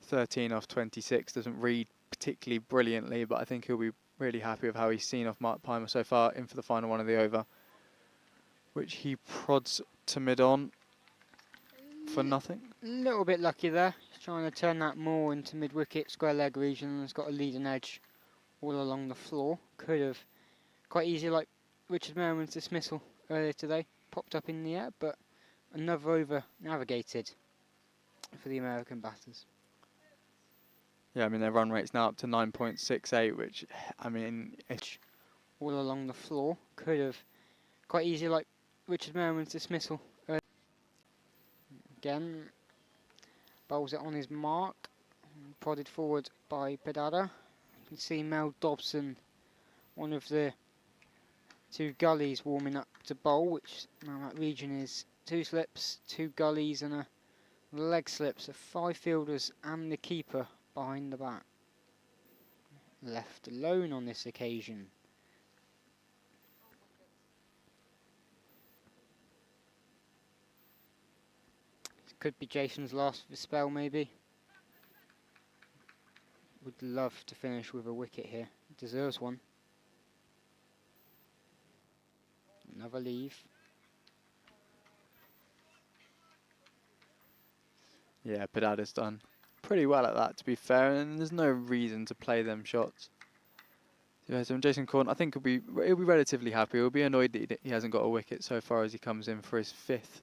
13 off 26 doesn't read particularly brilliantly, but I think he'll be really happy with how he's seen off Mark Palmer so far, in for the final one of the over, which he prods to mid-on for nothing. A little bit lucky there. He's trying to turn that more into mid-wicket, square leg region, and has got a leading edge all along the floor. Could have quite easy, like Richard Merriman's dismissal earlier today, popped up in the air, but another over navigated for the American batters. Yeah, I mean, their run rate's now up to 9.68, which, I mean, it's all along the floor. Could have quite easy, like Richard Merriman's dismissal earlier. Again, bowls it on his mark, prodded forward by Pedada. You can see Mel Dobson, one of the 2 gullies, warming up to bowl, which now that region is 2 slips, 2 gullies and a leg slip, so 5 fielders and the keeper behind the bat. Left alone on this occasion. Could be Jason's last of the spell, maybe. Would love to finish with a wicket here. Deserves one. Another leave. Yeah, Pedada's done pretty well at that, to be fair, and there's no reason to play them shots. Yeah, so Jason Corn, I think he'll be relatively happy. He'll be annoyed that he hasn't got a wicket so far as he comes in for his 5th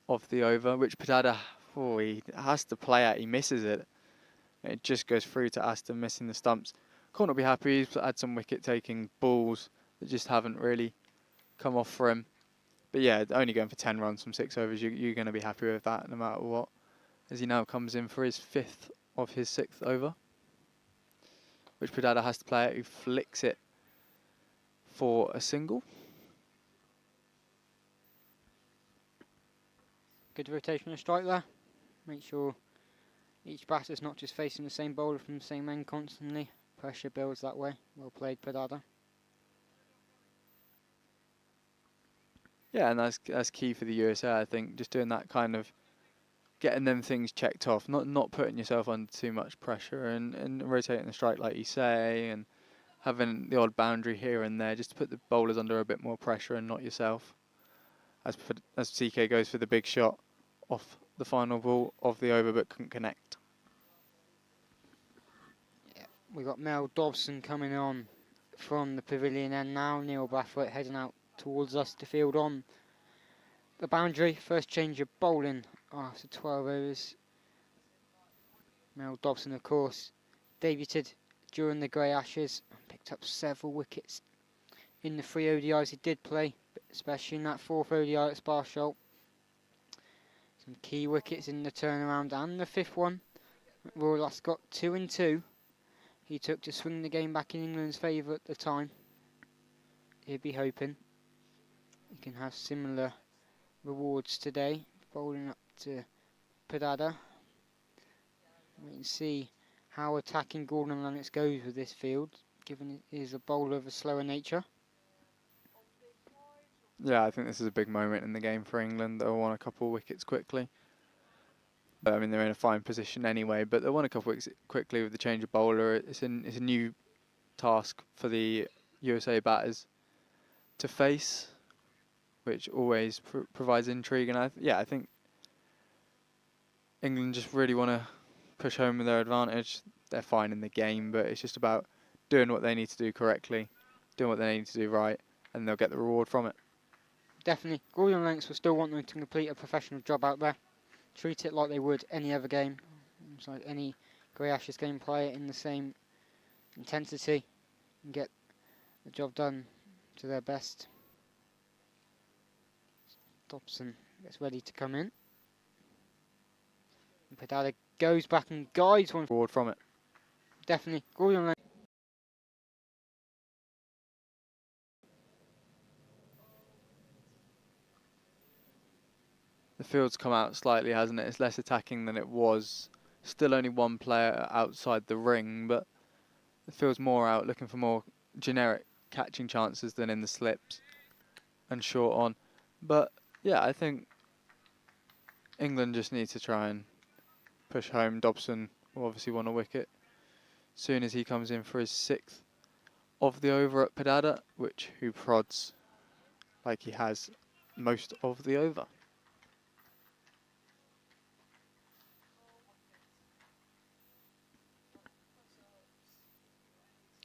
of the over, which Padada, oh, he has to play out. He misses it. It just goes through to Aston, missing the stumps. Corn will be happy. He's had some wicket-taking balls that just haven't really come off for him. But yeah, only going for 10 runs from 6 overs, you're going to be happy with that no matter what. As he now comes in for his 5th of his 6th over, which Padada has to play out. He flicks it for a single. Good rotational strike there. Make sure each batter's not just facing the same bowler from the same end constantly. Pressure builds that way. Well played, Padada. Yeah, and that's key for the USA, I think. Just doing that kind of getting them things checked off, not putting yourself under too much pressure, and rotating the strike like you say, and having the odd boundary here and there just to put the bowlers under a bit more pressure and not yourself. As CK goes for the big shot off the final ball of the over but couldn't connect. Yeah, we got Mel Dobson coming on from the pavilion end now. Neil Brathwaite heading out towards us to field on the boundary. First change of bowling after 12 overs. Mel Dobson, of course, debuted during the Grey Ashes and picked up several wickets in the 3 ODIs he did play, especially in that 4th ODI at Sparsholt. Some key wickets in the turnaround and the 5th one. Royal Ascot 2 and 2. He took to swing the game back in England's favour at the time. He'd be hoping he can have similar rewards today. Bowling up to Padada. We can see how attacking Gordon-Lennox goes with this field, given he is a bowler of a slower nature. Yeah, I think this is a big moment in the game for England. They'll want a couple of wickets quickly. I mean, they're in a fine position anyway, but they'll want a couple of wickets quickly with the change of bowler. It's a new task for the USA batters to face, which always provides intrigue. And I think England just really want to push home with their advantage. They're fine in the game, but it's just about doing what they need to do correctly, doing what they need to do right, and they'll get the reward from it. Definitely. Gordon-Lennox will still want them to complete a professional job out there. Treat it like they would any other game. It's like any Grey Ashes game, play it in the same intensity and get the job done to their best. Dobson gets ready to come in. And Padada goes back and guides one. Reward from it. Definitely. Gordon-Lennox. The field's come out slightly, hasn't it? It's less attacking than it was. Still only one player outside the ring, but the field's more out, looking for more generic catching chances than in the slips and short on. But yeah, I think England just need to try and push home. Dobson will obviously want a wicket soon as he comes in for his 6th of the over at Padada, who prods like he has most of the over.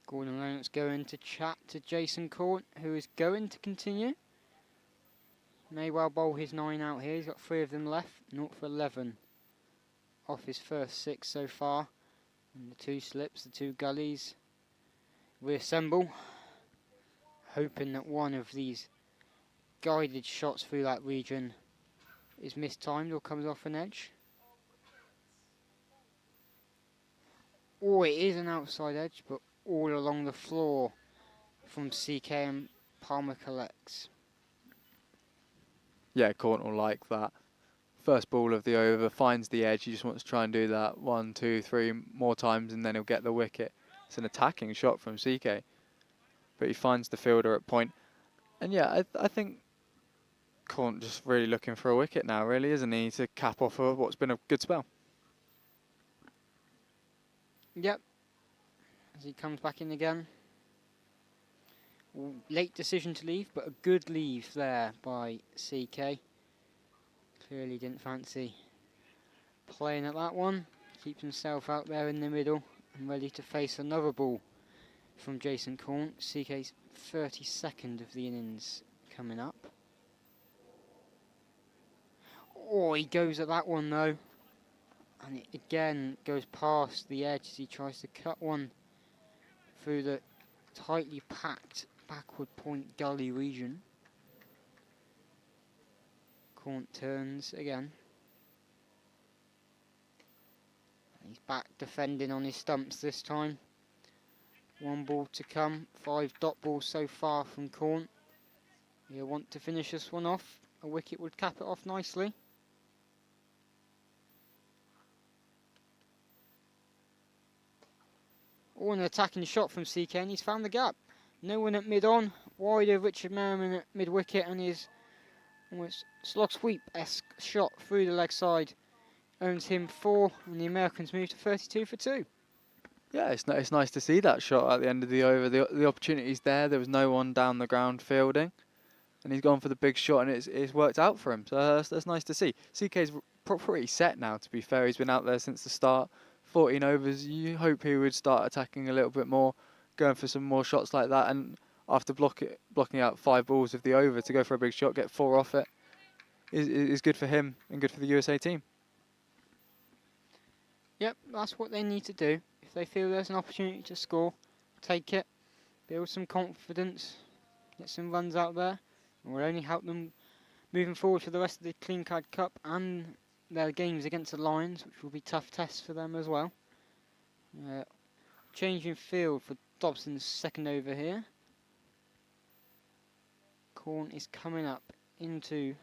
Gordon-Lennox going to chat to Jason Corn, who is going to continue. May well bowl his 9 out here. He's got 3 of them left. 0 for 11 off his first 6 so far. And the 2 slips, the 2 gullies. Reassemble. Hoping that one of these guided shots through that region is mistimed or comes off an edge. Oh, it is an outside edge, but all along the floor from CK and Palmer collects. Yeah, Corn will like that. First ball of the over, finds the edge. He just wants to try and do that 1, 2, 3 more times and then he'll get the wicket. It's an attacking shot from CK. But he finds the fielder at point. And yeah, I think Corn just really looking for a wicket now, really, isn't he? To cap off what's been a good spell. Yep. As he comes back in again. Late decision to leave, but a good leave there by CK. Clearly didn't fancy playing at that one. Keeps himself out there in the middle and ready to face another ball from Jason Corn. CK's 32nd of the innings coming up. he goes at that one though. And it again goes past the edge as he tries to cut one through the tightly packed backward point gully region. Corn turns again. He's back defending on his stumps this time. 1 ball to come, 5 dot balls so far from Corn. He'll want to finish this one off. A wicket would cap it off nicely. Oh, an attacking shot from CK, and he's found the gap. No one at mid-on, wide of Richard Merriman at mid-wicket, and his almost slog sweep-esque shot through the leg side earns him 4, and the Americans move to 32 for 2. Yeah, it's nice to see that shot at the end of the over. The opportunity's there. There was no one down the ground fielding, and he's gone for the big shot, and it's worked out for him. So that's nice to see. CK's pretty set now, to be fair. He's been out there since the start. 14 overs, you hope he would start attacking a little bit more, going for some more shots like that, and after blocking out 5 balls of the over to go for a big shot, get 4 off it, is good for him and good for the USA team. Yep, that's what they need to do. If they feel there's an opportunity to score, take it, build some confidence, get some runs out there, and will only help them moving forward for the rest of the Kleenclad Cup and their games against the Lions, which will be tough tests for them as well. Changing field for Dobson's second over here. Corn is coming up into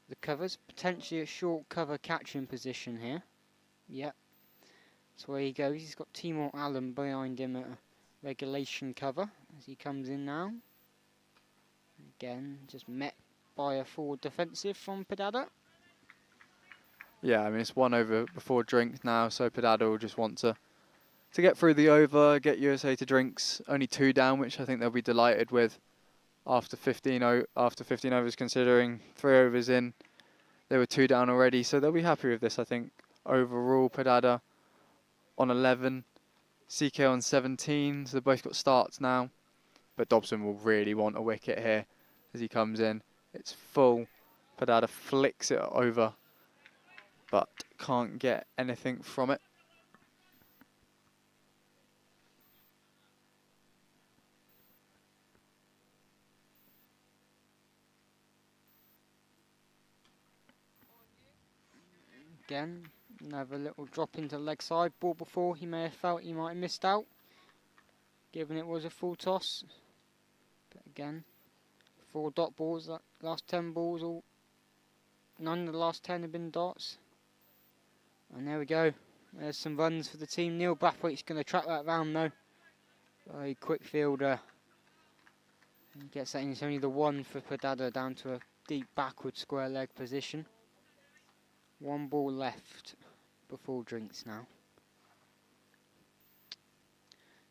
the covers, potentially a short cover catching position here. Yep, that's where he goes. He's got Timor Allen behind him at a regulation cover as he comes in now. Again, just met by a forward defensive from Pedada. Yeah, I mean, it's 1 over before drinks now, so Pedada will just want to get through the over, get USA to drinks. Only 2 down, which I think they'll be delighted with after 15 overs, considering 3 overs in. They were 2 down already, so they'll be happy with this, I think. Overall, Pedada on 11, CK on 17, so they've both got starts now. But Dobson will really want a wicket here as he comes in. It's full. Pedada flicks it over, but can't get anything from it. Again, another little drop into leg side. Ball before, he may have felt he might have missed out, given it was a full toss. But again, 4 dot balls, that last 10 balls, none of the last 10 have been dots. And there we go. There's some runs for the team. Neil Brathwaite's going to track that round though. Very quick fielder. He gets that in. It's only the 1 for Pedada down to a deep backward square leg position. 1 ball left before drinks now.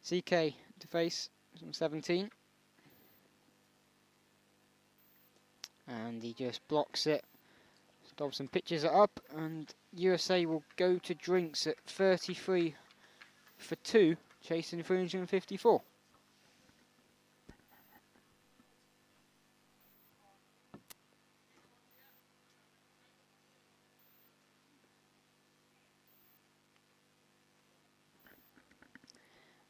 CK to face on 17. And he just blocks it. Dobson pitches it up, and USA will go to drinks at 33 for 2, chasing 354.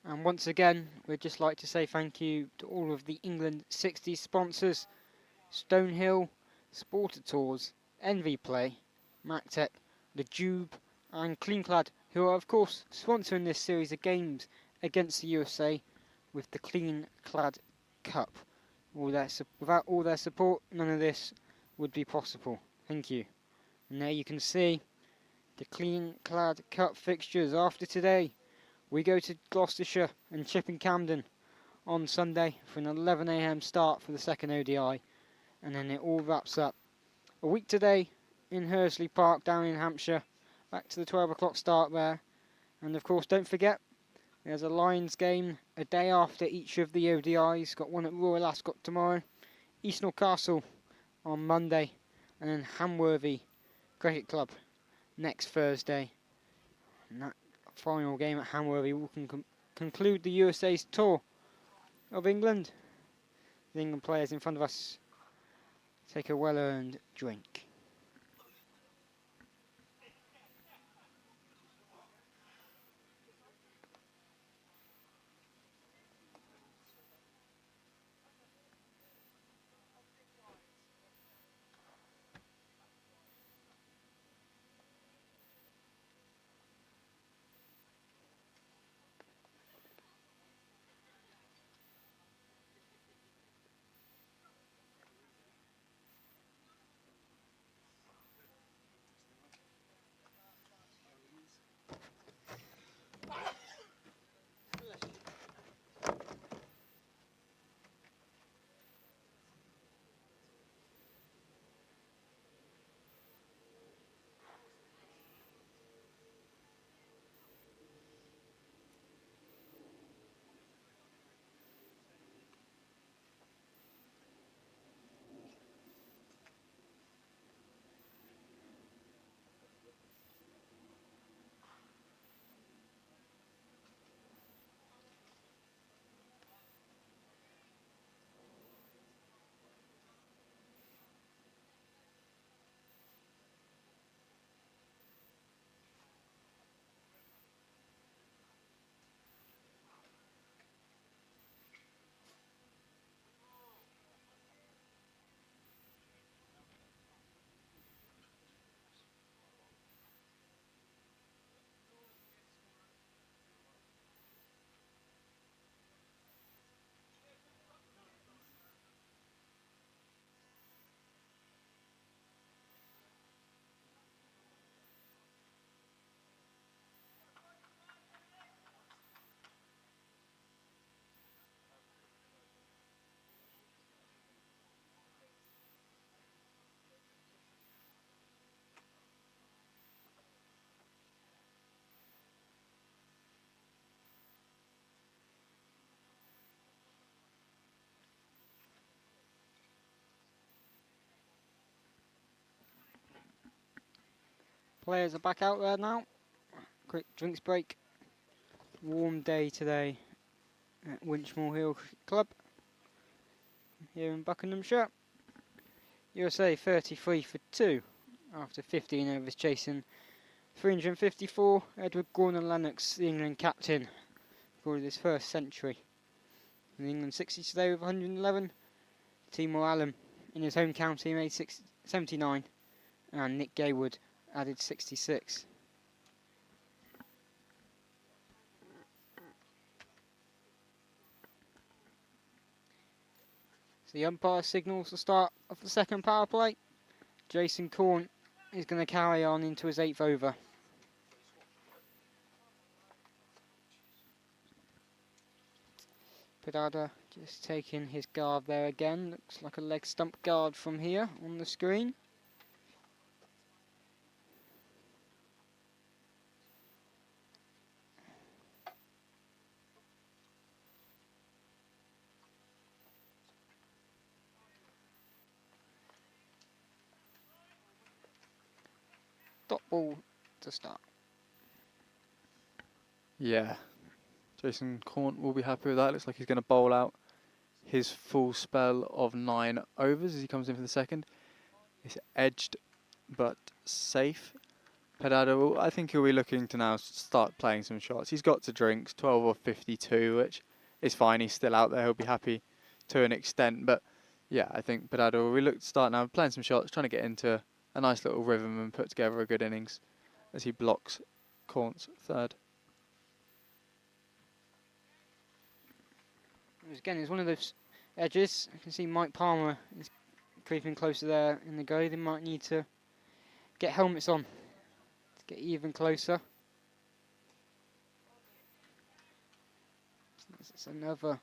And once again, we'd just like to say thank you to all of the England 60 sponsors: Stonehill, Sporter Tours, Envy Play, MacTech, The Jube and Kleenclad, who are of course sponsoring this series of games against the USA with the Kleenclad Cup. Without all their support, none of this would be possible. Thank you. And there you can see the Kleenclad Cup fixtures after today. We go to Gloucestershire and Chipping Camden on Sunday for an 11 AM start for the second ODI, and then it all wraps up a week today in Hursley Park down in Hampshire, back to the 12 o'clock start there. And of course, don't forget, there's a Lions game a day after each of the ODIs. Got one at Royal Ascot tomorrow, Eastnall Castle on Monday, and then Hamworthy Cricket Club next Thursday. And that final game at Hamworthy will conclude the USA's tour of England. The England players in front of us take a well-earned drink. Players are back out there now. Quick drinks break. Warm day today at Winchmore Hill Cricket Club here in Buckinghamshire. USA 33 for 2 after 15 overs chasing 354. Edward Gordon-Lennox, the England captain, scored his first century. In England 60 today with 111. Timor Allen in his home county made 79, and Nick Gaywood added 66. So the umpire signals the start of the second power play. Jason Corn is going to carry on into his 8th over. Pedada just taking his guard there again. Looks like a leg stump guard from here on the screen. Dot ball to start. Yeah. Jason Corn will be happy with that. Looks like he's going to bowl out his full spell of 9 overs as he comes in for the second. It's edged but safe. Pedado, I think he'll be looking to now start playing some shots. He's got to drinks, 12 or 52, which is fine. He's still out there. He'll be happy to an extent. But yeah, I think Pedado will be looking to start now playing some shots, trying to get into a nice little rhythm and put together a good innings as he blocks Corn's third. Again, it's one of those edges. You can see Mike Palmer is creeping closer there in the go. They might need to get helmets on to get even closer. It's another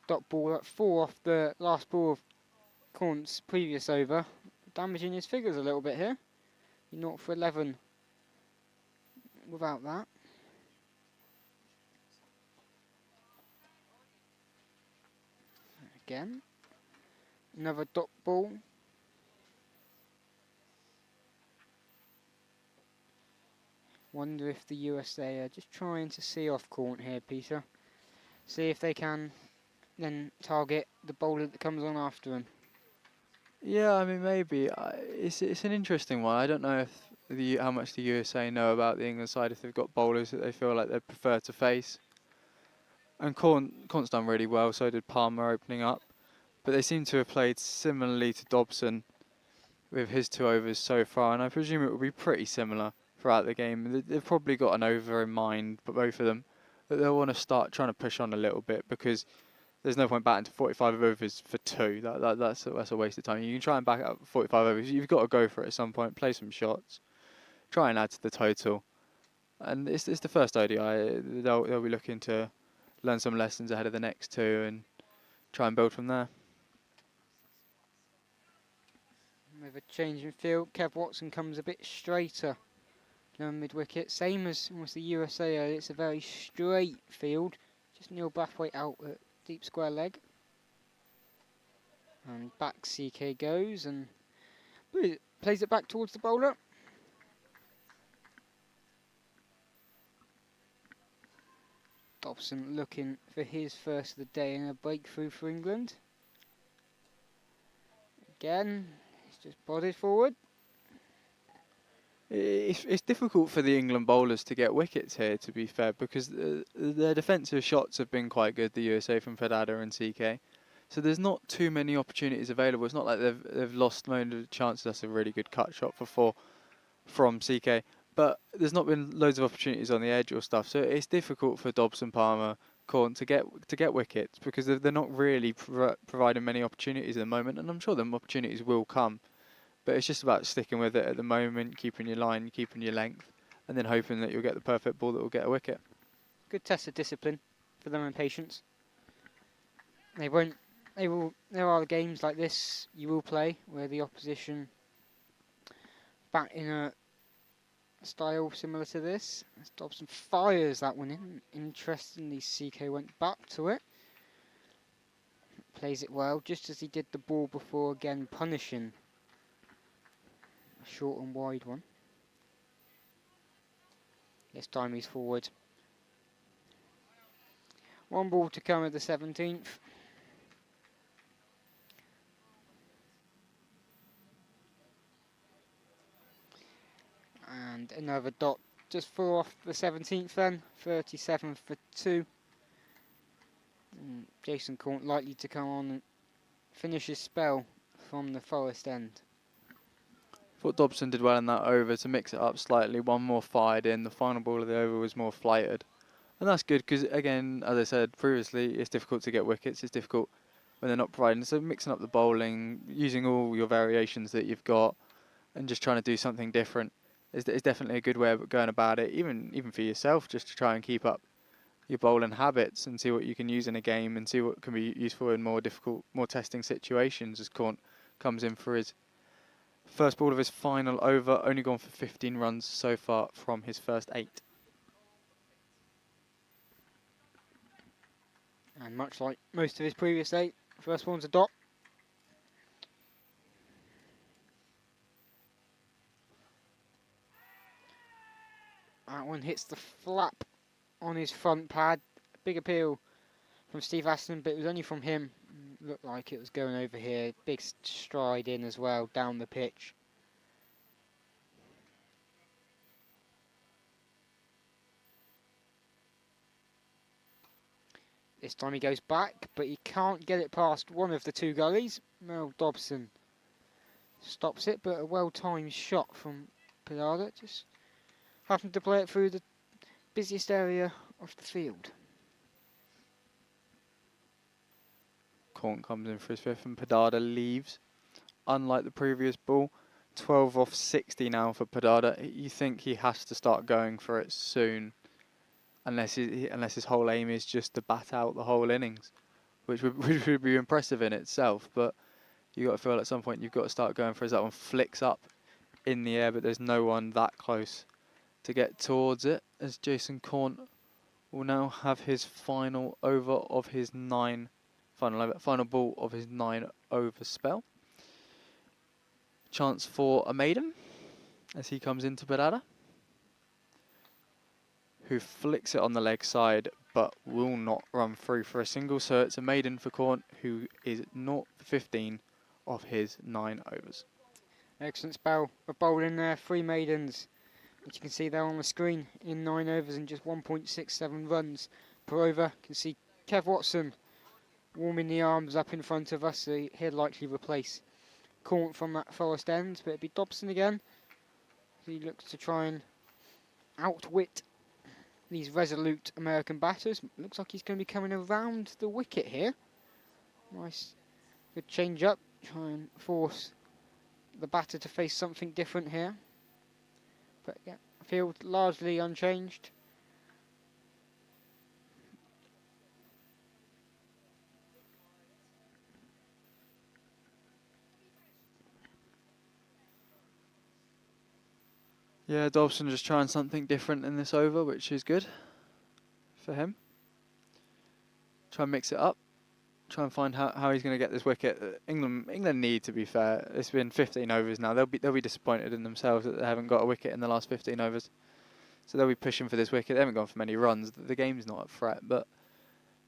dot ball at 4 off the last ball of Corn's previous over. Damaging his figures a little bit here. 0 for 11 without that. Again, another dot ball. Wonder if the USA are just trying to see off Corn here, Peter. See if they can then target the bowler that comes on after him. Yeah, I mean, maybe. It's an interesting one. I don't know if how much the USA know about the England side, if they've got bowlers that they feel like they prefer to face. And Corn's done really well, so did Palmer opening up. But they seem to have played similarly to Dobson with his 2 overs so far, and I presume it will be pretty similar throughout the game. They've probably got an over in mind, but both of them, that they'll want to start trying to push on a little bit, because there's no point batting to 45 overs for 2. That's a waste of time. You can try and back up 45 overs. You've got to go for it at some point, play some shots, try and add to the total. And it's the first ODI. They'll be looking to learn some lessons ahead of the next 2 and try and build from there. With a change in field, Kev Watson comes a bit straighter down mid-wicket. Same as almost the USA, it's a very straight field. Just Neil Brathwaite out at deep square leg. And back CK goes and plays it back towards the bowler. Dobson looking for his first of the day in a breakthrough for England. Again, he's just bodied forward. It's difficult for the England bowlers to get wickets here, to be fair, because their defensive shots have been quite good, the USA from Fedada and CK. So there's not too many opportunities available. It's not like they've lost loads of chances. That's a really good cut shot for 4 from CK. But there's not been loads of opportunities on the edge or stuff. So it's difficult for Dobson, Palmer, Corn to get wickets, because they're not really providing many opportunities at the moment. And I'm sure them opportunities will come. But it's just about sticking with it at the moment, keeping your line, keeping your length, and then hoping that you'll get the perfect ball that will get a wicket. Good test of discipline for them and patience. There are games like this you will play where the opposition bat in a style similar to this. As Dobson fires that one in. Interestingly, CK went back to it. Plays it well, just as he did the ball before, again punishing a short and wide one. This time he's forward. 1 ball to come at the 17th. And another dot just flew off the 17th then. 37 for 2. And Jason Corn likely to come on and finish his spell from the forest end. Thought Dobson did well in that over to mix it up slightly. One more fired in. The final ball of the over was more flighted. And that's good because, again, as I said previously, it's difficult to get wickets. It's difficult when they're not providing. So mixing up the bowling, using all your variations that you've got and just trying to do something different is definitely a good way of going about it, even for yourself, just to try and keep up your bowling habits and see what you can use in a game and see what can be useful in more difficult, more testing situations as Corn comes in for his first ball of his final over, only gone for 15 runs so far from his first 8. And much like most of his previous 8, first one's a dot. That one hits the flap on his front pad. Big appeal from Steve Aston, but it was only from him. Looked like it was going over here. Big stride in as well, down the pitch. This time he goes back, but he can't get it past one of the 2 gullies. Mel Dobson stops it, but a well-timed shot from Pilada. Just happened to play it through the busiest area of the field. Corn comes in for his 5th and Padada leaves. Unlike the previous ball, 12 off 60 now for Padada. You think he has to start going for it soon, unless his whole aim is just to bat out the whole innings, which would be impressive in itself. But you got to feel at some point you've got to start going for it. That one flicks up in the air, but there's no one that close to get towards it, as Jason Corn will now have his final over of his 9. Final ball of his 9 over spell. Chance for a maiden as he comes into Padada, who flicks it on the leg side but will not run through for a single. So it's a maiden for Corn, who is 0 for 15 of his 9 overs. Excellent spell of bowling there. 3 maidens, which you can see there on the screen, in 9 overs and just 1.67 runs per over. You can see Kev Watson warming the arms up in front of us, so he'll likely replace Corn from that forest end, but it'll be Dobson again. He looks to try and outwit these resolute American batters. Looks like he's going to be coming around the wicket here. Nice, good change up. Try and force the batter to face something different here. But yeah, field largely unchanged. Yeah, Dobson just trying something different in this over, which is good for him. Try and mix it up. Try and find how he's going to get this wicket. England need, to be fair. It's been 15 overs now. They'll be disappointed in themselves that they haven't got a wicket in the last 15 overs. So they'll be pushing for this wicket. They haven't gone for many runs. The game's not a threat, but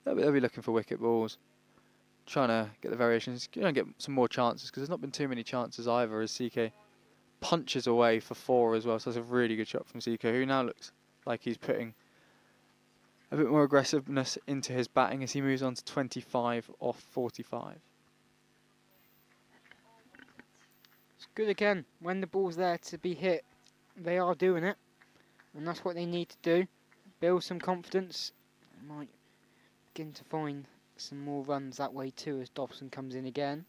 they'll be looking for wicket balls. Trying to get the variations. Going to get some more chances, because there's not been too many chances either, as CK punches away for 4 as well. So that's a really good shot from CK, who now looks like he's putting a bit more aggressiveness into his batting as he moves on to 25 off 45. It's good again. When the ball's there to be hit, they are doing it. And that's what they need to do. Build some confidence. They might begin to find some more runs that way too, as Dobson comes in again.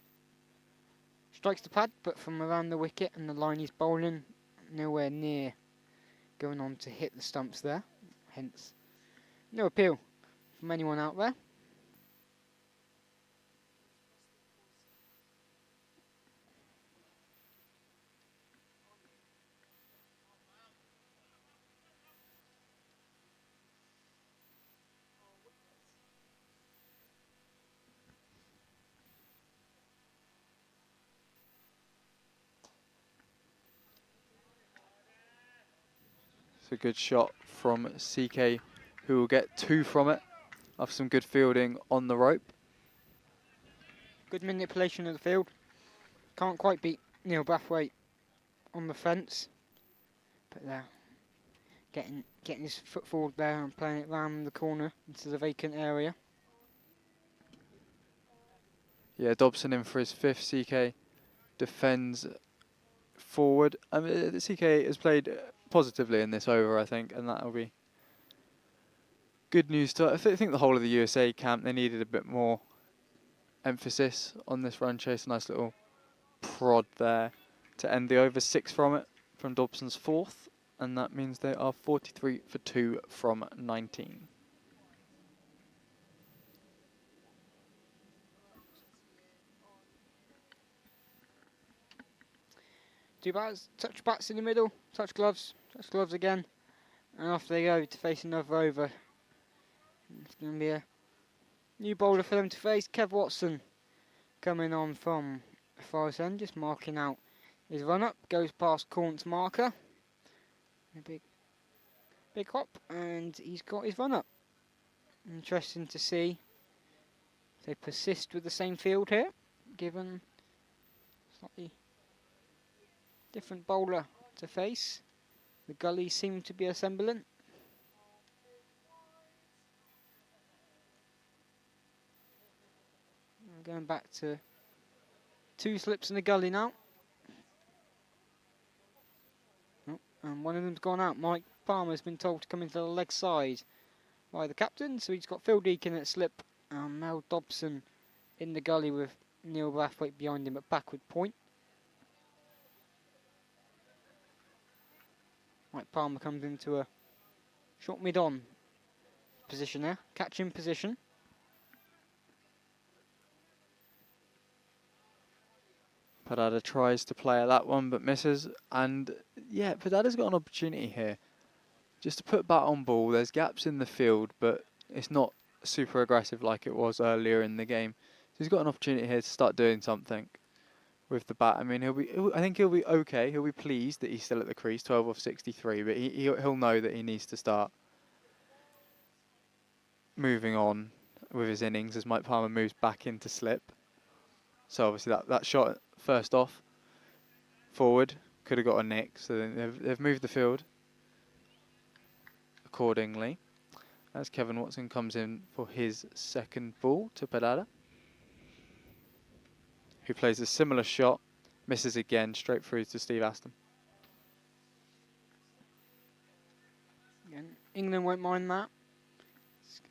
Strikes the pad, but from around the wicket, and the line he's bowling, nowhere near going on to hit the stumps there. Hence, no appeal from anyone out there. It's a good shot from CK, who will get 2 from it after some good fielding on the rope. Good manipulation of the field. Can't quite beat Neil Brathwaite on the fence, but there, getting his foot forward there and playing it round the corner into the vacant area. Yeah, Dobson in for his 5th. CK defends forward. I mean, CK has played positively in this over, I think, and that'll be good news to. I think the whole of the USA camp, they needed a bit more emphasis on this run chase. A nice little prod there to end the over. 6 from it from Dobson's 4th, and that means they are 43 for 2 from 19. Two bats, touch bats in the middle, touch gloves again, and off they go to face another over. It's going to be a new bowler for them to face. Kev Watson coming on from Forest End, just marking out his run up, goes past Corn's marker. A big hop, and he's got his run up. Interesting to see if they persist with the same field here, given slightly different bowler to face. The gullies seem to be assembling. We're going back to 2 slips in the gully now. Oh, and one of them's gone out. Mike Palmer's been told to come into the leg side by the captain, so he's got Phil Deacon at slip and Mel Dobson in the gully with Neil Brathwaite behind him at backward point. Mike Palmer comes into a short mid-on position there, catching position. Padada tries to play at that one but misses, and yeah, Padada's got an opportunity here just to put bat on ball. There's gaps in the field, but it's not super aggressive like it was earlier in the game. So he's got an opportunity here to start doing something with the bat. I mean, I think he'll be okay. He'll be pleased that he's still at the crease, 12 off 63, but he'll know that he needs to start moving on with his innings as Mike Palmer moves back into slip. So obviously that shot first off forward could have got a nick, so then they've moved the field accordingly as Kevin Watson comes in for his 2nd ball to Padada, who plays a similar shot, misses again, straight through to Steve Aston. Again, England won't mind that.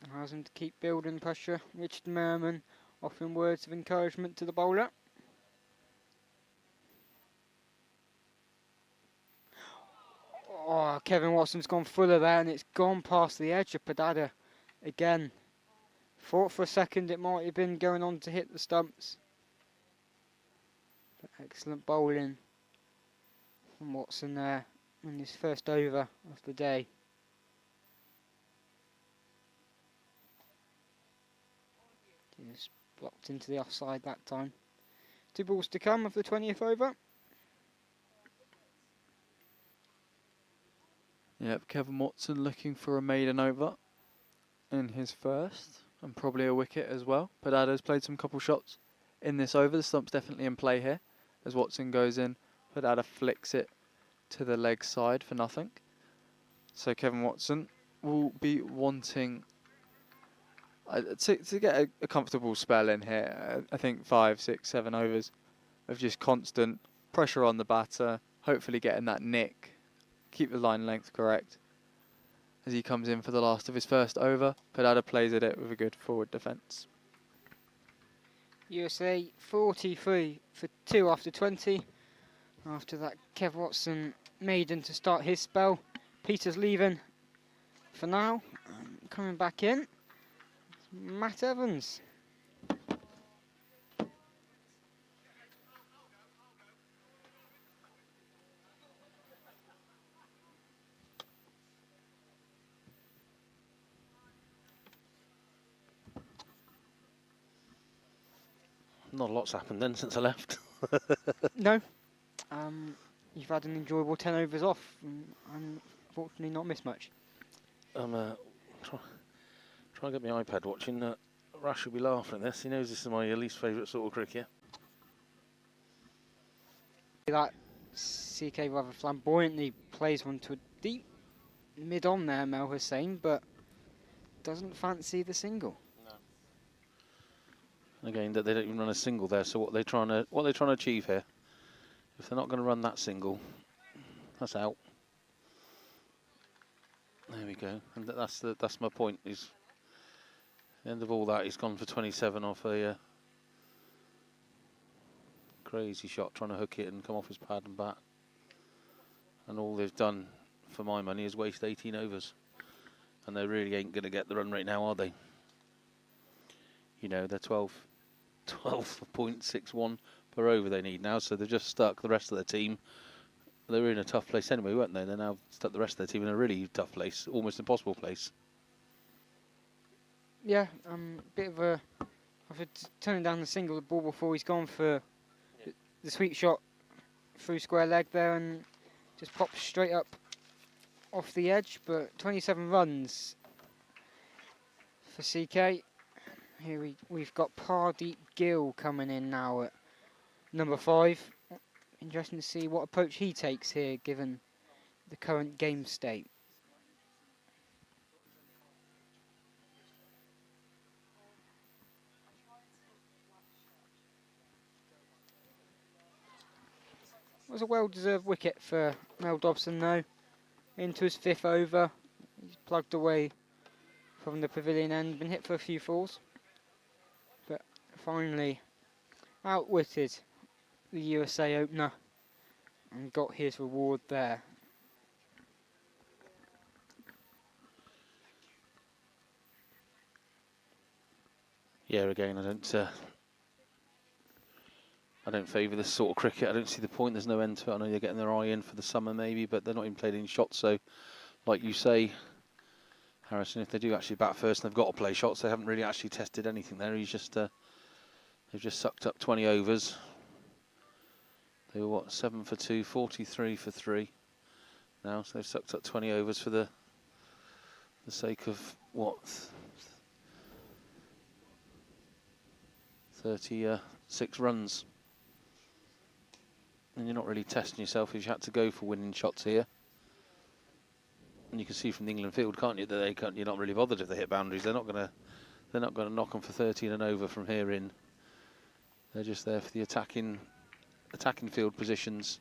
It allows them to keep building pressure. Richard Merman offering words of encouragement to the bowler. Oh, Kevin Watson's gone fuller there, and it's gone past the edge of Padada again. Thought for a second it might have been going on to hit the stumps. But excellent bowling from Watson there in his first over of the day. Just blocked into the offside that time. 2 balls to come of the 20th over. Yep, Kevin Watson looking for a maiden over in his first, and probably a wicket as well. Padada's played some couple shots in this over. The stump's definitely in play here as Watson goes in. Padada flicks it to the leg side for nothing. So Kevin Watson will be wanting to get a comfortable spell in here. I think 5, 6, 7 overs of just constant pressure on the batter, hopefully getting that nick. Keep the line length correct as he comes in for the last of his first over. Padada plays at it with a good forward defence. USA 43 for 2 after 20. After that, Kev Watson maiden to start his spell. Peter's leaving for now. Coming back in, Matt Evans. Not a lot's happened then since I left. No. You've had an enjoyable 10 overs off, and unfortunately not miss much. I'm trying to get my iPad watching. Rash will be laughing at this. He knows this is my least favourite sort of cricket. That CK rather flamboyantly plays one to a deep mid-on there, Mel Hussain, but doesn't fancy the single. No. Again, that they don't even run a single there. So what they're trying to achieve here? If they're not going to run that single, that's out. There we go, and that's my point. He's at the end of all that, he's gone for 27 off a crazy shot, trying to hook it and come off his pad and bat. And all they've done, for my money, is waste 18 overs. And they really ain't going to get the run rate now, are they? You know, they're 12.61 per over they need now, so they've just stuck the rest of their team. They were in a tough place anyway, weren't they? They're now stuck the rest of their team in a really tough place, almost impossible place. Yeah, bit of a... After turning down the single, the ball before, he's gone for the sweet shot through square leg there and just pops straight up off the edge. But 27 runs for CK. Here we've got Pardeep Gill coming in now at number 5. Interesting to see what approach he takes here, given the current game state. It was a well-deserved wicket for Mel Dobson, though. Into his 5th over. He's plugged away from the pavilion end, been hit for a few falls. But finally outwitted the USA opener and got his reward there. Yeah, again, I don't favour this sort of cricket. I don't see the point. There's no end to it. I know they're getting their eye in for the summer maybe, but they're not even played any shots. So, like you say, Harrison, if they do actually bat first and they've got to play shots, they haven't really actually tested anything there. He's just they've just sucked up 20 overs. They were, what, 7 for 2, 43 for 3 now. So they've sucked up 20 overs for the sake of, what, 36 runs. And you're not really testing yourself if you had to go for winning shots here. And you can see from the England field, can't you, that you're not really bothered if they hit boundaries. They're not going to knock them for 13 and over from here in. They're just there for the attacking field positions.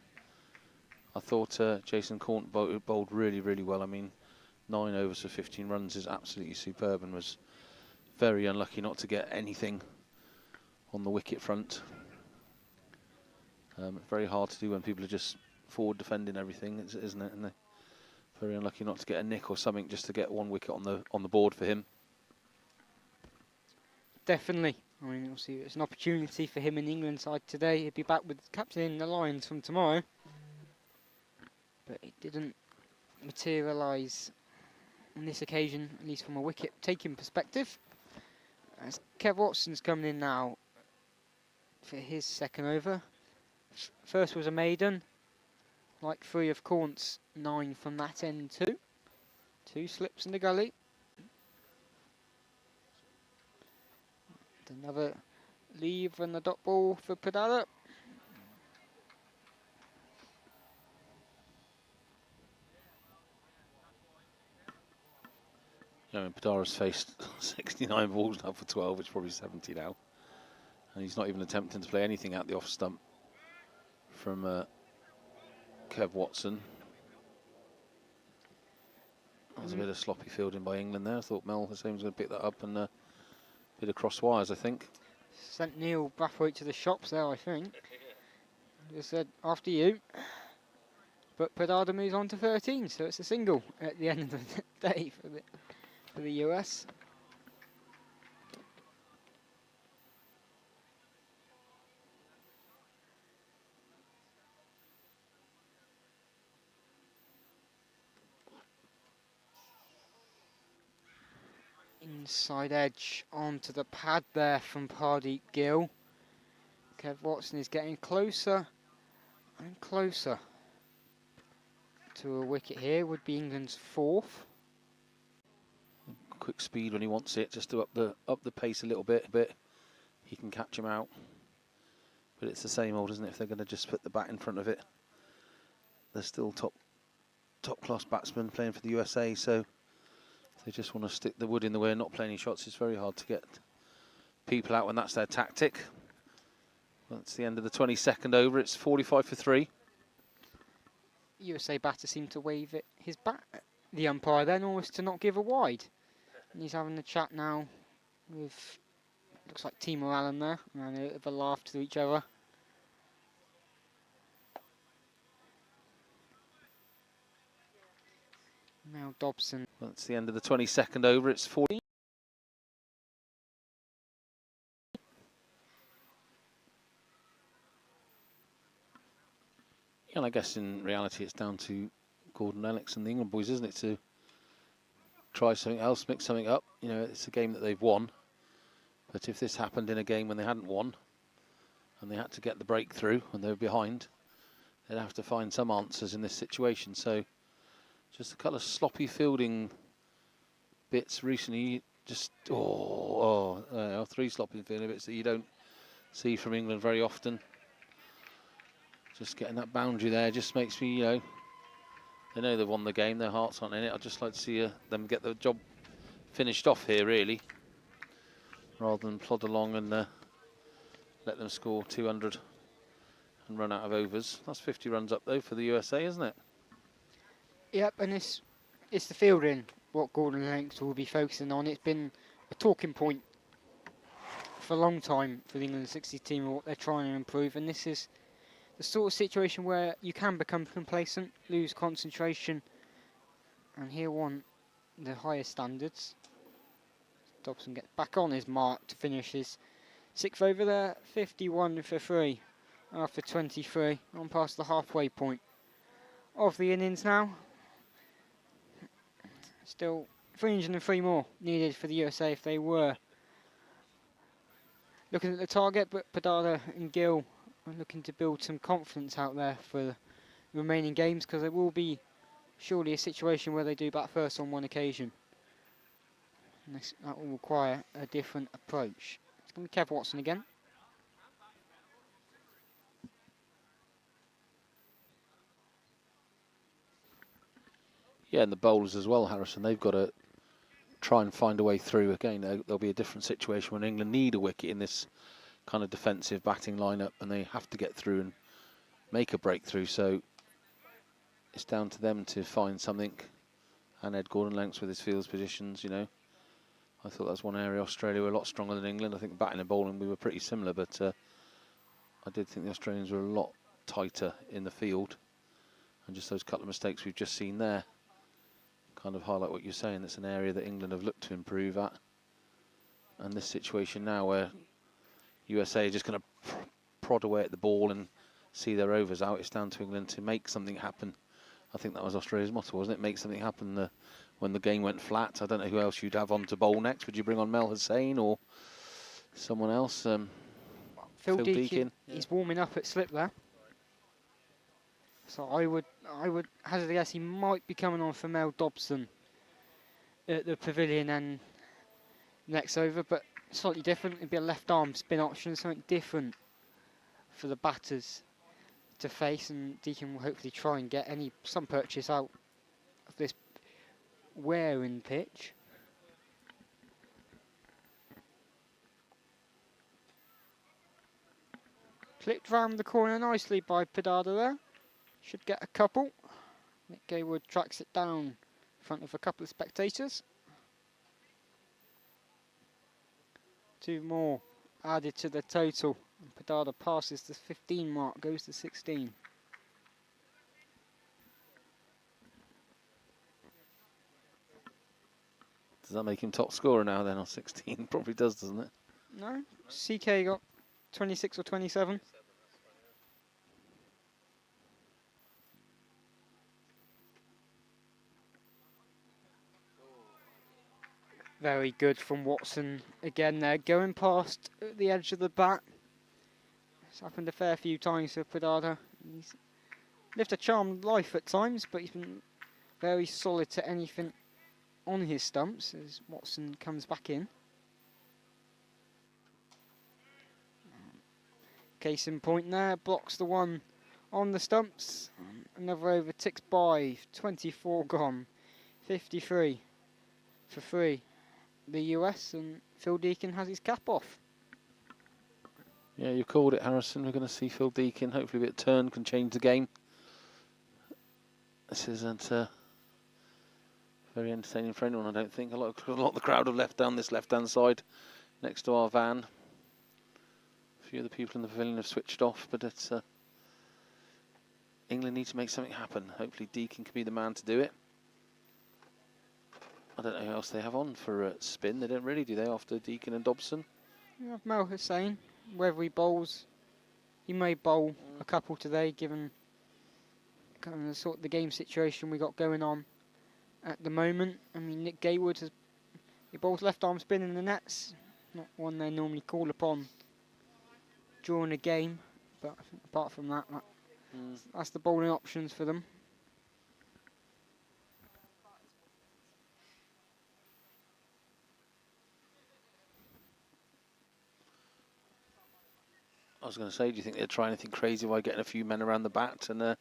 I thought Jason Corn bowled really, really well. I mean, 9 overs for 15 runs is absolutely superb and was very unlucky not to get anything on the wicket front. Very hard to do when people are just forward defending everything, isn't it? And they're very unlucky not to get a nick or something just to get 1 wicket on the board for him. Definitely. I mean, we'll see. It's an opportunity for him in the England side today. He'll be back with captaining the Lions from tomorrow. But it didn't materialise on this occasion, at least from a wicket-taking perspective. As Kev Watson's coming in now for his 2nd over. First was a maiden, like 3 of Corn's 9 from that end too. 2 slips in the gully. And another leave and the dot ball for Padala. You know, Padara's faced 69 balls now for 12, it's probably 70 now. And he's not even attempting to play anything out the off stump from Kev Watson. That was a bit of sloppy fielding by England there. I thought Mel Hussain was going to pick that up and a bit of cross wires, I think. Sent Neil Brathwaite to the shops there, I think. Just said, after you. But Padada moves on to 13, so it's a single at the end of the day for the US. Inside edge onto the pad there from Pardeep Gill. Kev Watson is getting closer and closer to a wicket here would be England's fourth. Quick speed when he wants it, just to up the pace a little bit. He can catch him out. But it's the same old, isn't it? If they're going to just put the bat in front of it, they're still top class batsmen playing for the USA. So if they just want to stick the wood in the way and not play any shots, it's very hard to get people out when that's their tactic. That's the end of the 22nd over. It's 45 for 3. USA batter seemed to wave at his bat, the umpire then, almost to not give a wide. And he's having a chat now with, looks like Timo Allen there, and a bit of a laugh to each other. Mel Dobson. That's the end of the 22nd over. It's 40. And I guess in reality it's down to Gordon-Lennox and the England boys, isn't it, to try something else, mix something up. You know, it's a game that they've won. But if this happened in a game when they hadn't won and they had to get the breakthrough and they were behind, they'd have to find some answers in this situation. So just a couple of sloppy fielding bits recently. Just, 3 sloppy fielding bits that you don't see from England very often. Just getting that boundary there just makes me, they know they've won the game, their hearts aren't in it. I'd just like to see them get the job finished off here, really, rather than plod along and let them score 200 and run out of overs. That's 50 runs up, though, for the USA, isn't it? Yep, and it's the fielding, what Gordon-Lennox will be focusing on. It's been a talking point for a long time for the England 60 team, what they're trying to improve, and this is the sort of situation where you can become complacent, lose concentration, and he'll want the highest standards. Dobson gets back on his mark to finish his 6th over there, 51 for 3 after 23, on past the halfway point of the innings now. Still 303 more needed for the USA if they were looking at the target, but Padada and Gill are looking to build some confidence out there for the remaining games, because there will be surely a situation where they do bat first on one occasion. And that will require a different approach. It's going to be Kev Watson again. Yeah, and the bowlers as well, Harrison. They've got to try and find a way through. Again, there'll be a different situation when England need a wicket in this kind of defensive batting lineup, and they have to get through and make a breakthrough. So it's down to them to find something. And Ed Gordon-Lennox with his fields positions, I thought that was one area Australia were a lot stronger than England. I think batting and bowling we were pretty similar, but I did think the Australians were a lot tighter in the field. And just those couple of mistakes we've just seen there kind of highlight what you're saying. That's an area that England have looked to improve at. And this situation now where USA are just going to prod away at the ball and see their overs out, it's down to England to make something happen. I think that was Australia's motto, wasn't it? Make something happen when the game went flat. I don't know who else you'd have on to bowl next. Would you bring on Mel Hussain or someone else? Phil Deacon. He's warming up at slip there. So I would hazard a guess he might be coming on for Mel Dobson at the pavilion and next over, but slightly different. It'd be a left arm spin option, something different for the batters to face, and Deacon will hopefully try and get some purchase out of this wearing pitch. Clipped round the corner nicely by Padada there. Should get a couple. Nick Gaywood tracks it down in front of a couple of spectators. 2 more added to the total. And Padada passes the 15 mark, goes to 16. Does that make him top scorer now then on 16? Probably does, doesn't it? No, CK got 26 or 27. Very good from Watson again there, going past the edge of the bat. It's happened a fair few times for Padada. He's lived a charmed life at times, but he's been very solid to anything on his stumps as Watson comes back in. Case in point there, blocks the one on the stumps. Another over ticks by, 24 gone, 53 for 3. The US, and Phil Deacon has his cap off. Yeah, you called it, Harrison. We're going to see Phil Deacon. Hopefully a bit of turn can change the game. This isn't very entertaining for anyone, I don't think. A lot of the crowd have left down this left-hand side next to our van. A few of the people in the pavilion have switched off, but it's England need to make something happen. Hopefully Deacon can be the man to do it. I don't know who else they have on for spin. They don't really, do they, after Deacon and Dobson? You have Mel Hussain, whether he bowls, he may bowl a couple today, given kind of sort of the game situation we got going on at the moment. I mean, Nick Gaywood he bowls left arm spin in the nets, not one they normally call upon during a game, but apart from that, that's the bowling options for them. I was going to say, do you think they'd try anything crazy by getting a few men around the bat? And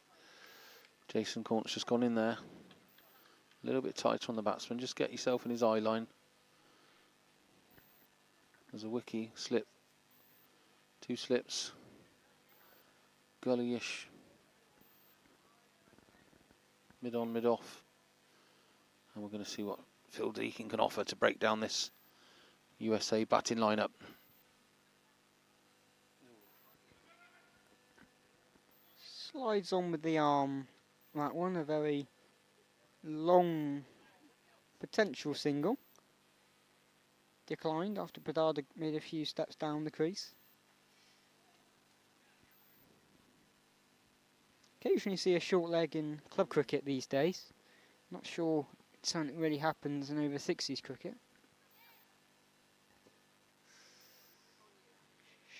Jason Corn's just gone in there. A little bit tighter on the batsman. Just get yourself in his eye line. There's a wicky slip. 2 slips. Gully-ish. Mid on, mid off. And we're going to see what Phil Deacon can offer to break down this USA batting lineup. Slides on with the arm, that one, a very long potential single. Declined after Bedard made a few steps down the crease. Occasionally see a short leg in club cricket these days. Not sure it's something that really happens in over 60s cricket.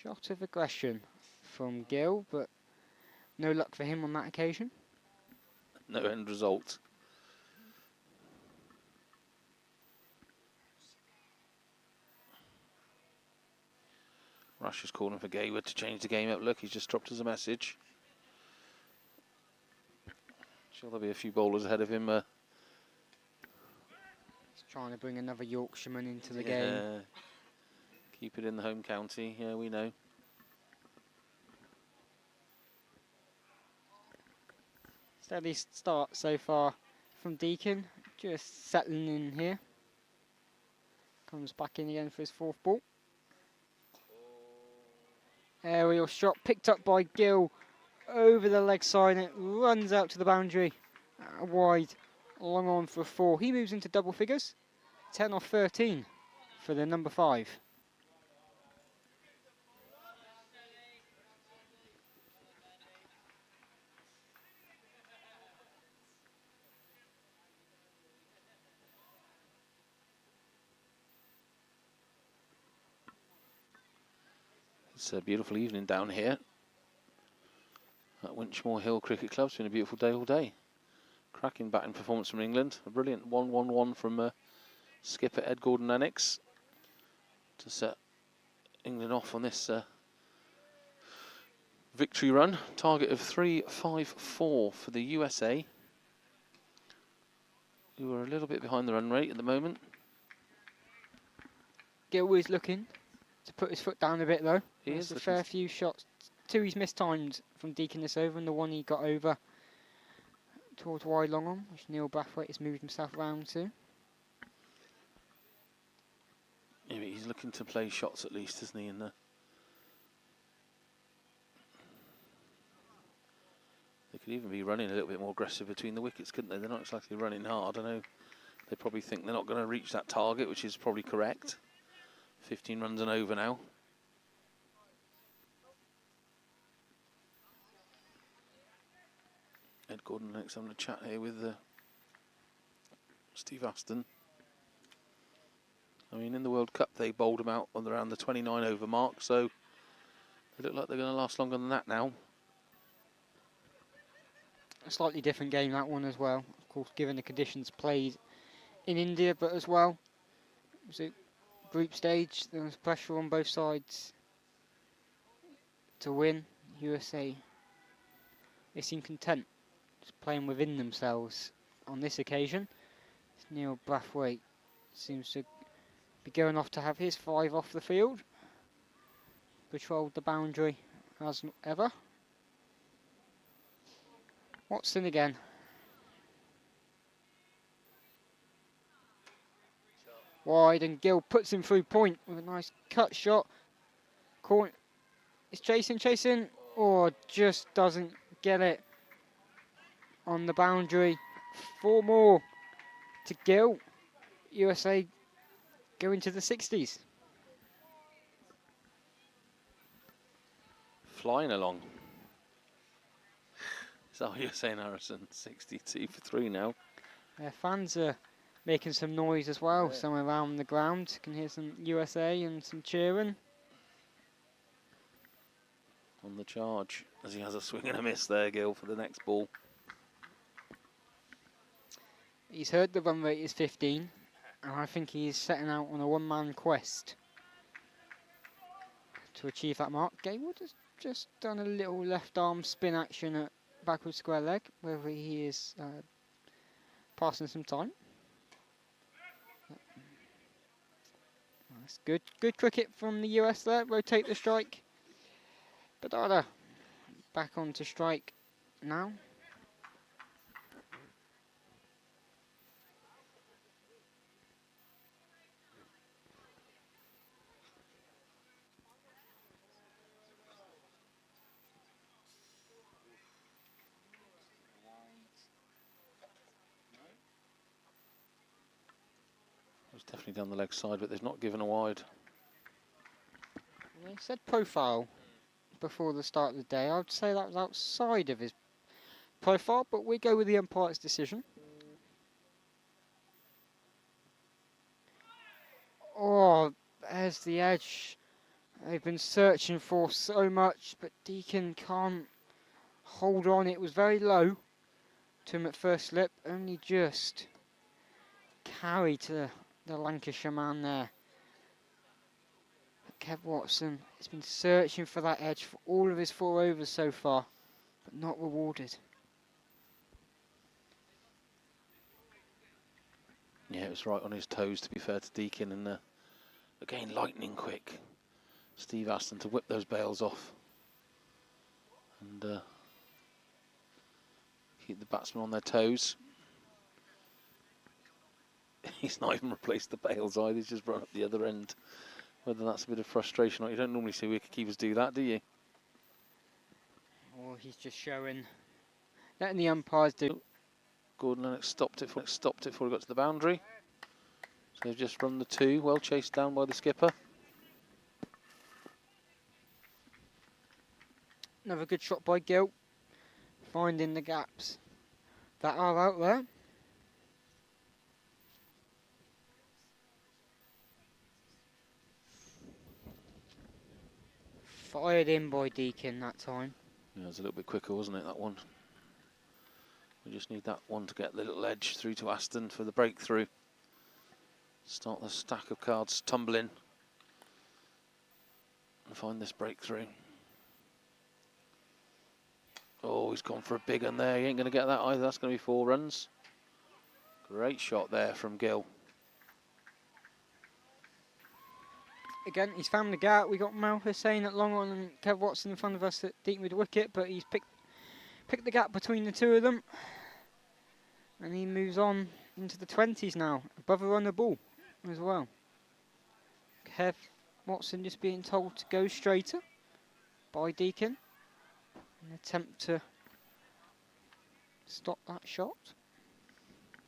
Shot of aggression from Gill, but no luck for him on that occasion. No end result. Rush is calling for Gaywood to change the game up. Look, he's just dropped us a message. Sure, there'll be a few bowlers ahead of him. He's trying to bring another Yorkshireman into the game. Keep it in the home county. Yeah, we know. Steady start so far from Deacon, just settling in here. Comes back in again for his 4th ball. Aerial shot picked up by Gill over the leg side, and it runs out to the boundary. Wide, long on for a 4. He moves into double figures. 10 off 13 for the number 5. It's a beautiful evening down here at Winchmore Hill Cricket Club. It's been a beautiful day all day. Cracking batting performance from England. A brilliant 1-1-1 from skipper Ed Gordon-Lennox to set England off on this victory run. Target of 354 for the USA, who are a little bit behind the run rate at the moment. Gill is looking to put his foot down a bit though. He There's is a fair few shots. 2 he's mistimed from Deacon this over, and the one he got over towards wide long on, which Neil Brathwaite has moved himself around to. Yeah, but he's looking to play shots at least, isn't he? And they could even be running a little bit more aggressive between the wickets, couldn't they? They're not exactly running hard. I know they probably think they're not going to reach that target, which is probably correct. 15 runs and over now. Ed Gordon-Lennox having a chat here with Steve Aston. I mean, in the World Cup, they bowled him out on around the 29 over mark, so they look like they're going to last longer than that now. a slightly different game, that one as well. Of course, given the conditions played in India, but as well, it was a group stage. There was pressure on both sides to win. USA, they seem content, just playing within themselves on this occasion. Neil Brathwaite seems to be going off to have his 5 off the field. Patrolled the boundary as ever. Watson again. Wide, and Gill puts him through point with a nice cut shot. Corn is chasing, or just doesn't get it on the boundary. 4 more to Gill. USA go into the 60s. Flying along. Is that what you're saying, Harrison? 62 for 3 now. Their fans are making some noise as well, somewhere around the ground. You can hear some USA and some cheering. On the charge, as he has a swing and a miss there, Gill, for the next ball. He's heard the run rate is 15, and I think he's setting out on a one-man quest to achieve that mark. Gaywood has just done a little left arm spin action at backward square leg, whether he is passing some time. That's good cricket from the US there. Rotate the strike. Badada back onto strike now. It's definitely down the leg side, but they've not given a wide. They said profile before the start of the day. I would say that was outside of his profile, but we go with the umpire's decision. Oh, there's the edge they've been searching for so much, but Deacon can't hold on. It was very low to him at first slip, only just carry to the Lancashire man there. Kev Watson has been searching for that edge for all of his 4 overs so far, but not rewarded. Yeah, it was right on his toes, to be fair to Deacon, and again, lightning quick. Steve Aston to whip those bails off and keep the batsmen on their toes. He's not even replaced the bails either, he's just run up the other end. Whether that's a bit of frustration or you don't normally see wicketkeepers do that, do you? Or he's just showing, letting the umpires do. Gordon-Lennox stopped it before he got to the boundary. So they've just run the 2, well chased down by the skipper. Another good shot by Gill, finding the gaps that are out there. Fired in by Deacon that time. Yeah, it was a little bit quicker, wasn't it, that one? We just need that one to get the little edge through to Aston for the breakthrough. Start the stack of cards tumbling and find this breakthrough. Oh, he's gone for a big one there. He ain't going to get that either. That's going to be 4 runs. Great shot there from Gill. Again, he's found the gap. We got Mal Hussain at long on and Kev Watson in front of us at Deacon with the wicket, but he's picked the gap between the 2 of them. And he moves on into the 20s now, above a run the ball as well. Kev Watson just being told to go straighter by Deacon. An attempt to stop that shot.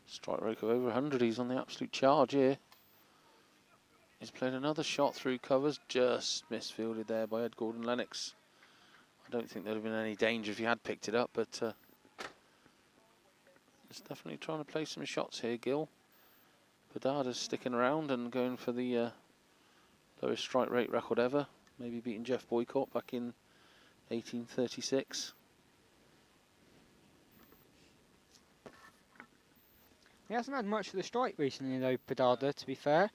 Strike rate of over 100. He's on the absolute charge here. He's played another shot through covers, just misfielded there by Ed Gordon-Lennox. I don't think there'd have been any danger if he had picked it up, but he's definitely trying to play some shots here, Gill. Padada's sticking around and going for the lowest strike rate record ever, maybe beating Jeff Boycott back in 1836. He hasn't had much of the strike recently though, Padada, to be fair.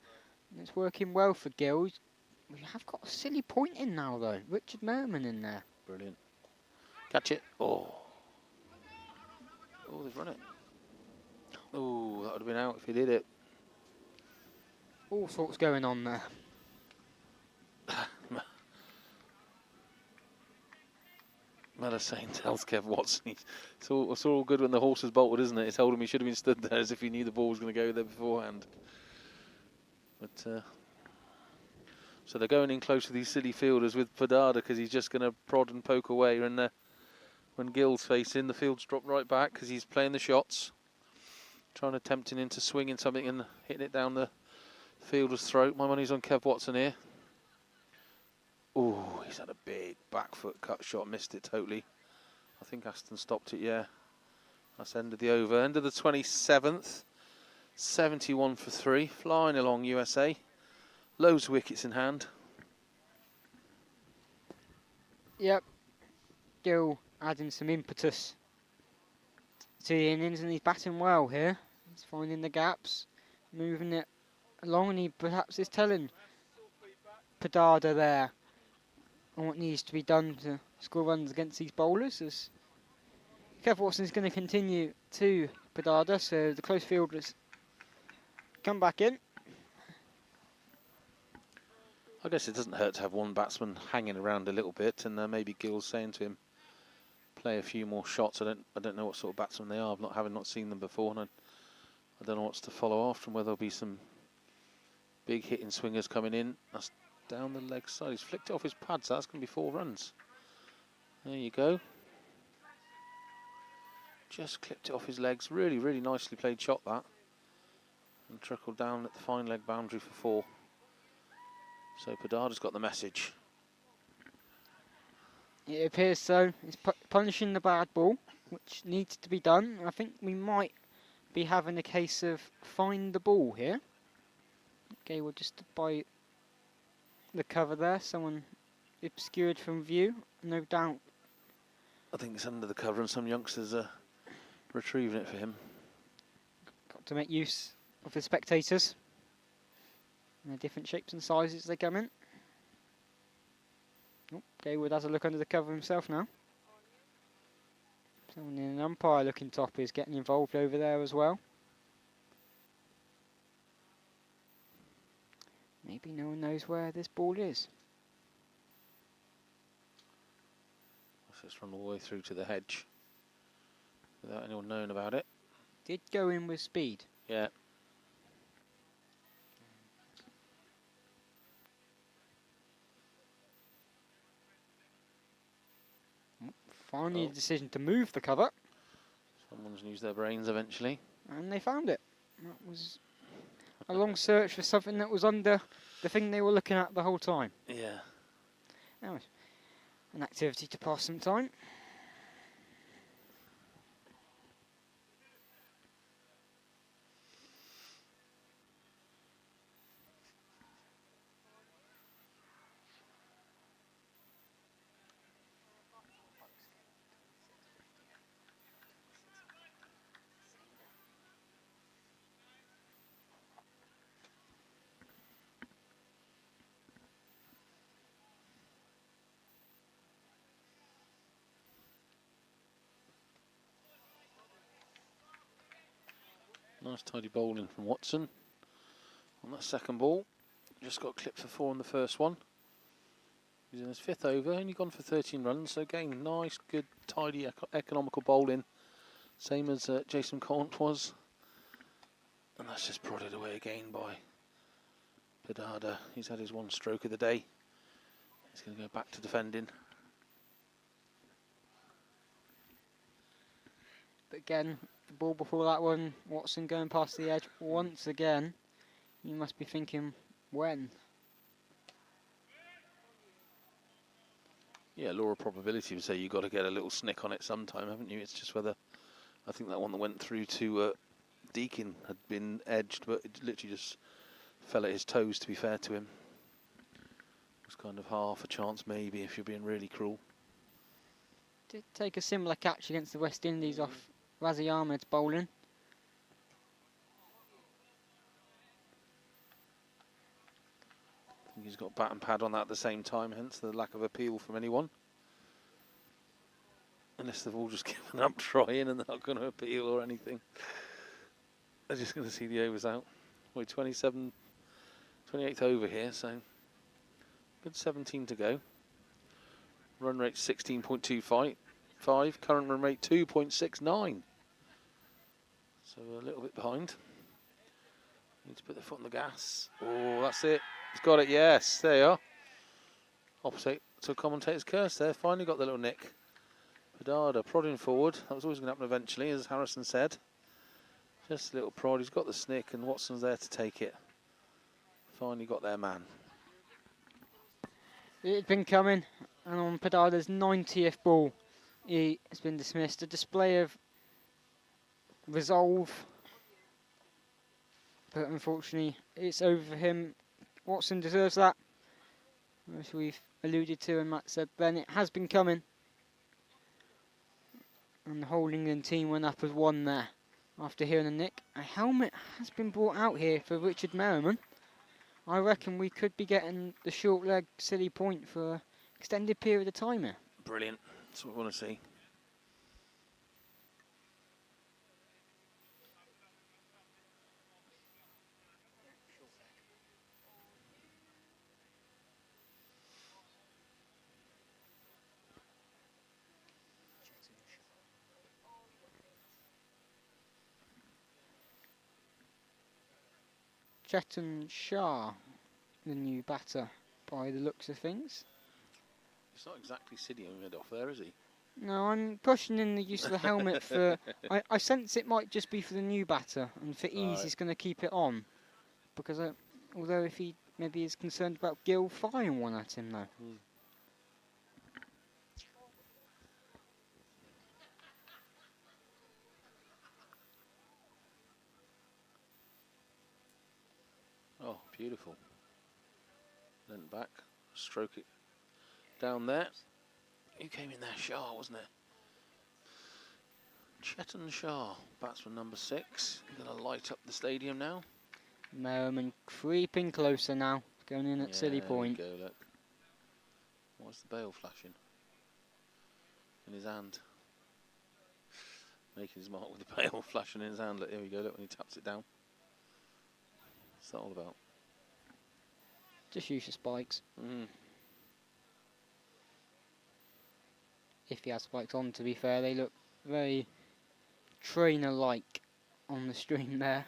And it's working well for Gills. We have got a silly point in now though. Richard Merriman in there. Brilliant. Catch it. Oh. Oh, they've run it. Oh, that would have been out if he did it. All sorts going on there. Melisane tells Kev Watson, it's all good when the horse is bolted, isn't it? He told him he should have been stood there as if he knew the ball was going to go there beforehand. But so they're going in close to these silly fielders with Padada because he's just going to prod and poke away. And when Gill's facing, the field's dropped right back because he's playing the shots, trying to tempt him into swinging something and hitting it down the fielder's throat. My money's on Kev Watson here. Oh, he's had a big back foot cut shot, missed it totally. I think Aston stopped it, yeah. That's end of the over. End of the 27th. 71 for 3. Flying along USA. Loads of wickets in hand. Yep. Gill adding some impetus to the innings, and he's batting well here. He's finding the gaps, moving it along, and he perhaps is telling Padada there on what needs to be done to score runs against these bowlers. As Kev Watson's going to continue to Padada, so the close fielders come back in. I guess it doesn't hurt to have one batsman hanging around a little bit, and maybe Gill's saying to him, play a few more shots. I don't know what sort of batsmen they are. I've not seen them before, and I don't know what's to follow after them. Whether there'll be some big hitting swingers coming in. That's down the leg side. He's flicked it off his pad, so that's going to be 4 runs. There you go. Just clipped it off his legs. Really, really nicely played shot that. And trickled down at the fine leg boundary for 4. So Padada's got the message. It appears so. He's punishing the bad ball, which needs to be done. I think we might be having a case of find the ball here. Okay, we're just by the cover there. Someone obscured from view, no doubt. I think it's under the cover and some youngsters are retrieving it for him. Got to make use of the spectators. In the different shapes and sizes they come in. Oh, Gaywood has a look under the cover himself now. Someone in an umpire looking top is getting involved over there as well. Maybe no one knows where this ball is. Let's just run all the way through to the hedge without anyone knowing about it. Did go in with speed. Yeah. Finally, a decision to move the cover. Someone's used their brains eventually. And they found it. That was a long search for something that was under the thing they were looking at the whole time. Yeah. That was an activity to pass some time. Nice tidy bowling from Watson on that second ball. Just got clipped for 4 on the first one. He's in his 5th over, only gone for 13 runs. So again, nice, good, tidy, economical bowling. Same as Jason Cont was. And that's just prodded away again by Padada. He's had his 1 stroke of the day. He's going to go back to defending. But again, the ball before that one, Watson going past the edge once again. You must be thinking, when? Yeah, law of probability would say you've got to get a little snick on it sometime, haven't you? It's just whether, I think that one that went through to Deacon had been edged, but it literally just fell at his toes, to be fair to him. It was kind of half a chance maybe if you're being really cruel. Did take a similar catch against the West Indies off Razi Ahmed's bowling. He's got bat and pad on that at the same time, hence the lack of appeal from anyone. Unless they've all just given up trying and they're not going to appeal or anything. They're just going to see the overs out. We're 28th over here, so good 17 to go. Run rate 16.25. Current run rate 2.69. So we're a little bit behind. Need to put the foot on the gas. Oh, that's it. He's got it, yes. There you are. Opposite to a commentator's curse there. Finally got the little nick. Padada prodding forward. That was always going to happen eventually, as Harrison said. Just a little prod. He's got the snick, and Watson's there to take it. Finally got their man. It had been coming, and on Padada's 90th ball, he has been dismissed. A display of resolve, but unfortunately, it's over for him. Watson deserves that, as we've alluded to, and Matt said then. It has been coming. And the whole England team went up as one there after hearing a nick. A helmet has been brought out here for Richard Merriman. I reckon we could be getting the short leg silly point for an extended period of time here. Brilliant. That's what we want to see. Chetan Shah, the new batter, by the looks of things. It's not exactly sitting it off there, is he? No, I'm pushing in the use of the helmet for... I sense it might just be for the new batter, and for ease he's going to keep it on. Because although if he maybe is concerned about Gill firing one at him though. Oh, beautiful. Leant back, stroke it down there. Who came in there? Shah, wasn't it? Chetan Shah, batsman number 6. Going to light up the stadium now. Merriman creeping closer now, going in at silly point. There you go, look. What's the bail flashing? In his hand. Making his mark with the bail flashing in his hand. Look, here we go, look, when he taps it down. What's that all about? Just use your spikes. If he has spikes on, to be fair, they look very trainer-like on the stream there.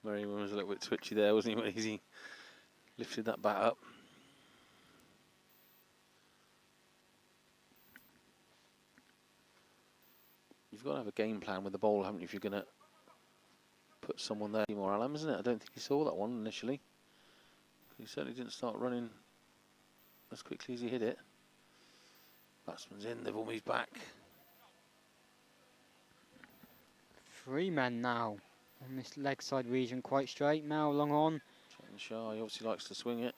Merriman was a little bit twitchy there, wasn't he, when he lifted that bat up. You've got to have a game plan with the ball, haven't you, if you're going to put someone there. More Alam, isn't it? I don't think he saw that one initially. He certainly didn't start running as quickly as he hit it. Batsman's in, they've all moved back. 3 men now on this leg side region, quite straight. Mao long on. Shah, he obviously likes to swing it.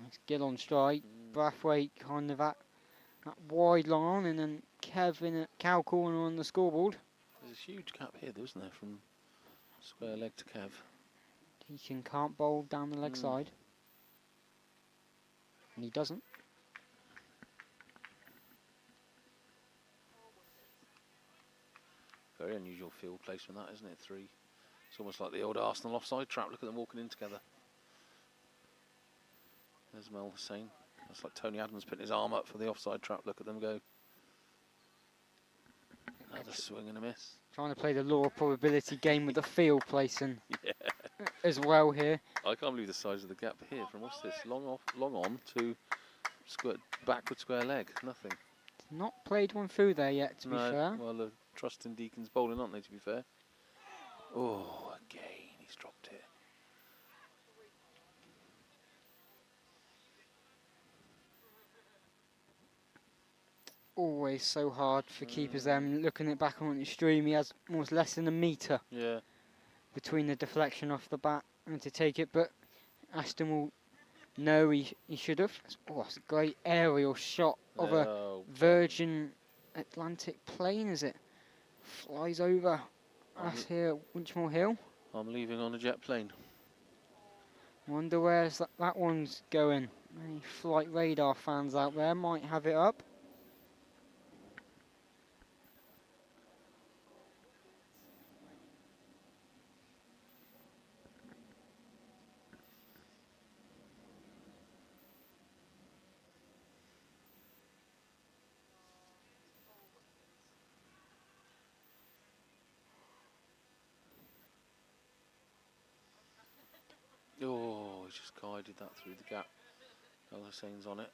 Nice Gill on strike. Brathwaite kind of that wide long on, and then Kev in a cow corner on the scoreboard. There's a huge gap here, isn't there, from square leg to Kev. Deacon can't bowl down the leg side. And he doesn't. Very unusual field placement, that, isn't it? 3. It's almost like the old Arsenal offside trap. Look at them walking in together. There's Mel Hussain. That's like Tony Adams putting his arm up for the offside trap. Look at them go. Another swing and a miss. Trying to play the law of probability game with the field placing as well here. I can't believe the size of the gap here from what's this? Long on to backward square leg. Nothing. Not played one through there yet, to be fair. Well, the trust in Deacon's bowling, aren't they, to be fair? Oh, again, he's dropped it. Always so hard for keepers them. Looking it back on the stream, he has almost less than a metre between the deflection off the bat and to take it. But Aston will know he should have. Oh, that's a great aerial shot of a Virgin Atlantic plane as it flies over us here at Winchmore Hill. I'm leaving on a jet plane. Wonder where's that one's going. Any flight radar fans out there might have it up. Oh, he just guided that through the gap. Hussein's on it.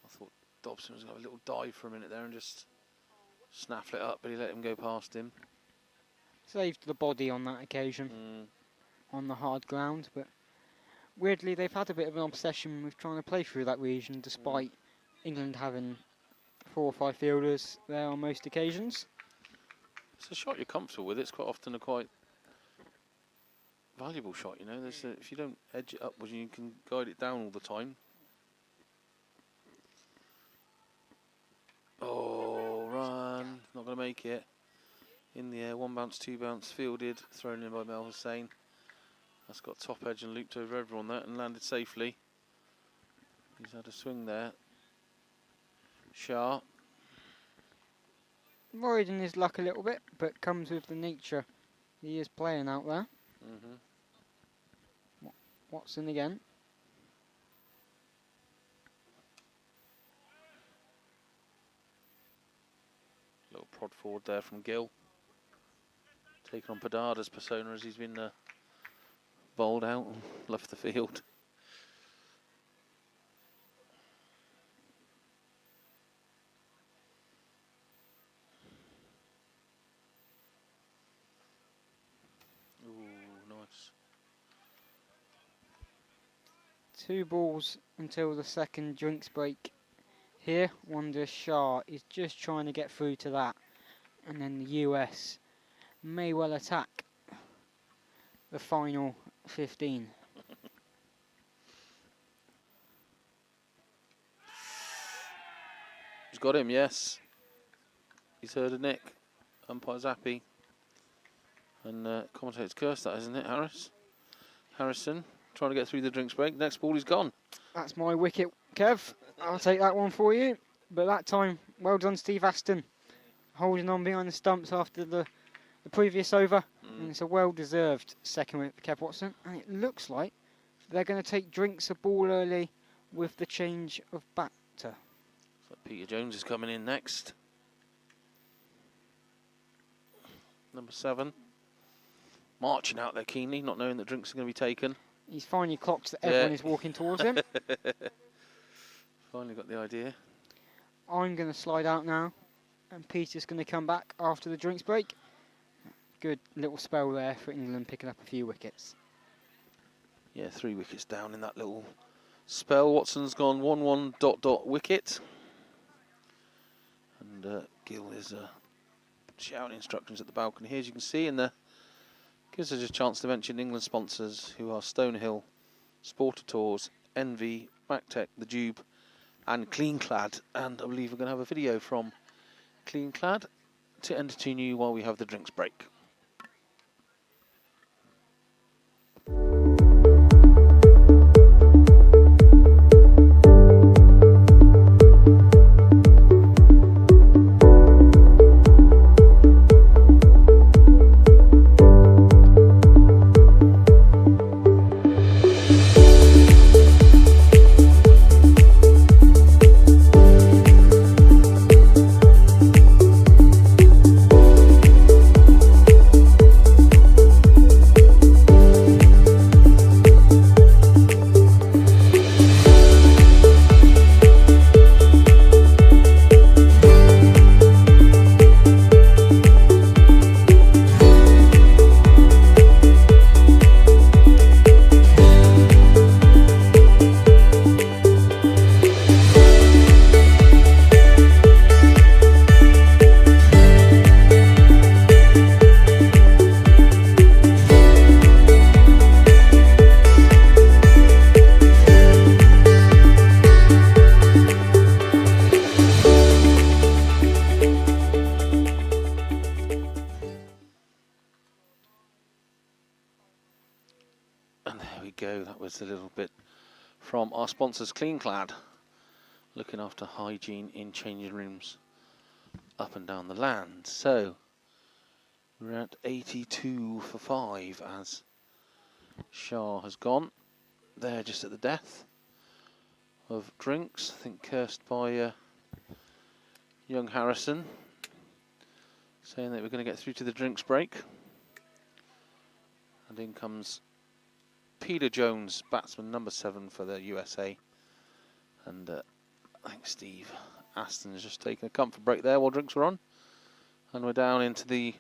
I thought Dobson was going to have a little dive for a minute there and just snaffle it up, but he let him go past him. Saved the body on that occasion on the hard ground, but weirdly they've had a bit of an obsession with trying to play through that region despite England having 4 or 5 fielders there on most occasions. It's a shot you're comfortable with. It's quite often a quite valuable shot, you know. If you don't edge it upwards, you can guide it down all the time. Oh, run. Not going to make it. In the air, 1 bounce, 2 bounce, fielded, thrown in by Mel Hussein. That's got top edge and looped over everyone there and landed safely. He's had a swing there. Shah. Worried in his luck a little bit, but comes with the nature he is playing out there. Watson again. Little prod forward there from Gill. Taking on Padada's persona as he's been bowled out and left the field. Ooh, nice. 2 balls until the second drinks break. Here, Wonder Shah is just trying to get through to that. And then the US may well attack the final 15. He's got him, yes. He's heard a nick. Umpire's happy. And commentator's cursed that, isn't it, Harrison, trying to get through the drinks break. Next ball, he's gone. That's my wicket, Kev. I'll take that one for you. But that time, well done, Steve Aston. Holding on behind the stumps after the previous over. And it's a well-deserved second wicket for Kev Watson. And it looks like they're going to take drinks a ball early with the change of batter. So Peter Jones is coming in next. Number 7. Marching out there keenly, not knowing that drinks are going to be taken. He's finally clocked that everyone is walking towards him. Finally got the idea. I'm going to slide out now. And Peter's going to come back after the drinks break. Good little spell there for England, picking up a few wickets. Yeah, 3 wickets down in that little spell. Watson's gone 1-1 ... wicket. And Gill is shouting instructions at the balcony here, as you can see. And gives us a chance to mention England sponsors, who are Stonehill, Sporter Tours, Envy, Backtech, The Jube, and Kleenclad. And I believe we're going to have a video from Kleenclad to entertain you while we have the drinks break. There we go. That was a little bit from our sponsors, Kleenclad, looking after hygiene in changing rooms up and down the land. So we're at 82 for 5 as Shah has gone. There just at the death of drinks, I think cursed by young Harrison, saying that we're going to get through to the drinks break. And in comes Peter Jones, batsman number 7 for the USA. And I think Steve Aston has just taken a comfort break there while drinks were on. And we're down into the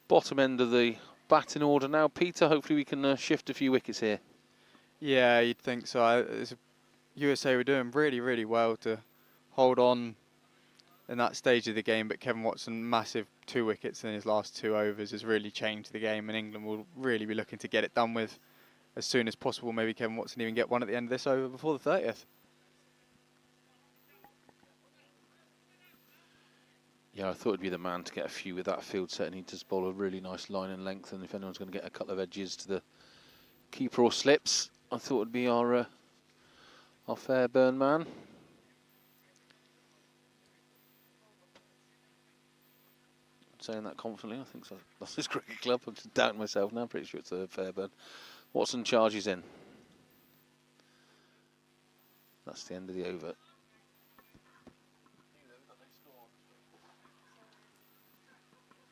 bottom end of the batting order now. Peter, hopefully we can shift a few wickets here. Yeah, you'd think so. USA were doing really, really well to hold on in that stage of the game, but Kevin Watson, massive 2 wickets in his last 2 overs, has really changed the game, and England will really be looking to get it done with as soon as possible. Maybe Kevin Watson even get one at the end of this over before the 30th. Yeah, I thought he'd be the man to get a few with that field set, and he does bowl a really nice line and length, and if anyone's going to get a couple of edges to the keeper or slips, I thought it'd be our Fairburn man. Saying that confidently, I think so. That's his cricket club. I'm just doubting myself now. I'm pretty sure it's a Fairburn. Watson charges in. That's the end of the over.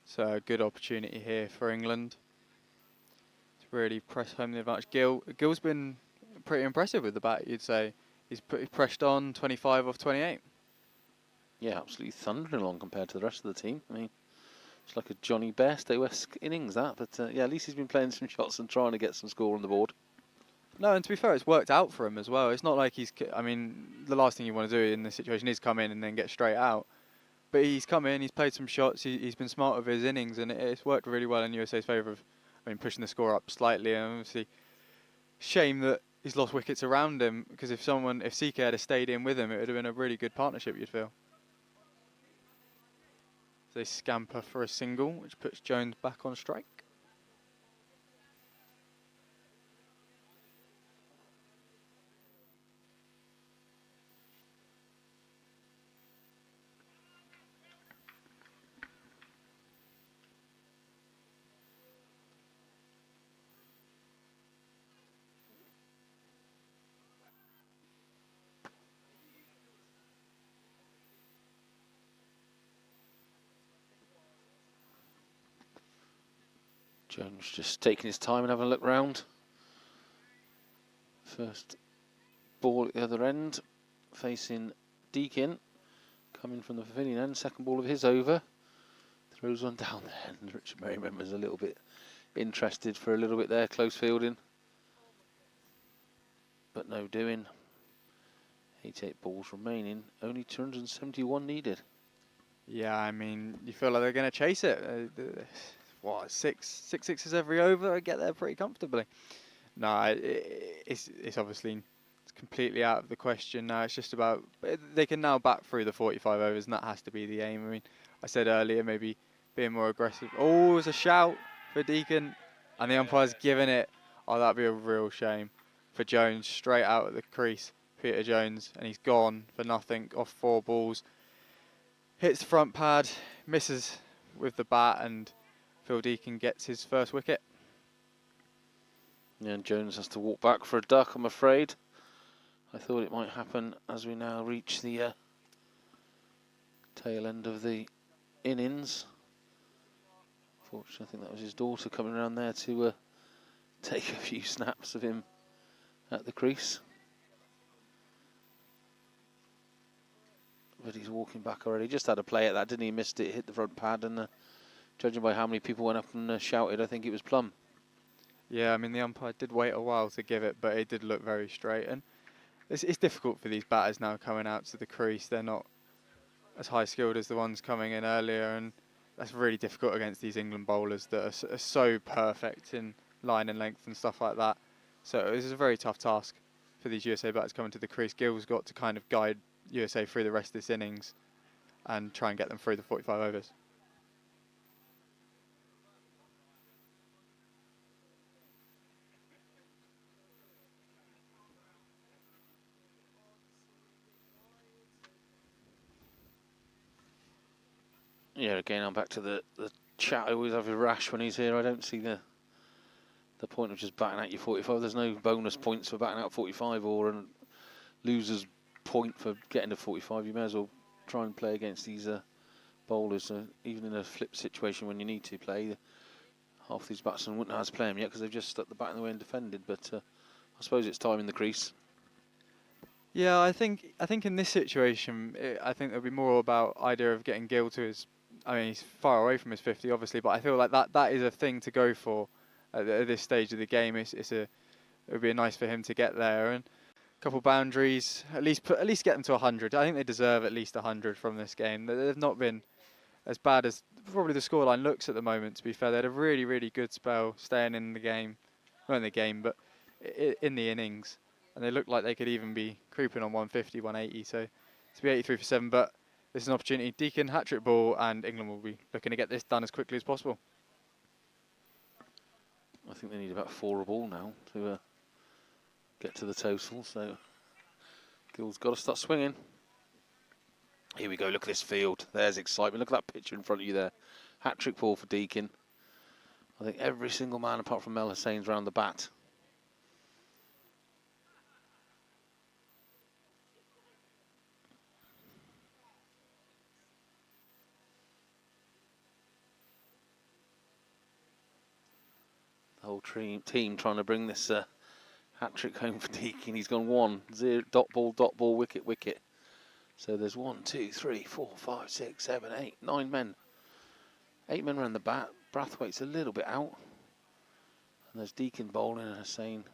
So a good opportunity here for England to really press home the advantage. Gill's been pretty impressive with the bat, you'd say. He's pressed on 25 off 28. Yeah, absolutely thundering along compared to the rest of the team. I mean, it's like a Johnny Bairstow-esque innings, that. But yeah, at least he's been playing some shots and trying to get some score on the board. No, and to be fair, it's worked out for him as well. It's not like I mean, the last thing you want to do in this situation is come in and then get straight out. But he's come in, he's played some shots, he's been smart with his innings, and it's worked really well in USA's favour of, pushing the score up slightly. And obviously, shame that he's lost wickets around him, because if CK had stayed in with him, it would have been a really good partnership, you'd feel. They scamper for a single, which puts Jones back on strike. Jones just taking his time and having a look round. First ball at the other end, facing Deacon, coming from the pavilion end. Second ball of his over. Throws one down there, and Richard Merriman was a little bit interested for a little bit there, close fielding. But no doing. 88 balls remaining, only 271 needed. Yeah, I mean, you feel like they're going to chase it. What, six sixes every over? I get there pretty comfortably. No, it's obviously completely out of the question now. It's just about, they can now bat through the 45 overs, and that has to be the aim. I mean, I said earlier, maybe being more aggressive. Oh, there's a shout for Deacon, and the umpire's given it. Oh, that'd be a real shame for Jones, straight out at the crease. Peter Jones, and he's gone for nothing off 4 balls. Hits the front pad, misses with the bat, and Phil Deacon gets his first wicket. Yeah, and Jones has to walk back for a duck, I'm afraid. I thought it might happen as we now reach the tail end of the innings. Fortunately, I think that was his daughter coming around there to take a few snaps of him at the crease. But he's walking back already. Just had a play at that, didn't he? Missed it, hit the front pad, and judging by how many people went up and shouted, I think it was plumb. Yeah, I mean, the umpire did wait a while to give it, but it did look very straight. And it's difficult for these batters now coming out to the crease. They're not as high skilled as the ones coming in earlier, and that's really difficult against these England bowlers that are so perfect in line and length and stuff like that. So this is a very tough task for these USA batters coming to the crease. Gill's got to kind of guide USA through the rest of this innings and try and get them through the 45 overs. Yeah, again, I'm back to the chat I always have with Rash when he's here. I don't see the point of just batting out your 45. There's no bonus points for batting out 45 or a loser's point for getting to 45. You may as well try and play against these bowlers, even in a flip situation when you need to play. Half these batsmen wouldn't know how to play them yet because they've just stuck the bat in the way and defended. But I suppose it's time in the crease. Yeah, I think in this situation, I think there'll be more about idea of getting Gill to his. I mean, he's far away from his 50, obviously, but I feel like that is a thing to go for at this stage of the game. It would be nice for him to get there and a couple boundaries, at least get them to 100. I think they deserve at least 100 from this game. They've not been as bad as probably the scoreline looks at the moment. To be fair, they had a really, really good spell staying in the game, not in the game, but in the innings. And they look like they could even be creeping on 150, 180. So to be 83 for 7, but this is an opportunity. Deacon, hat-trick ball, and England will be looking to get this done as quickly as possible. I think they need about 4 a ball now to get to the total. So Gill's got to start swinging. Here we go. Look at this field. There's excitement. Look at that picture in front of you there. Hat-trick ball for Deacon. I think every single man apart from Mel Hussein's round the bat. Whole team trying to bring this hat-trick home for Deacon. He's gone 1, 0, dot ball, wicket, wicket. So there's 1, 2, 3, 4, 5, 6, 7, 8, 9 men. 8 men around the bat. Brathwaite's a little bit out. And there's Deacon bowling and Hussain.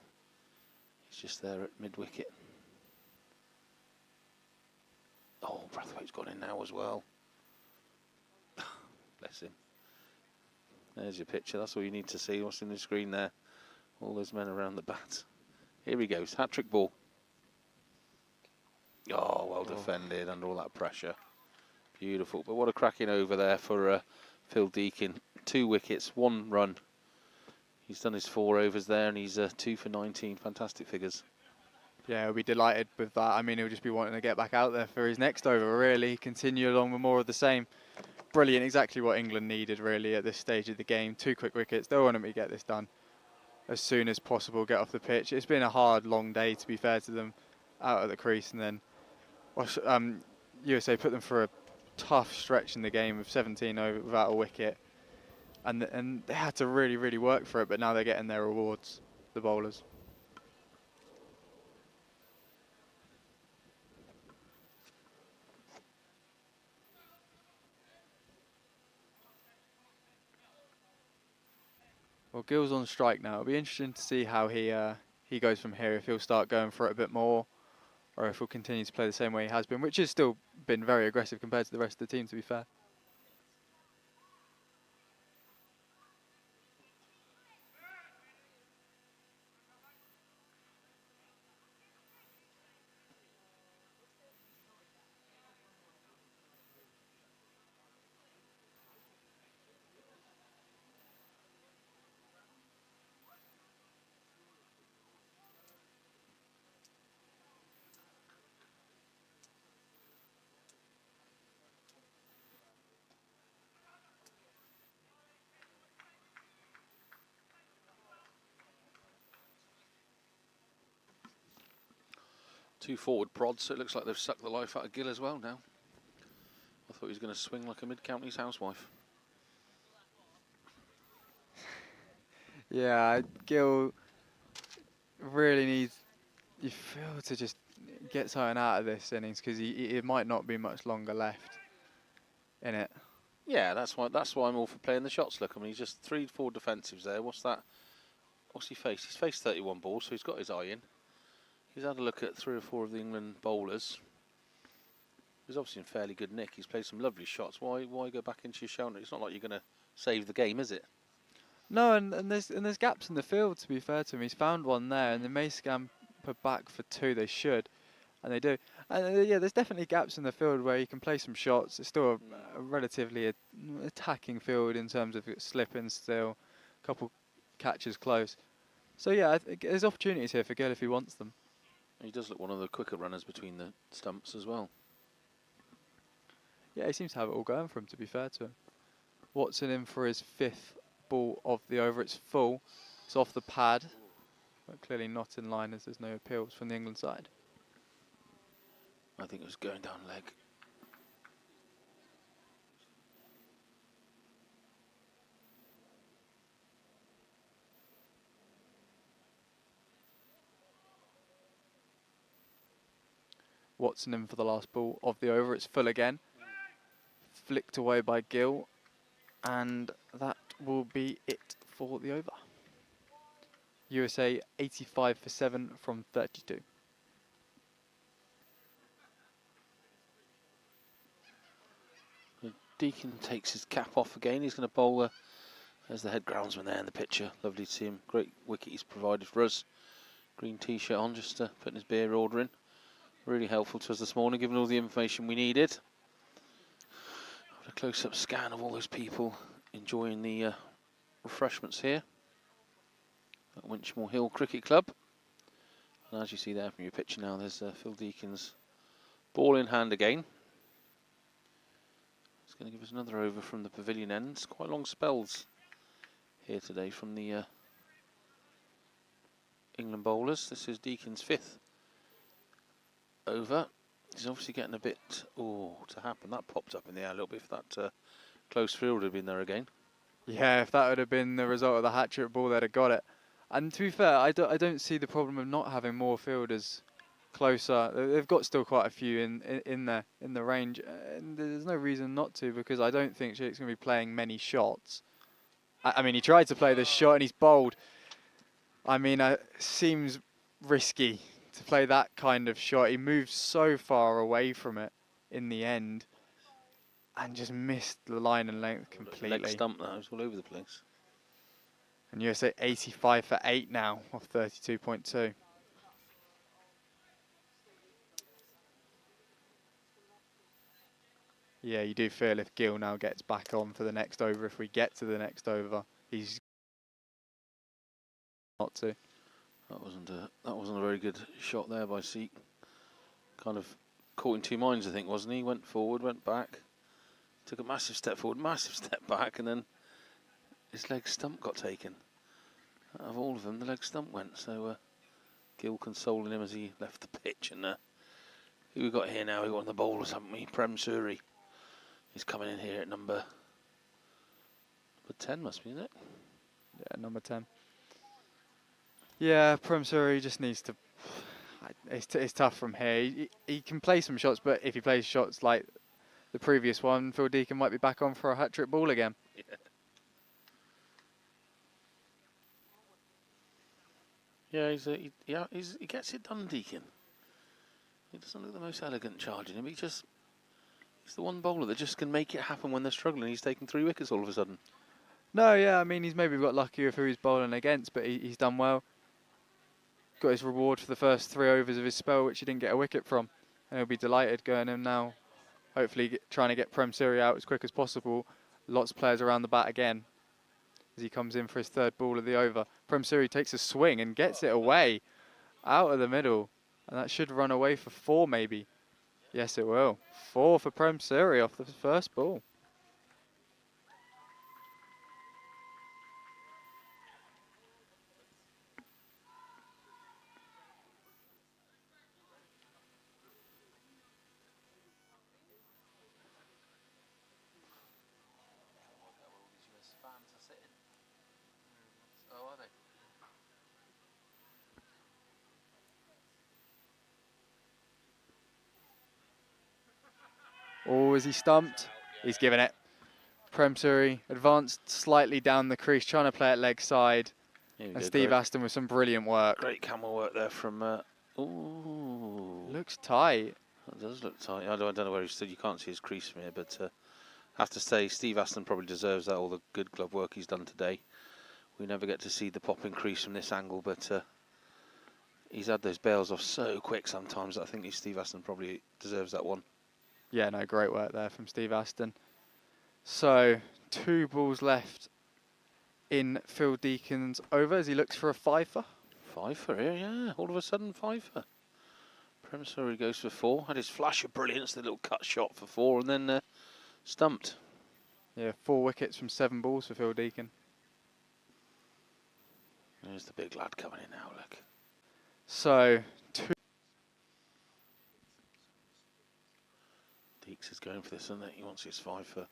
He's just there at mid-wicket. Oh, Brathwaite's gone in now as well. Bless him. There's your picture. That's all you need to see. What's in the screen there? All those men around the bat. Here he goes. Hat-trick ball. Oh, well defended under all that pressure. Beautiful. But what a cracking over there for Phil Deacon. 2 wickets, 1 run. He's done his 4 overs there and he's 2 for 19. Fantastic figures. Yeah, he'll be delighted with that. I mean, he'll just be wanting to get back out there for his next over, really. Continue along with more of the same. Brilliant, exactly what England needed, really, at this stage of the game. 2 quick wickets. They'll want to get this done as soon as possible, get off the pitch. It's been a hard, long day, to be fair to them, out of the crease. And then USA put them for a tough stretch in the game of 17 over without a wicket. And they had to really, really work for it, but now they're getting their rewards, the bowlers. Well, Gill's on strike now. It'll be interesting to see how he goes from here, if he'll start going for it a bit more, or if he'll continue to play the same way he has been, which has still been very aggressive compared to the rest of the team, to be fair. Two forward prods, so it looks like they've sucked the life out of Gill as well now. I thought he was going to swing like a mid-counties housewife. Yeah, Gill really needs, you feel, to just get something out of this innings, because it might not be much longer left in it. Yeah, that's why I'm all for playing the shots. Look, I mean, he's just 3, 4 defensives there. What's that? What's he faced? He's faced 31 balls, so he's got his eye in. He's had a look at 3 or 4 of the England bowlers. He's obviously in fairly good nick. He's played some lovely shots. Why go back into your shell? It's not like you're going to save the game, is it? No, and there's gaps in the field, to be fair to him. He's found one there, and they may scamper back for 2. They should, and they do. And yeah, there's definitely gaps in the field where you can play some shots. It's still a relatively attacking field in terms of slipping still. A couple catches close. So yeah, I think there's opportunities here for Gill if he wants them. He does look one of the quicker runners between the stumps as well. Yeah, he seems to have it all going for him, to be fair to him. Watson in for his 5th ball of the over. It's full. It's off the pad, but clearly not in line as there's no appeals from the England side. I think it was going down leg. Watson in for the last ball of the over. It's full again. Flicked away by Gill. And that will be it for the over. USA 85 for 7 from 32. Deacon takes his cap off again. He's going to bowl. There's the head groundsman there in the picture. Lovely to see him. Great wicket he's provided for us. Green t-shirt on, just putting his beer order in. Really helpful to us this morning, given all the information we needed. Had a close-up scan of all those people enjoying the refreshments here at Winchmore Hill Cricket Club. And as you see there from your picture now, there's Phil Deacon's ball in hand again. It's going to give us another over from the pavilion ends. Quite long spells here today from the England bowlers. This is Deacon's 5th over. He's obviously getting a bit to happen. That popped up in the air a little bit if that close field had been there again. Yeah, if that would have been the result of the hat-trick ball, they'd have got it. And to be fair, I don't see the problem of not having more fielders closer. They've got still quite a few in the range, and there's no reason not to, because I don't think Shake's going to be playing many shots. I mean, he tried to play this shot and he's bowled. I mean, it seems risky to play that kind of shot. He moved so far away from it in the end and just missed the line and length completely. Leg stump now, it's all over the place. And USA 85 for 8 now off 32.2. Yeah, you do feel if Gill now gets back on for the next over, if we get to the next over, he's not to. That wasn't a very good shot there by Seek. Kind of caught in two minds, I think, wasn't he? Went forward, went back, took a massive step forward, massive step back, and then his leg stump got taken. Out of all of them, the leg stump went. So Gill consoling him as he left the pitch. And who we got here now? We got one of the bowlers, haven't we? Prem Suri. He's coming in here at number 10, must be, isn't it? Yeah, number 10. Yeah, Prem Suri just needs to. It's tough from here. He can play some shots, but if he plays shots like the previous one, Phil Deacon might be back on for a hat-trick ball again. Yeah, he gets it done, Deacon. He doesn't look the most elegant charging him. He's the one bowler that just can make it happen when they're struggling. He's taking 3 wickets all of a sudden. No, yeah, I mean, he's maybe got lucky with who he's bowling against, but he's done well. Got his reward for the first 3 overs of his spell, which he didn't get a wicket from. And he'll be delighted going in now, hopefully trying to get Prem Suri out as quick as possible. Lots of players around the bat again as he comes in for his 3rd ball of the over. Prem Suri takes a swing and gets it away out of the middle. And that should run away for 4 maybe. Yes, it will. 4 for Prem Suri off the first ball. Oh, is he stumped? He's given it. Prem Suri advanced slightly down the crease, trying to play it leg side. And Steve Aston with some brilliant work. Great camel work there from... ooh. Looks tight. It does look tight. I don't know where he stood. You can't see his crease from here, but I have to say, Steve Aston probably deserves that, all the good glove work he's done today. We never get to see the popping crease from this angle, but he's had those bails off so quick sometimes that I think Steve Aston probably deserves that one. Yeah, no, great work there from Steve Aston. So, 2 balls left in Phil Deacon's over as he looks for a fifer. Fifer here, yeah. All of a sudden, fifer. Premissory goes for 4. Had his flash of brilliance, the little cut shot for 4, and then stumped. Yeah, 4 wickets from 7 balls for Phil Deacon. There's the big lad coming in now, look. So, Deeks is going for this, isn't it? He wants his 5 for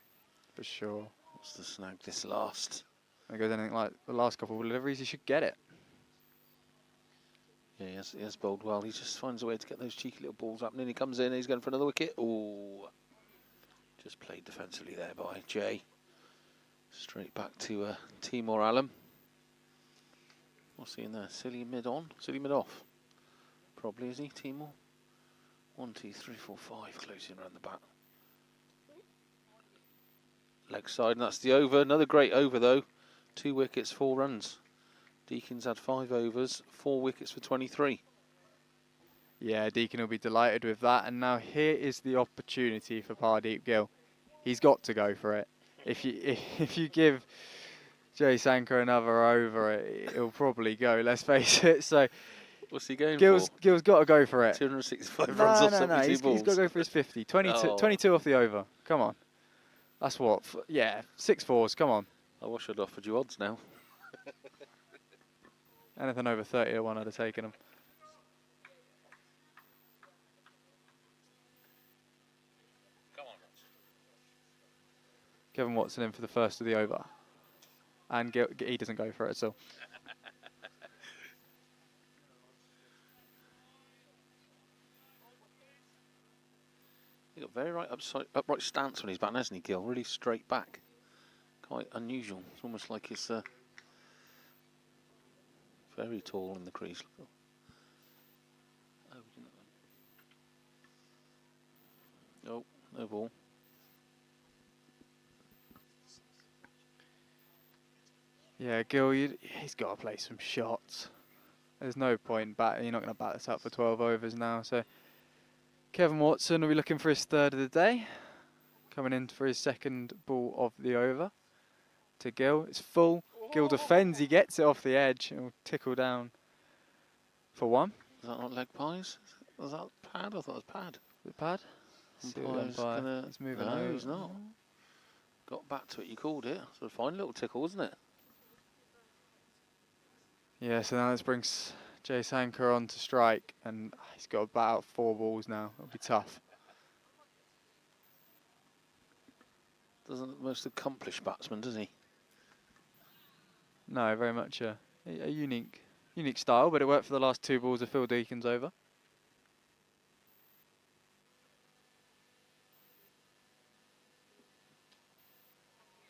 sure. Wants to snag this last. If it goes anything like the last couple of deliveries, he should get it. Yeah, he has bowled well. He just finds a way to get those cheeky little balls happening. He comes in, he's going for another wicket. Oh, just played defensively there by Jay. Straight back to Timor Allen. What's he in there? Silly mid on? Silly mid off? Probably, is he, Timor? 1, 2, 3, 4, 5, closing around the back. Leg side, and that's the over. Another great over, though. 2 wickets, 4 runs. Deacon's had 5 overs, 4 wickets for 23. Yeah, Deacon will be delighted with that. And now here is the opportunity for Pardeep Gill. He's got to go for it. If you give Jay Sankar another over, he'll probably go. Let's face it. So what's he going Gill's got to go for it. 265 runs off 72 balls. He's got to go for his 50. 22, 22 off the over. Come on. That's what? Yeah, 6 fours. Come on. I wish I'd offered you odds now. Anything over 30 to 1, I'd have taken them. Come on. Kevin Watson in for the first of the over. And he doesn't go for it at all. He's got very upright stance when he's batting, hasn't he, Gill? Really straight back. Quite unusual. It's almost like he's very tall in the crease. Oh, no ball. Yeah, Gill, he's got to play some shots. There's no point batting. You're not going to bat this out for 12 overs now. So Kevin Watson will be looking for his 3rd of the day. Coming in for his 2nd ball of the over. To Gill, it's full. Gill defends, he gets it off the edge. It'll tickle down for 1. Is that not leg pies? Was that pad? I thought it was pad. Is it pad? It's moving no, over. he's not. Got back to it, you called it. So a fine little tickle, wasn't it? Yeah, so now this brings Jay Sankar on to strike, and he's got to bat out 4 balls now. It'll be tough. Doesn't the most accomplished batsman, does he? No, very much a unique style, but it worked for the last 2 balls of Phil Deacon's over.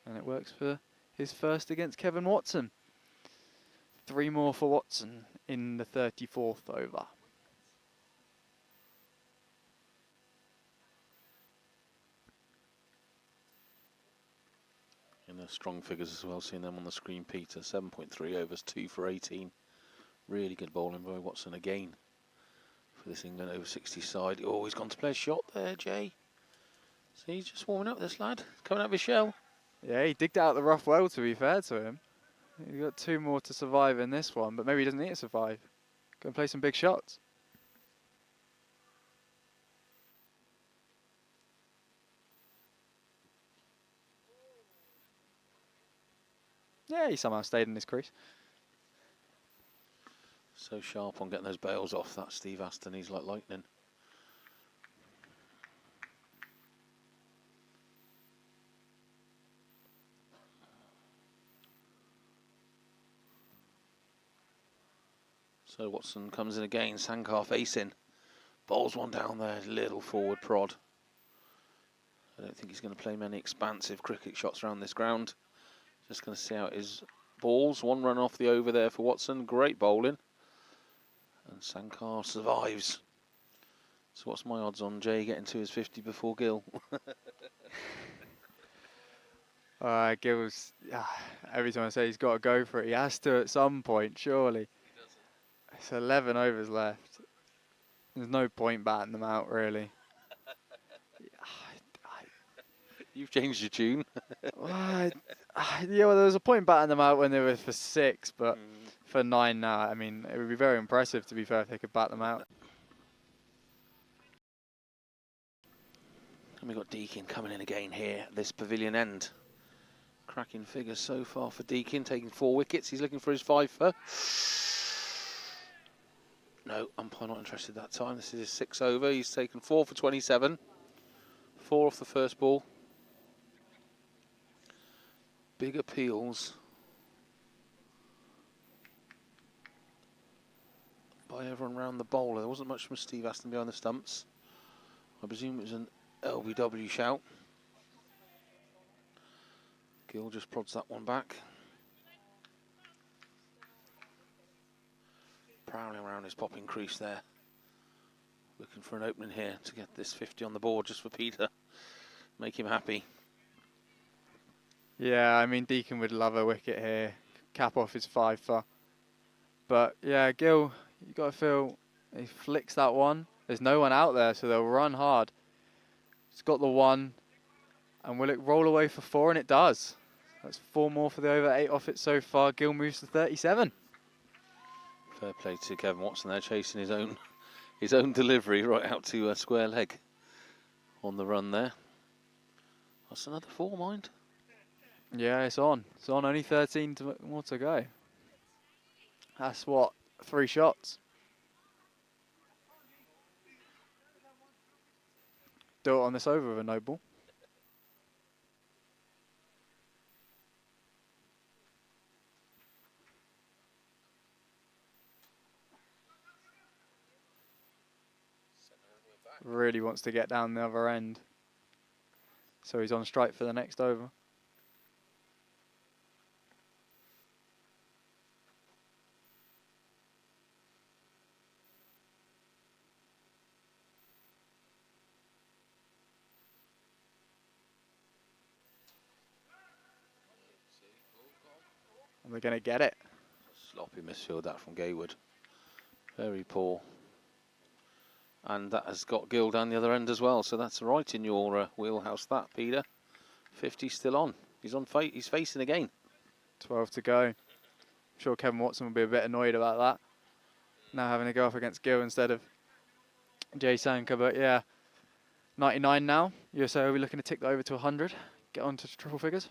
And it works for his first against Kevin Watson. 3 more for Watson in the 34th over. In the strong figures as well, seeing them on the screen, Peter. 7.3 overs, 2 for 18. Really good bowling by Watson again for this England over 60 side. Oh, he's gone to play a shot there, Jay. See, he's just warming up, this lad. Coming out of his shell. Yeah, he digged out the rough well, to be fair to him. He's got 2 more to survive in this one, but maybe he doesn't need to survive. Go and play some big shots. Yeah, he somehow stayed in his crease. So sharp on getting those bails off, that Steve Aston. He's like lightning. So Watson comes in again, Sankar facing. Bowls one down there, little forward prod. I don't think he's going to play many expansive cricket shots around this ground. Just going to see out his balls. 1 run off the over there for Watson. Great bowling. And Sankar survives. So what's my odds on Jay getting to his 50 before Gill? Gill's, every time I say he's got to go for it, he has to at some point, surely. It's 11 overs left. There's no point batting them out, really. You've changed your tune. Yeah, well, there was a point batting them out when they were for 6, but for 9 now, I mean, it would be very impressive, to be fair, if they could bat them out. And we've got Deacon coming in again here at this pavilion end. Cracking figures so far for Deacon, taking 4 wickets. He's looking for his 5-fer. No, umpire not interested that time. This is his 6 over. He's taken 4 for 27. 4 off the first ball. Big appeals by everyone round the bowler. There wasn't much from Steve Aston behind the stumps. I presume it was an LBW shout. Gill just prods that one back. Prowling around his popping crease there. Looking for an opening here to get this 50 on the board just for Peter. Make him happy. Yeah, I mean, Deacon would love a wicket here. Cap off his 5-fer. But yeah, Gill, you got to feel he flicks that one. There's no one out there, so they'll run hard. It's got the 1. And will it roll away for 4? And it does. That's 4 more for the over, 8 off it so far. Gill moves to 37. Fair play to Kevin Watson there, chasing his own delivery right out to a square leg on the run there. That's another 4, mind. Yeah, it's on. It's on. Only 13 more to go. That's what, 3 shots. Do it on this over with a no ball. Really wants to get down the other end. So he's on strike for the next over. And we're going to get it. Sloppy misfield that from Gaywood. Very poor. And that has got Gill down the other end as well. So that's right in your wheelhouse, that, Peter. 50 still on. He's on. He's facing again. 12 to go. I'm sure Kevin Watson will be a bit annoyed about that. Now having to go up against Gill instead of Jay Sanker. But yeah, 99 now. USA will be looking to tick that over to 100. Get on to triple figures.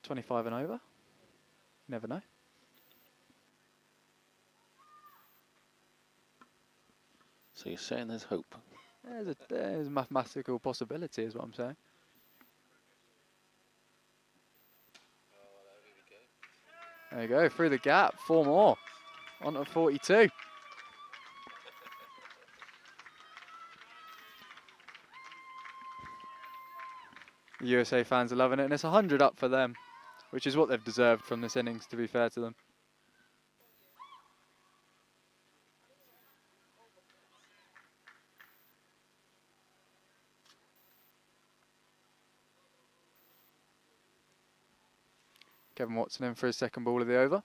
$25 and over. You never know. So you're saying there's hope? There's a mathematical possibility, is what I'm saying. There you go, through the gap, 4 more. On to 42. The USA fans are loving it, and it's 100 up for them, which is what they've deserved from this innings, to be fair to them. Kevin Watson in for his second ball of the over.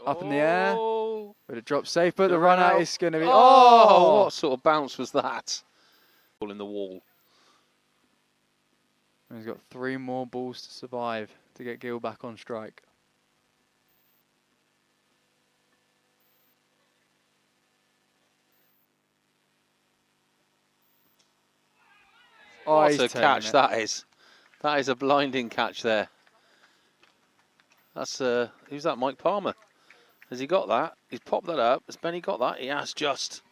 Up in the air. But it drops safe, but the run out is going to be... Oh, what sort of bounce was that? Ball in the wall. And he's got 3 more balls to survive to get Gill back on strike. What a catch that is. That is a blinding catch there. That's who's that? Mike Palmer. Has he got that? He's popped that up. Has Benny got that? He has just.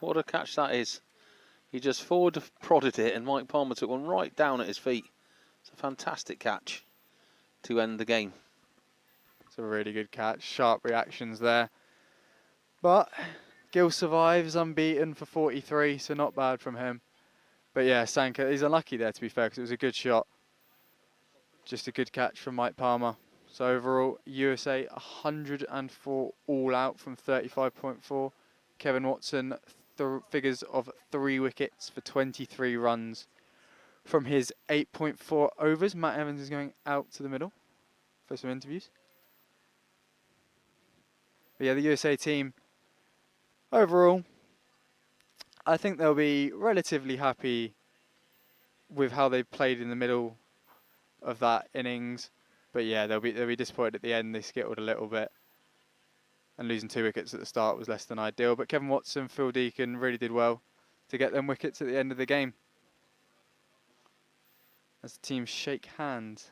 What a catch that is. He just forward prodded it and Mike Palmer took one right down at his feet. It's a fantastic catch to end the game. It's a really good catch. Sharp reactions there. But Gill survives unbeaten for 43, so not bad from him. But yeah, Sanker, he's unlucky there, to be fair, because it was a good shot. Just a good catch from Mike Palmer. So overall, USA 104 all out from 35.4. Kevin Watson, figures of 3 wickets for 23 runs from his 8.4 overs. Matt Evans is going out to the middle for some interviews. But yeah, the USA team, overall, I think they'll be relatively happy with how they played in the middle of that innings. But yeah, they'll be disappointed at the end. They skittled a little bit, and losing 2 wickets at the start was less than ideal. But Kevin Watson, Phil Deacon really did well to get them wickets at the end of the game. As the teams shake hands.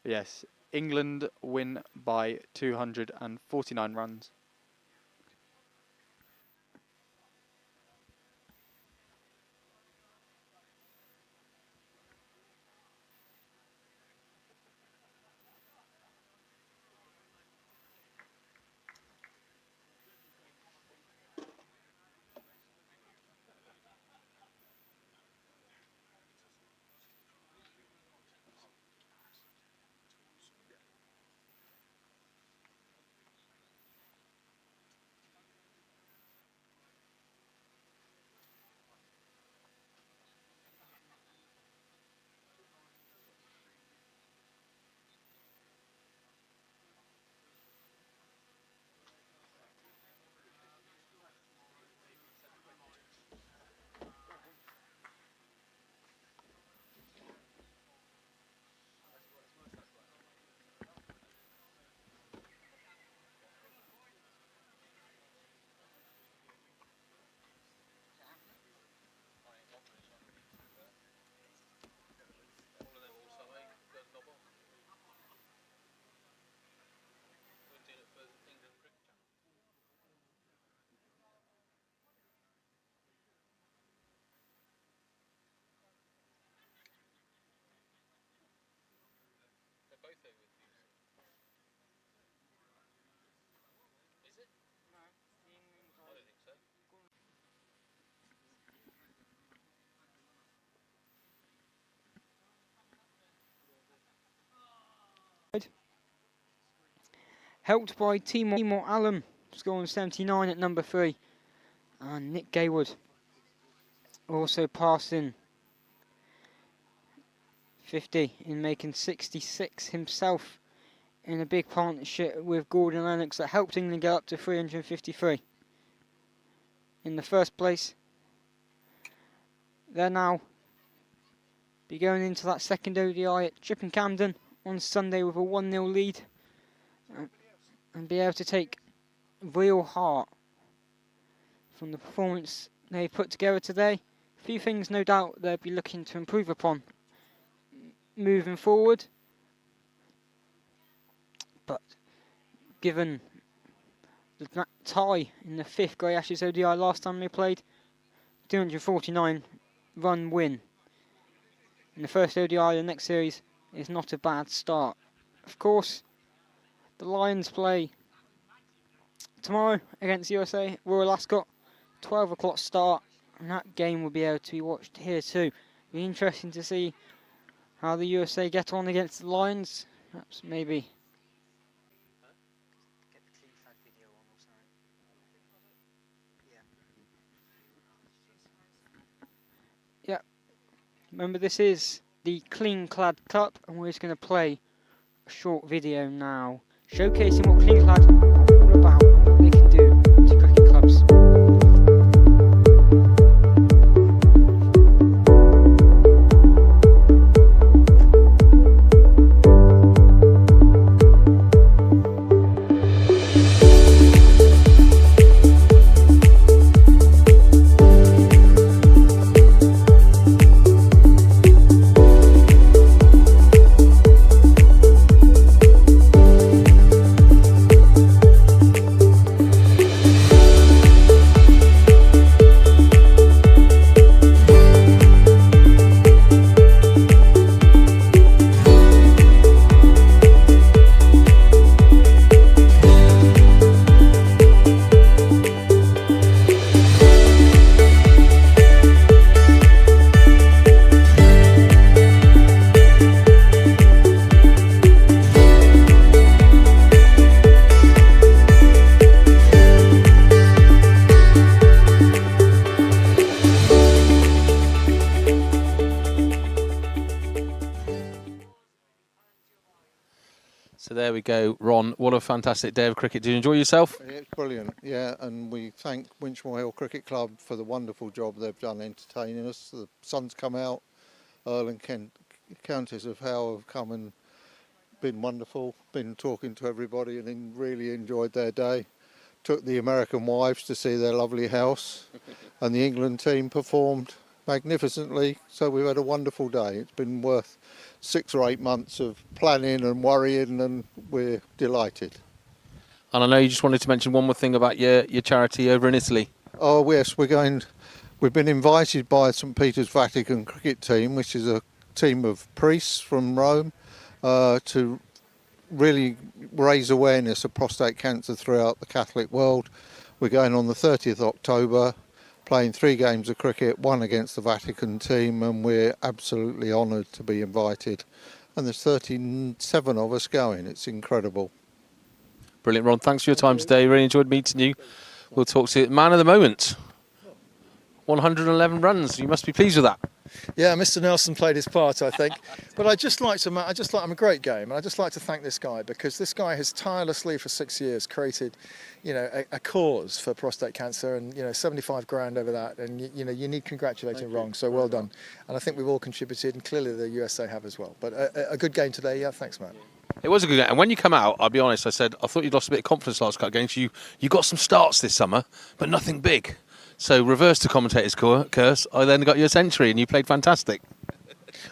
Yes, England win by 249 runs. Helped by Timor Allen, scoring 79 at number 3. And Nick Gaywood also passing 50 in making 66 himself in a big partnership with Gordon-Lennox that helped England get up to 353. In the first place, they'll now be going into that second ODI at Chippen Camden on Sunday with a 1-0 lead and be able to take real heart from the performance they put together today. A few things no doubt they'll be looking to improve upon moving forward, but given the tie in the 5th Grey Ashes ODI last time they played, 249 run win in the first ODI of the next series is not a bad start. Of course, the Lions play tomorrow against USA, Royal Ascot, 12 o'clock start, and that game will be able to be watched here too. Be interesting to see how the USA get on against the Lions. Perhaps maybe get the Kleenclad video on or something. Yeah. Remember, this is the Kleenclad Cup, and we're just going to play a short video now showcasing what Kleenclad are all about, what they can do to cricket clubs. So there we go, Ron. What a fantastic day of cricket. Did you enjoy yourself? Yeah, it's brilliant, yeah, and we thank Winchmore Hill Cricket Club for the wonderful job they've done entertaining us. The sun's come out, Earl and Countess of Howe have come and been wonderful. Been talking to everybody and really enjoyed their day. Took the American wives to see their lovely house, and the England team performed magnificently. So we've had a wonderful day. It's been worth 6 or 8 months of planning and worrying, and we're delighted. And I know you just wanted to mention one more thing about your charity over in Italy. Oh yes, we've been invited by St Peter's Vatican cricket team, which is a team of priests from Rome, to really raise awareness of prostate cancer throughout the Catholic world. We're going on the 30th October, playing 3 games of cricket, 1 against the Vatican team, and we're absolutely honoured to be invited. And there's 37 of us going. It's incredible. Brilliant, Ron. Thanks for your time today. Really enjoyed meeting you. We'll talk to you. Man of the moment. 111 runs. You must be pleased with that. Yeah, Mr. Nelson played his part, I think. But I just like him a great game, and I just like to thank this guy, because this guy has tirelessly for 6 years created, a cause for prostate cancer, and 75 grand over that, and you need congratulating Ron. So well done. And I think we've all contributed, and clearly the USA have as well. But a good game today. Yeah, thanks, Matt. It was a good game. And when you come out, I'll be honest, I thought you'd lost a bit of confidence last couple of games. You got some starts this summer, but nothing big. So reverse the commentator's curse. I then got you a century and you played fantastic.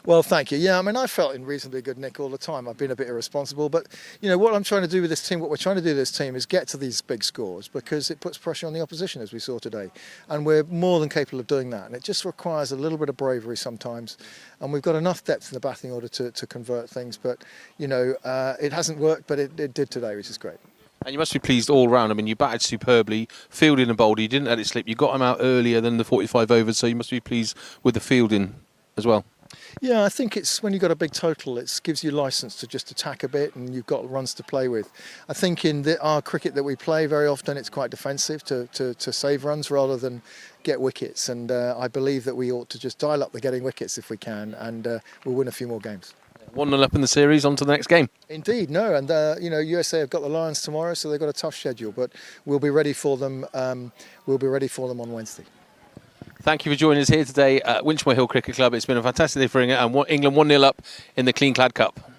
Well, thank you. Yeah, I mean, I felt in reasonably good nick all the time. I've been a bit irresponsible, but what I'm trying to do with this team, what we're trying to do with this team is get to these big scores, because it puts pressure on the opposition, as we saw today, and we're more than capable of doing that. And it just requires a little bit of bravery sometimes, and we've got enough depth in the batting order to convert things. But it hasn't worked, but it did today, which is great. And you must be pleased all round. I mean, you batted superbly, fielding and bowled. You didn't let it slip. You got him out earlier than the 45 overs, so you must be pleased with the fielding as well. Yeah, I think it's when you've got a big total, it gives you license to just attack a bit, and you've got runs to play with. I think in our cricket that we play, very often it's quite defensive to save runs rather than get wickets. And I believe that we ought to just dial up the getting wickets if we can, and we'll win a few more games. 1-0 up in the series, on to the next game. Indeed, no, and USA have got the Lions tomorrow, so they've got a tough schedule, but we'll be ready for them. We'll be ready for them on Wednesday. Thank you for joining us here today at Winchmore Hill Cricket Club. It's been a fantastic day for England, and England 1-0 up in the Kleenclad Cup.